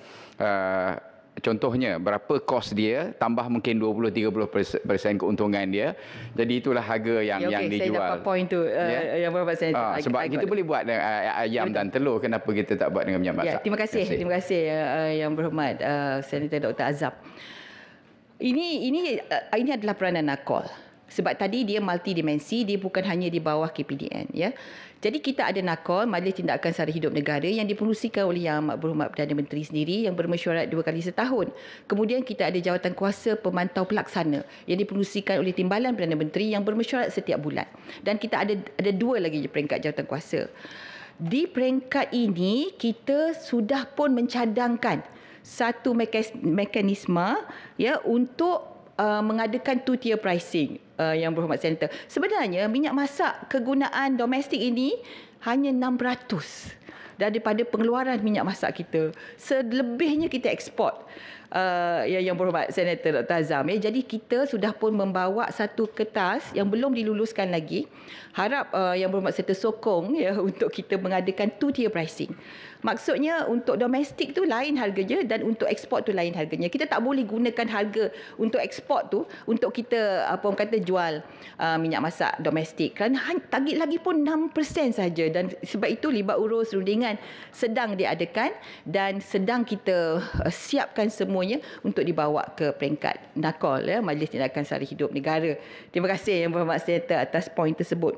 Contohnya berapa kos dia, tambah mungkin 20-30% keuntungan dia. Jadi itulah harga yang dijual. Saya dapat poin tu yang berhormat Senator. Sebab kita boleh buat ayam dan telur, kenapa kita tak buat dengan minyak masak? Terima kasih yang berhormat Senator Dr. Azab. Ini adalah peranan NACOL. Sebab tadi dia multidimensi, dia bukan hanya di bawah KPDN, ya. Jadi kita ada NACOL, Majlis Tindakan Sara Hidup Negara, yang dipengerusikan oleh Yang Amat Berhormat Perdana Menteri sendiri yang bermesyuarat 2 kali setahun. Kemudian kita ada Jawatan Kuasa Pemantau Pelaksana yang dipengerusikan oleh Timbalan Perdana Menteri yang bermesyuarat setiap bulan. Dan kita ada 2 lagi peringkat jawatan kuasa. Di peringkat ini kita sudah pun mencadangkan satu mekanisme ya untuk mengadakan two-tier pricing yang berhormat Senator. Sebenarnya minyak masak kegunaan domestik ini hanya 600 daripada pengeluaran minyak masak kita. Selebihnya kita ekspor. Yang berhormat Senator Dr. Azam. Jadi kita sudah pun membawa satu kertas yang belum diluluskan lagi. Harap yang berhormat Senator sokong untuk kita mengadakan two-tier pricing. Maksudnya untuk domestik tu lain harganya dan untuk ekspor tu lain harganya. Kita tak boleh gunakan harga untuk ekspor tu untuk kita jual minyak masak domestik. Kerana target lagi pun 6% saja, dan sebab itu libat urus rundingan sedang diadakan dan sedang kita siapkan semuanya untuk dibawa ke peringkat NACOL, Majlis Tindakan Sara Hidup Negara. Terima kasih yang berhormat Senator atas poin tersebut.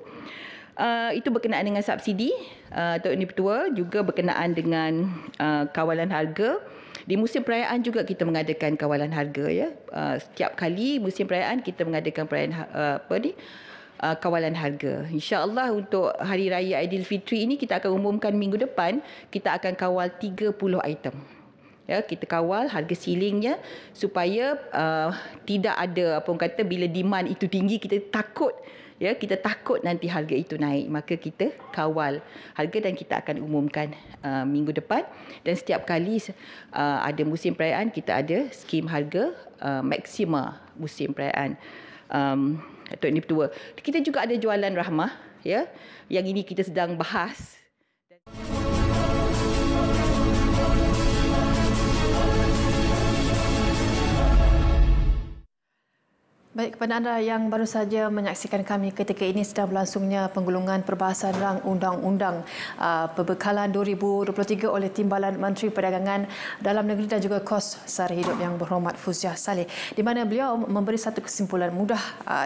Itu berkenaan dengan subsidi. Tok Ini Pertua juga berkenaan dengan kawalan harga. Di musim perayaan juga kita mengadakan kawalan harga, ya. Setiap kali musim perayaan kita mengadakan kawalan harga. InsyaAllah untuk Hari Raya Aidilfitri ini kita akan umumkan minggu depan, kita akan kawal 30 item. Ya, kita kawal harga ceilingnya supaya tidak ada bila demand itu tinggi kita takut nanti harga itu naik, maka kita kawal harga dan kita akan umumkan minggu depan. Dan setiap kali ada musim perayaan kita ada skim harga maksima musim perayaan. Tok Ini Pertua. Kita juga ada jualan rahmah, ya. Yang ini kita sedang bahas. Baik, kepada anda yang baru saja menyaksikan kami, ketika ini sedang berlangsungnya penggulungan perbahasan rang undang-undang perbekalan 2023 oleh Timbalan Menteri Perdagangan Dalam Negeri dan juga Kos Sara Hidup yang berhormat Fuziah Saleh, di mana beliau memberi satu kesimpulan mudah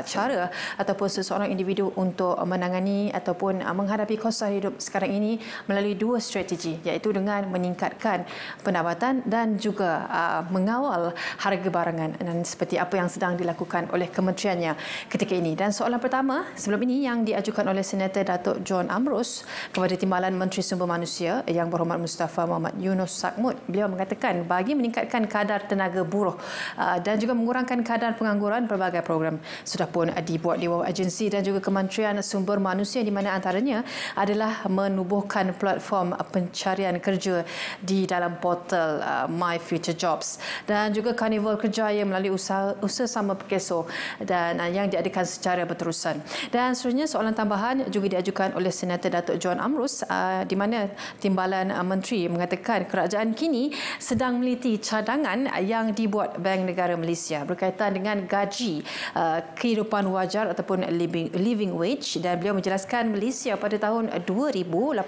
cara ataupun seseorang individu untuk menangani ataupun menghadapi kos sara hidup sekarang ini melalui 2 strategi, iaitu dengan meningkatkan pendapatan dan juga mengawal harga barangan, dan seperti apa yang sedang dilakukan oleh kementeriannya ketika ini. Dan soalan pertama sebelum ini yang diajukan oleh Senator Datuk John Amrus kepada Timbalan Menteri Sumber Manusia yang berhormat Mustafa Muhammad Yunus Sakmud, beliau mengatakan bagi meningkatkan kadar tenaga buruh dan juga mengurangkan kadar pengangguran, pelbagai program sudah pun dibuat di bawah agensi dan juga Kementerian Sumber Manusia, di mana antaranya adalah menubuhkan platform pencarian kerja di dalam portal My Future Jobs dan juga karnival kerjaya melalui usaha sama Perkeso dan yang diadakan secara berterusan. Dan seterusnya soalan tambahan juga diajukan oleh Senator Datuk John Amrus, di mana Timbalan Menteri mengatakan kerajaan kini sedang meliti cadangan yang dibuat Bank Negara Malaysia berkaitan dengan gaji kehidupan wajar ataupun living wage, dan beliau menjelaskan Malaysia pada tahun 2018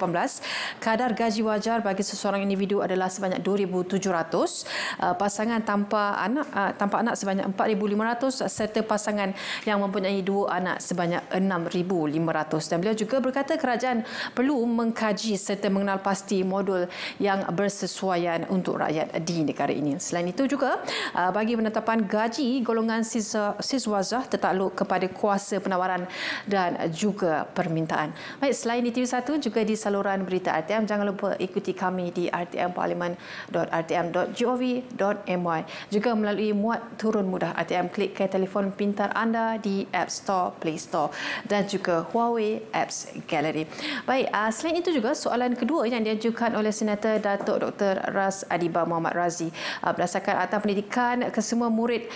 kadar gaji wajar bagi seseorang individu adalah sebanyak 2,700, pasangan tanpa anak sebanyak 4,500 serta pasangan yang mempunyai 2 anak sebanyak 6,500. Dan beliau juga berkata kerajaan perlu mengkaji serta mengenal pasti modul yang bersesuaian untuk rakyat di negara ini. Selain itu juga, bagi penetapan gaji, golongan siswazah tertakluk kepada kuasa penawaran dan juga permintaan. Baik, selain di TV1 juga di saluran berita RTM, jangan lupa ikuti kami di rtmparlimen.rtm.gov.my. Juga melalui muat turun mudah RTM, klik ke telefon pintar anda di App Store, Play Store dan juga Huawei Apps Gallery. Baik, selain itu juga soalan kedua yang diajukan oleh Senator Datuk Dr. Ras Adiba Muhammad Razi, berdasarkan Akta Pendidikan, kesemua murid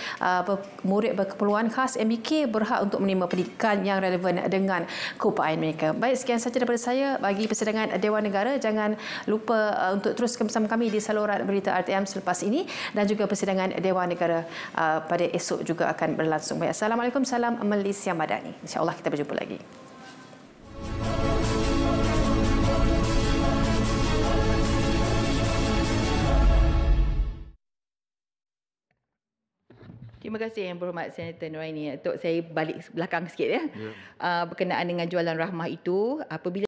berkeperluan khas MBK berhak untuk menerima pendidikan yang relevan dengan keupayaan mereka. Baik, sekian sahaja daripada saya bagi persidangan Dewan Negara. Jangan lupa untuk teruskan bersama kami di saluran berita RTM selepas ini, dan juga persidangan Dewan Negara pada esok juga akan berlangsung. Baik, Assalamualaikum, salam Malaysia Madani. InsyaAllah kita berjumpa lagi. Terima kasih Yang Berhormat Senator Nuraini. Untuk saya balik belakang sikit ya. Berkenaan dengan jualan rahmah itu, apabila